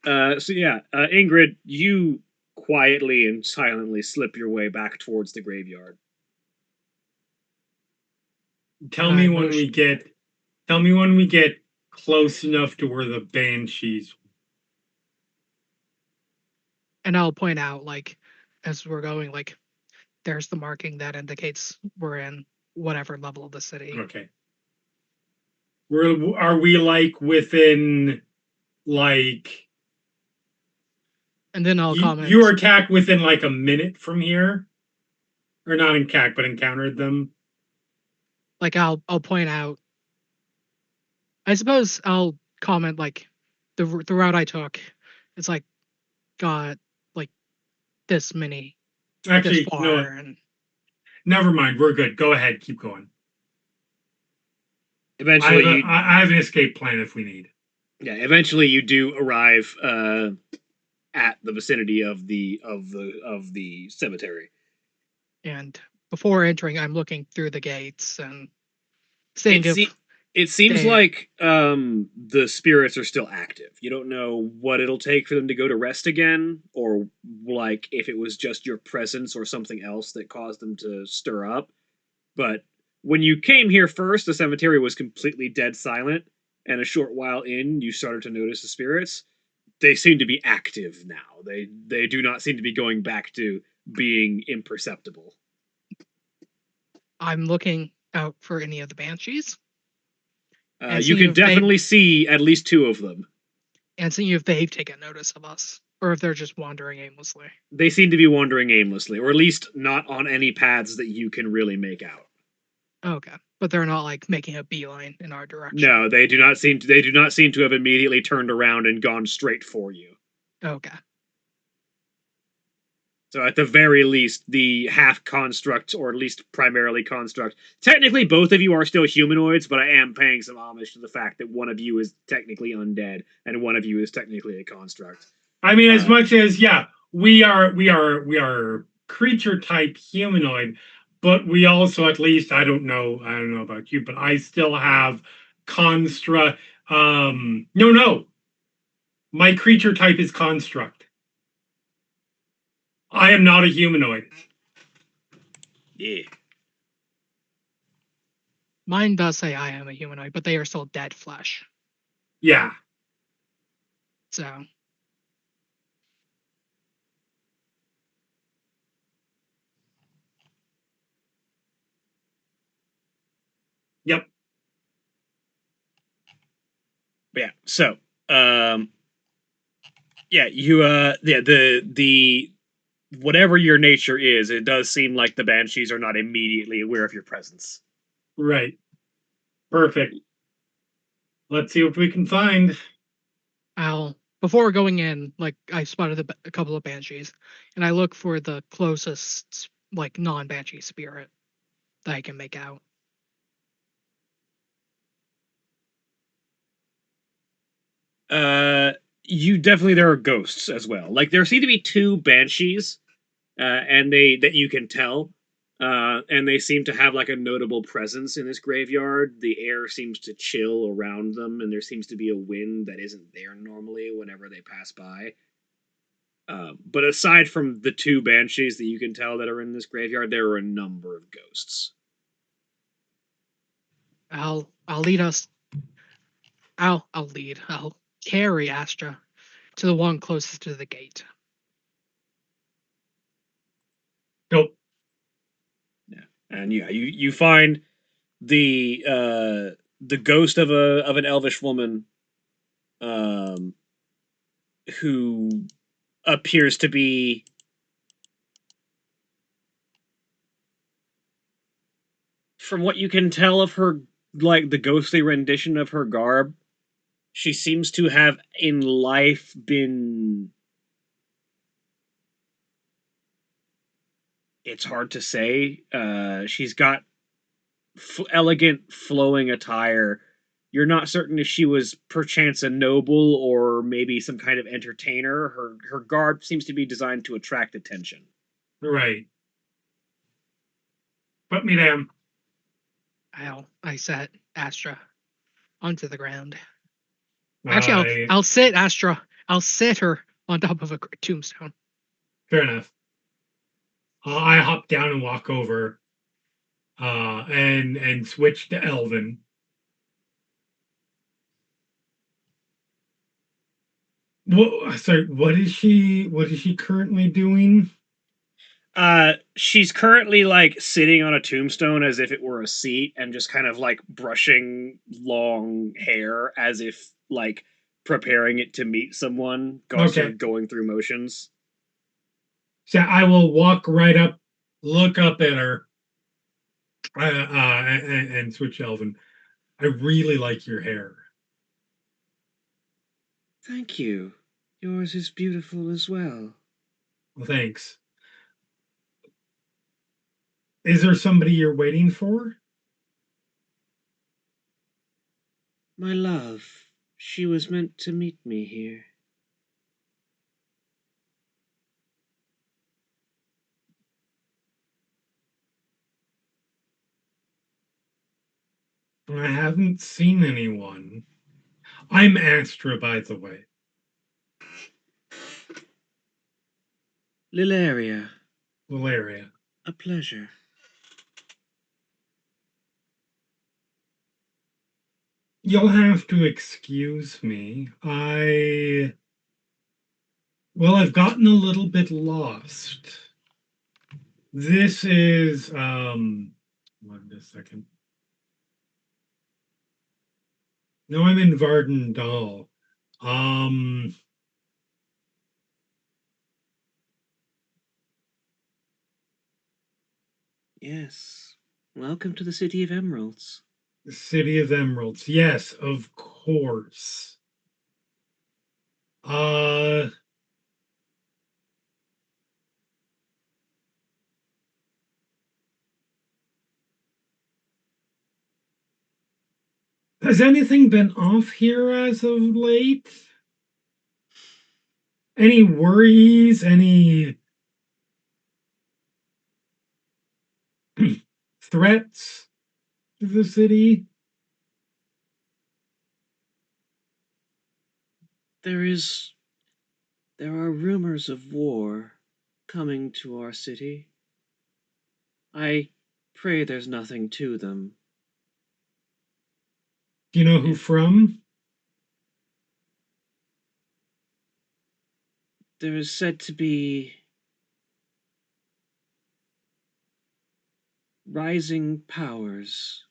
Ingrid, you quietly and silently slip your way back towards the graveyard. Tell me when we get close enough to where the banshees. And I'll point out, like, as we're going, like, there's the marking that indicates we're in whatever level of the city. Okay. Are we like within like? And then I'll comment. You were attacked within like a minute from here, or not attacked, but encountered them. Like I'll point out. I suppose I'll comment like the route I took. It's like got like this many. Actually, this far, no. And never mind. We're good. Go ahead. Keep going. Eventually, I have an escape plan if we need. Yeah. Eventually, you do arrive at the vicinity of the cemetery. And before entering, I'm looking through the gates and seeing it seems like the spirits are still active. You don't know what it'll take for them to go to rest again, or like if it was just your presence or something else that caused them to stir up. But when you came here first, the cemetery was completely dead silent, and a short while in, you started to notice the spirits. They seem to be active now. They do not seem to be going back to being imperceptible. I'm looking out for any of the banshees. You can definitely see at least two of them. And seeing if they've taken notice of us, or if they're just wandering aimlessly. They seem to be wandering aimlessly, or at least not on any paths that you can really make out. Okay, but they're not like making a beeline in our direction. No, they do not seem to have immediately turned around and gone straight for you. Okay. So at the very least, the half construct, or at least primarily construct. Technically, both of you are still humanoids, but I am paying some homage to the fact that one of you is technically undead and one of you is technically a construct. I mean, as much as we are creature type humanoid, but we also, at least, I don't know about you, but I still have construct. No, my creature type is construct. I am not a humanoid. Yeah. Mine does say I am a humanoid, but they are still dead flesh. Yeah. So. Yep. Yeah. So, the whatever your nature is, it does seem like the banshees are not immediately aware of your presence. Right. Perfect. Let's see what we can find. Before going in, like, I spotted a couple of banshees, and I look for the closest, like, non-banshee spirit that I can make out. There are ghosts as well. Like, there seem to be two banshees, and that you can tell, and they seem to have like a notable presence in this graveyard. The air seems to chill around them, and there seems to be a wind that isn't there normally whenever they pass by. But aside from the two banshees that you can tell that are in this graveyard, there are a number of ghosts. I'll carry Astra to the one closest to the gate. Nope. And yeah, you find the ghost of an elvish woman, um, who appears to be, from what you can tell of her, like the ghostly rendition of her garb, she seems to have in life been, it's hard to say. She's got elegant flowing attire. You're not certain if she was perchance a noble or maybe some kind of entertainer. Her garb seems to be designed to attract attention. Right. Put me down. I set Astra onto the ground. Actually, I I'll sit Astra. I'll sit her on top of a tombstone. Fair enough. I hop down and walk over, and switch to Elven. What? Sorry. What is she? What is she currently doing? She's currently like sitting on a tombstone as if it were a seat and just kind of like brushing long hair as if like preparing it to meet someone, Okay. going through motions. So I will walk right up, look up at her, and switch to Elven. I really like your hair. Thank you. Yours is beautiful as well. Well, thanks. Is there somebody you're waiting for? My love, she was meant to meet me here. I haven't seen anyone. I'm Astra, by the way. Lilaria, Valeria. a pleasure. You'll have to excuse me. Well, I've gotten a little bit lost. This is, one second. No, I'm in Vardendal. Um, Yes. Welcome to the City of Emeralds. City of Emeralds. Yes, of course. Uh, has anything been off here as of late? Any worries? Any threats to the city? There is. There are rumors of war coming to our city. I pray there's nothing to them. Do you know who It, from? there is said to be rising powers,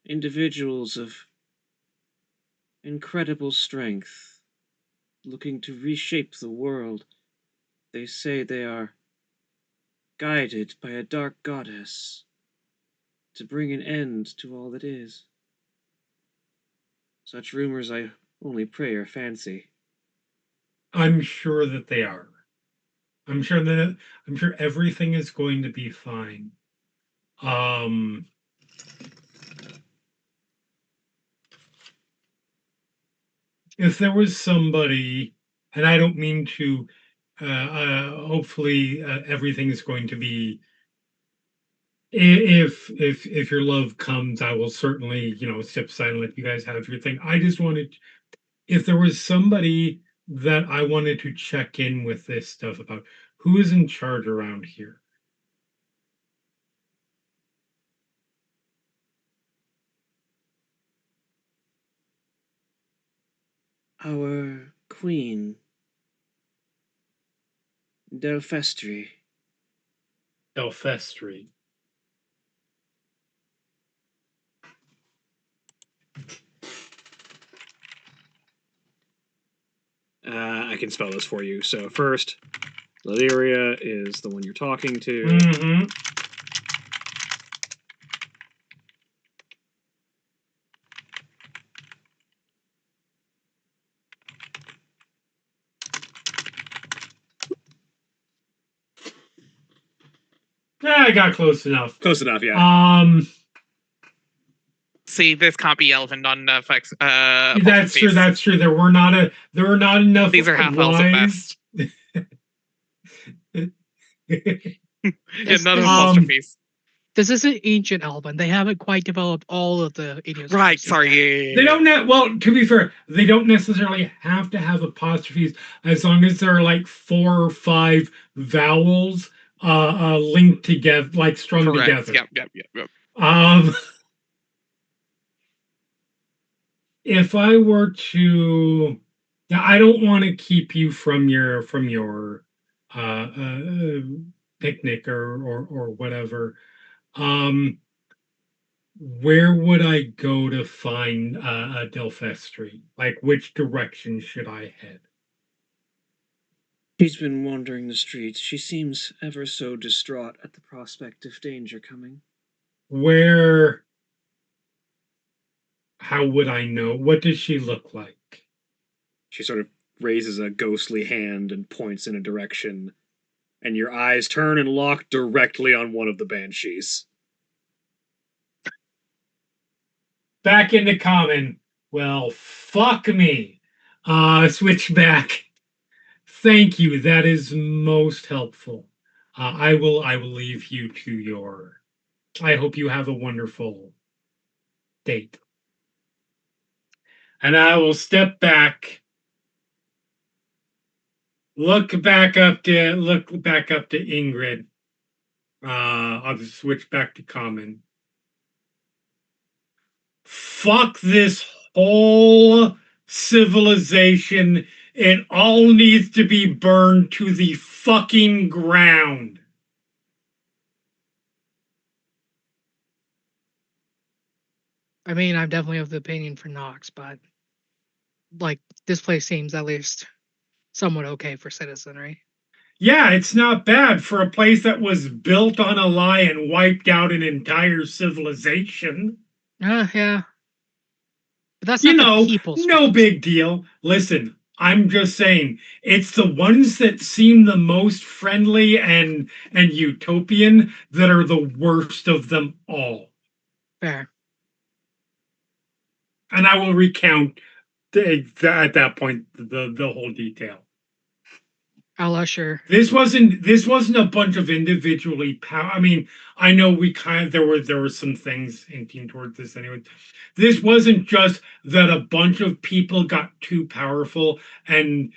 individuals of incredible strength, looking to reshape the world. They say they are guided by a dark goddess to bring an end to all that is. Such rumors I only pray are fancy. I'm sure that they are. I'm sure everything is going to be fine. Um, if there was somebody, and I don't mean to, hopefully everything is going to be. If your love comes, I will certainly step aside and let you guys have your thing. I just wanted, if there was somebody that I wanted to check in with this stuff about, who is in charge around here. Our queen, Delfestri. Elfestri. I can spell this for you. So first, Lyria is the one you're talking to. Mm-hmm. Yeah, I got close enough. Close enough, yeah. See, this can't be Elven on That's true. apostrophes. That's true. There were not enough. These are half elves at best. Yeah, none of apostrophes. This isn't ancient Elven. They haven't quite developed all of the idiosyncrasies. Right, sorry. yet. Yeah. They don't. Well, to be fair, they don't necessarily have to have apostrophes as long as there are like 4 or 5 vowels linked together, like strung Correct. together. Yep. If I were to, now I don't want to keep you from your picnic or whatever. Where would I go to find Delphestri? Like, which direction should I head? She's been wandering the streets. She seems ever so distraught at the prospect of danger coming. Where? How would I know? What does she look like? She sort of raises a ghostly hand and points in a direction, and your eyes turn and lock directly on one of the banshees. Back into common. Well, fuck me. Switch back. Thank you. That is most helpful. I will leave you to your. I hope you have a wonderful date. And I will step back. Look back up to Ingrid. I'll just switch back to common. Fuck this whole civilization. It all needs to be burned to the fucking ground. I mean, I'm definitely of the opinion for Nox, but like this place seems at least somewhat okay for citizenry. Yeah, it's not bad for a place that was built on a lie and wiped out an entire civilization. Yeah. But that's You not know, the people's no fault. big deal. Listen, I'm just saying, it's the ones that seem the most friendly and utopian that are the worst of them all. Fair. And I will recount at that point the whole detail. I'll usher. This wasn't a bunch of individually I mean, I know we kind of there were some things hinting towards this anyway. This wasn't just that a bunch of people got too powerful and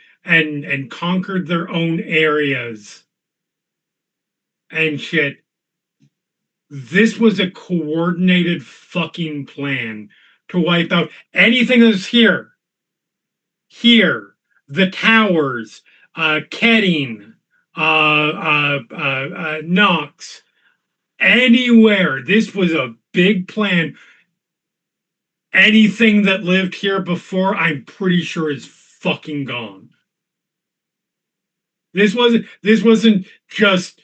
conquered their own areas and shit. This was a coordinated fucking plan to wipe out anything that's here. Here, the towers, Ketting, Knox, anywhere. This was a big plan. Anything that lived here before, I'm pretty sure is fucking gone. This wasn't just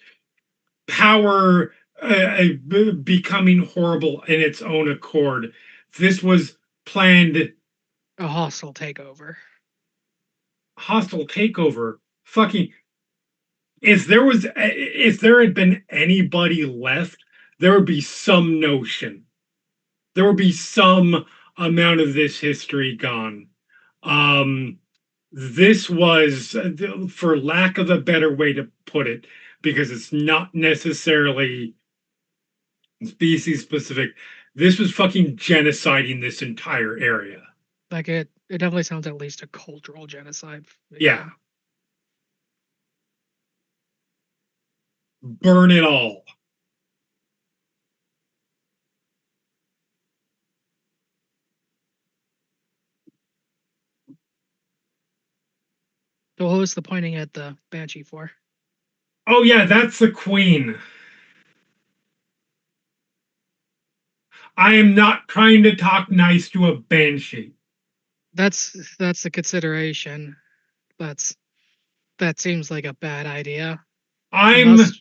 power becoming horrible in its own accord. This was planned. A hostile takeover. Hostile takeover. Fucking. If there had been anybody left, there would be some notion. There would be some amount of this history gone. This was, for lack of a better way to put it, because it's not necessarily species specific, this was fucking genociding this entire area. Like it definitely sounds at least a cultural genocide. Yeah. Burn it all. So what was the pointing at the Banshee for? Oh yeah, that's the queen. I am not trying to talk nice to a banshee. That's a consideration. That seems like a bad idea. I Unless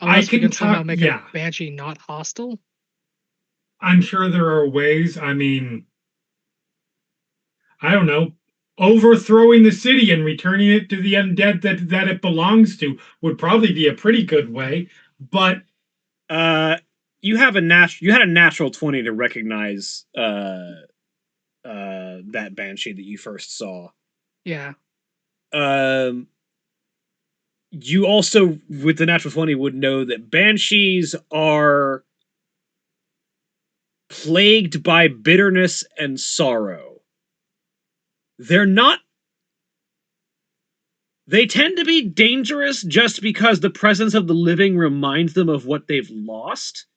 we can can somehow talk. make Yeah, a banshee not hostile. I'm sure there are ways. I mean, I don't know. Overthrowing the city and returning it to the undead that it belongs to would probably be a pretty good way. But You have you had a natural 20 to recognize that banshee that you first saw. Yeah. Um, you also, with the natural 20, would know that banshees are plagued by bitterness and sorrow. They're not. They tend to be dangerous just because the presence of the living reminds them of what they've lost,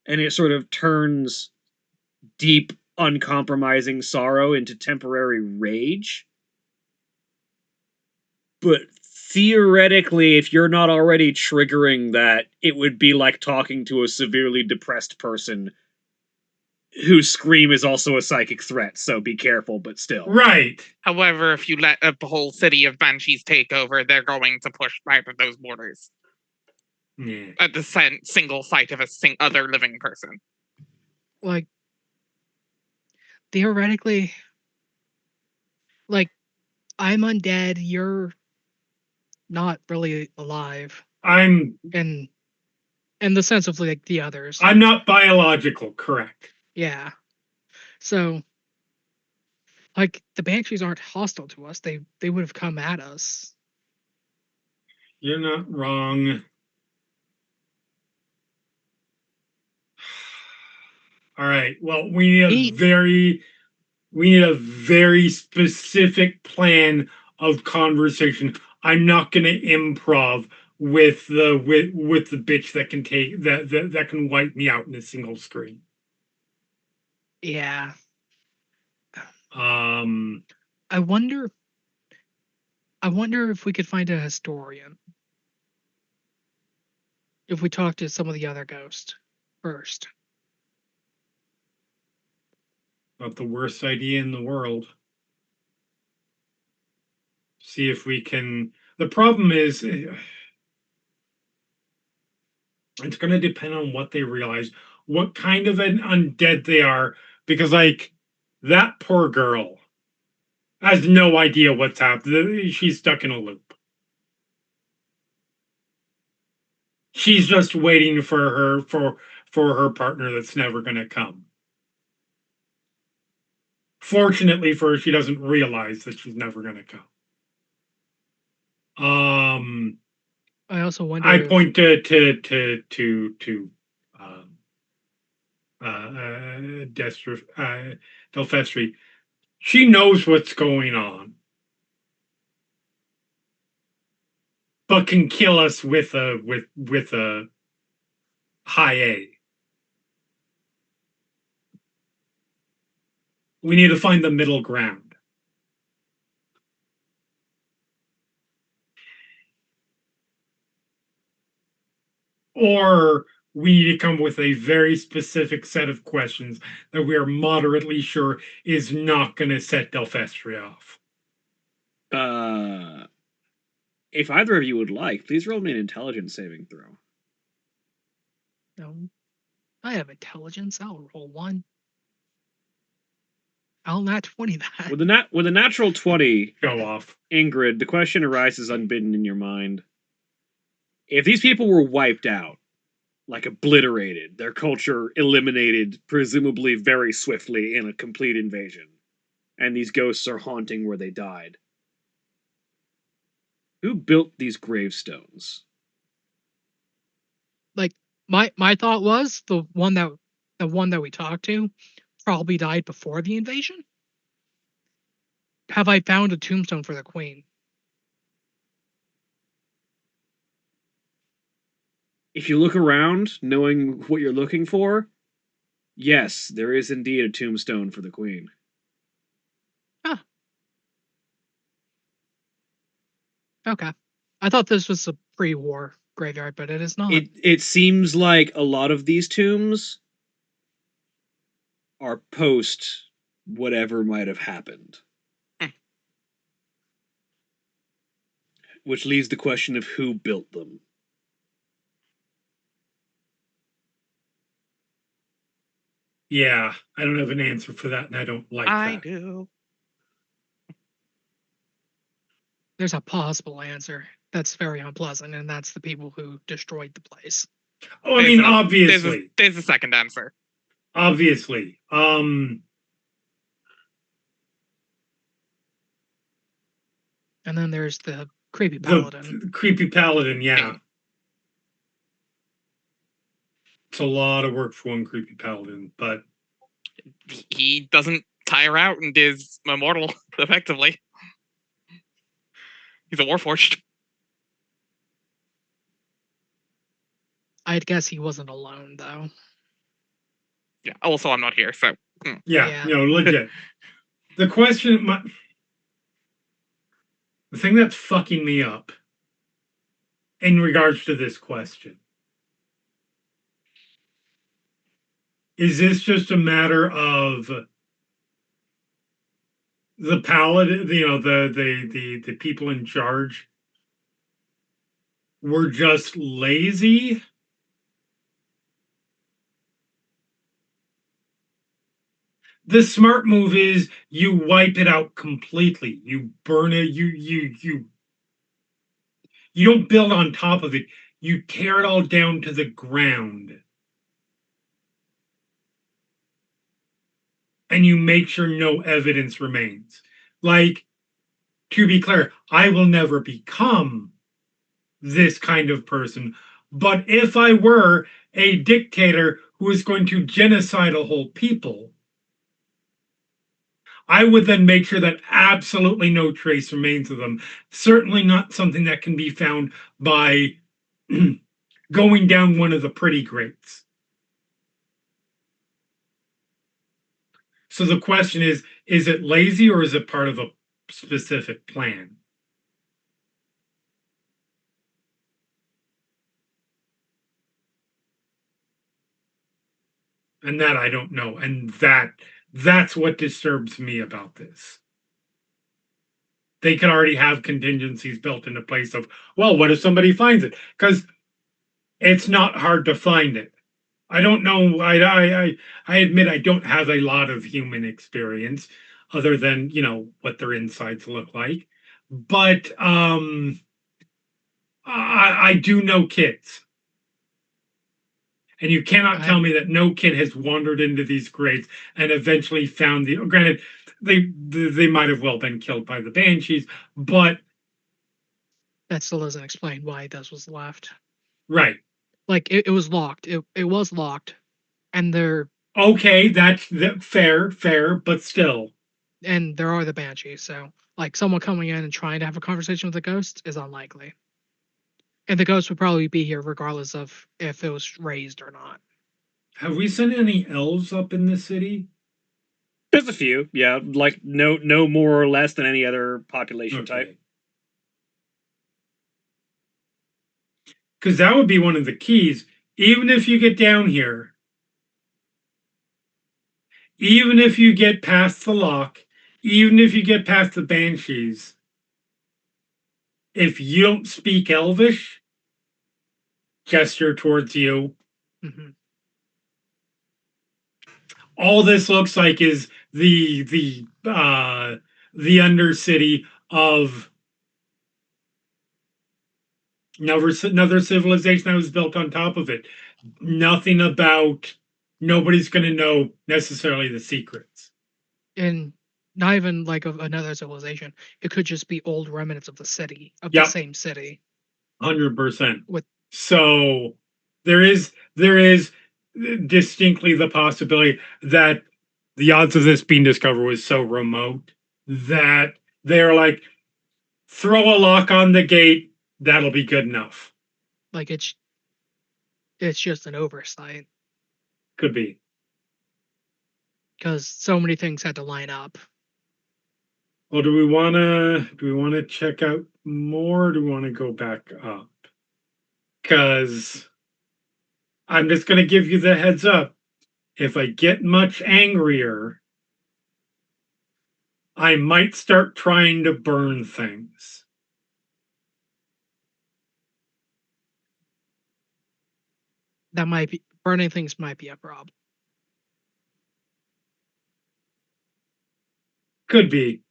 and it sort of turns deep, uncompromising sorrow into temporary rage. But theoretically, if you're not already triggering that, it would be like talking to a severely depressed person whose scream is also a psychic threat, so be careful, but still. right. However, if you let a whole city of banshees take over, they're going to push back of those borders Yeah. at the single sight of a other living person. Like theoretically, like I'm undead, you're not really alive I'm in the sense of like the others. I'm not biological, correct. Yeah. So like the banshees aren't hostile to us. They would have come at us. You're not wrong. All right. Well, we need a very specific plan of conversation. I'm not going to improv with the bitch that can take that can wipe me out in a single screen. Yeah. Um, I wonder if we could find a historian. If we talk to some of the other ghosts first. not the worst idea in the world. See if we can. The problem is, it's going to depend on what they realize, what kind of an undead they are, because like that poor girl has no idea what's happening. She's stuck in a loop. She's just waiting for her partner that's never going to come. Fortunately for her, she doesn't realize that she's never going to come. I also wonder I if point to um, Delfestri. She knows what's going on, but can kill us with a high A. We need to find the middle ground. Or we need to come with a very specific set of questions that we are moderately sure is not going to set Delfestri off. If either of you would like, please roll me an intelligence saving throw. no, I have intelligence. I'll roll one. I'll not 20 that. With a natural 20, Show off. Ingrid, the question arises unbidden in your mind. If these people were wiped out, like obliterated, their culture eliminated, presumably very swiftly in a complete invasion, and these ghosts are haunting where they died, who built these gravestones? Like my thought was the one that we talked to probably died before the invasion. Have I found a tombstone for the queen? If you look around, knowing what you're looking for, yes, there is indeed a tombstone for the queen. Huh. Okay. I thought this was a pre-war graveyard, but it is not. It seems like a lot of these tombs are post whatever might have happened. Which leaves the question of who built them. Yeah, I don't have an answer for that, and I don't like I that. do. There's a possible answer that's very unpleasant, and that's the people who destroyed the place. Oh, I mean, There's obviously. there's a second answer. Obviously. And then there's the creepy paladin. The creepy paladin, yeah. It's a lot of work for one creepy paladin, but He doesn't tire out and is immortal, effectively. He's a warforged. I'd guess he wasn't alone, though. Yeah, also I'm not here, so... yeah. Legit. The question, the thing that's fucking me up in regards to this question, is this just a matter of the paladin, the people in charge were just lazy? The smart move is you wipe it out completely. You burn it. You don't build on top of it. You tear it all down to the ground. And you make sure no evidence remains. Like, to be clear, I will never become this kind of person. But if I were a dictator who is going to genocide a whole people, I would then make sure that absolutely no trace remains of them. Certainly not something that can be found by going down one of the pretty grates. So the question is it lazy or is it part of a specific plan? And that I don't know. And that's what disturbs me about this. They could already have contingencies built into place of, well, what if somebody finds it? Because it's not hard to find it. I don't know. I admit I don't have a lot of human experience other than, what their insides look like. But I do know kids. And you cannot tell me that no kid has wandered into these grates and eventually found the. Granted, they might have well been killed by the banshees, but that still doesn't explain why this was left. Right. Like it was locked. It was locked, and there. Okay, that's fair, but still. And there are the banshees, so like someone coming in and trying to have a conversation with the ghost is unlikely. And the ghost would probably be here regardless of if it was raised or not. Have we sent any elves up in the city? There's a few, yeah. Like no more or less than any other population type. Because that would be one of the keys. Even if you get down here, even if you get past the lock, even if you get past the banshees, if you don't speak Elvish, gesture towards you. Mm-hmm. All this looks like is the undercity of another civilization that was built on top of it. Nothing about, nobody's going to know necessarily the secrets. And not even like of another civilization. It could just be old remnants of the city, of the same city. 100%. With so there is distinctly the possibility that the odds of this being discovered was so remote that they're like, throw a lock on the gate, that'll be good enough. Like it's just an oversight. Could be. Because so many things had to line up. Well, do we wanna check out more, or do we want to go back up? Because I'm just gonna give you the heads up. if I get much angrier, I might start trying to burn things. That might be burning things might be a problem. Could be.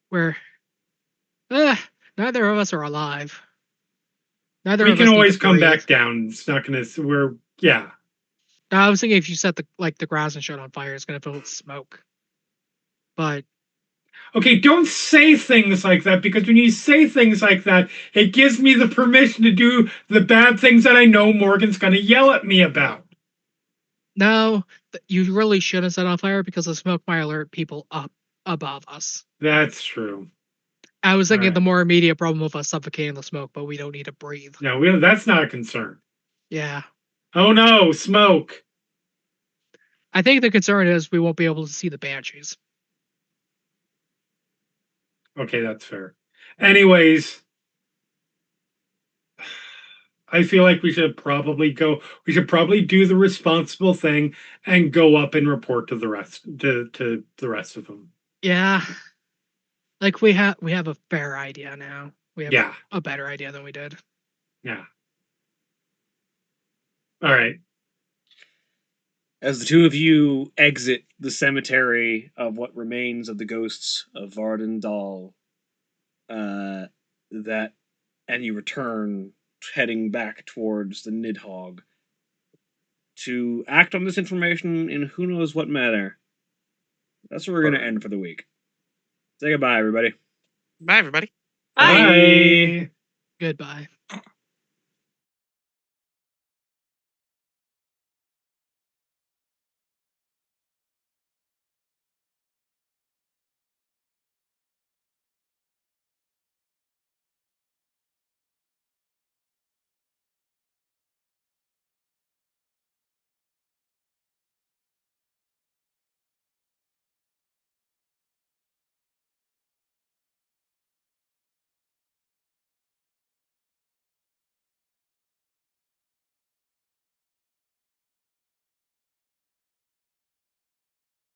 Where neither of us are alive. Neither We of can us need to always come breathe. back down. It's not gonna. We're yeah. I was thinking if you set the grass and shit on fire, it's gonna fill with smoke. But Okay, don't say things like that, because when you say things like that, it gives me the permission to do the bad things that I know Morgan's gonna yell at me about. no, you really shouldn't set on fire because the smoke might alert people up above us. That's true. I was thinking the Alright. more immediate problem of us suffocating the smoke, but we don't need to breathe. No, that's not a concern. Yeah. Oh no, smoke. I think the concern is we won't be able to see the banshees. Okay, that's fair. Anyways, I feel like we should probably do the responsible thing and go up and report to the rest to the rest of them. Yeah. Like we have a fair idea now. We have Yeah. a better idea than we did. Yeah. All right. As the two of you exit the cemetery of what remains of the ghosts of Varden Dahl, and you return heading back towards the Nidhogg to act on this information in who knows what manner. That's where we're going to end for the week. Say goodbye, everybody. Bye, everybody. Bye. Bye. Goodbye.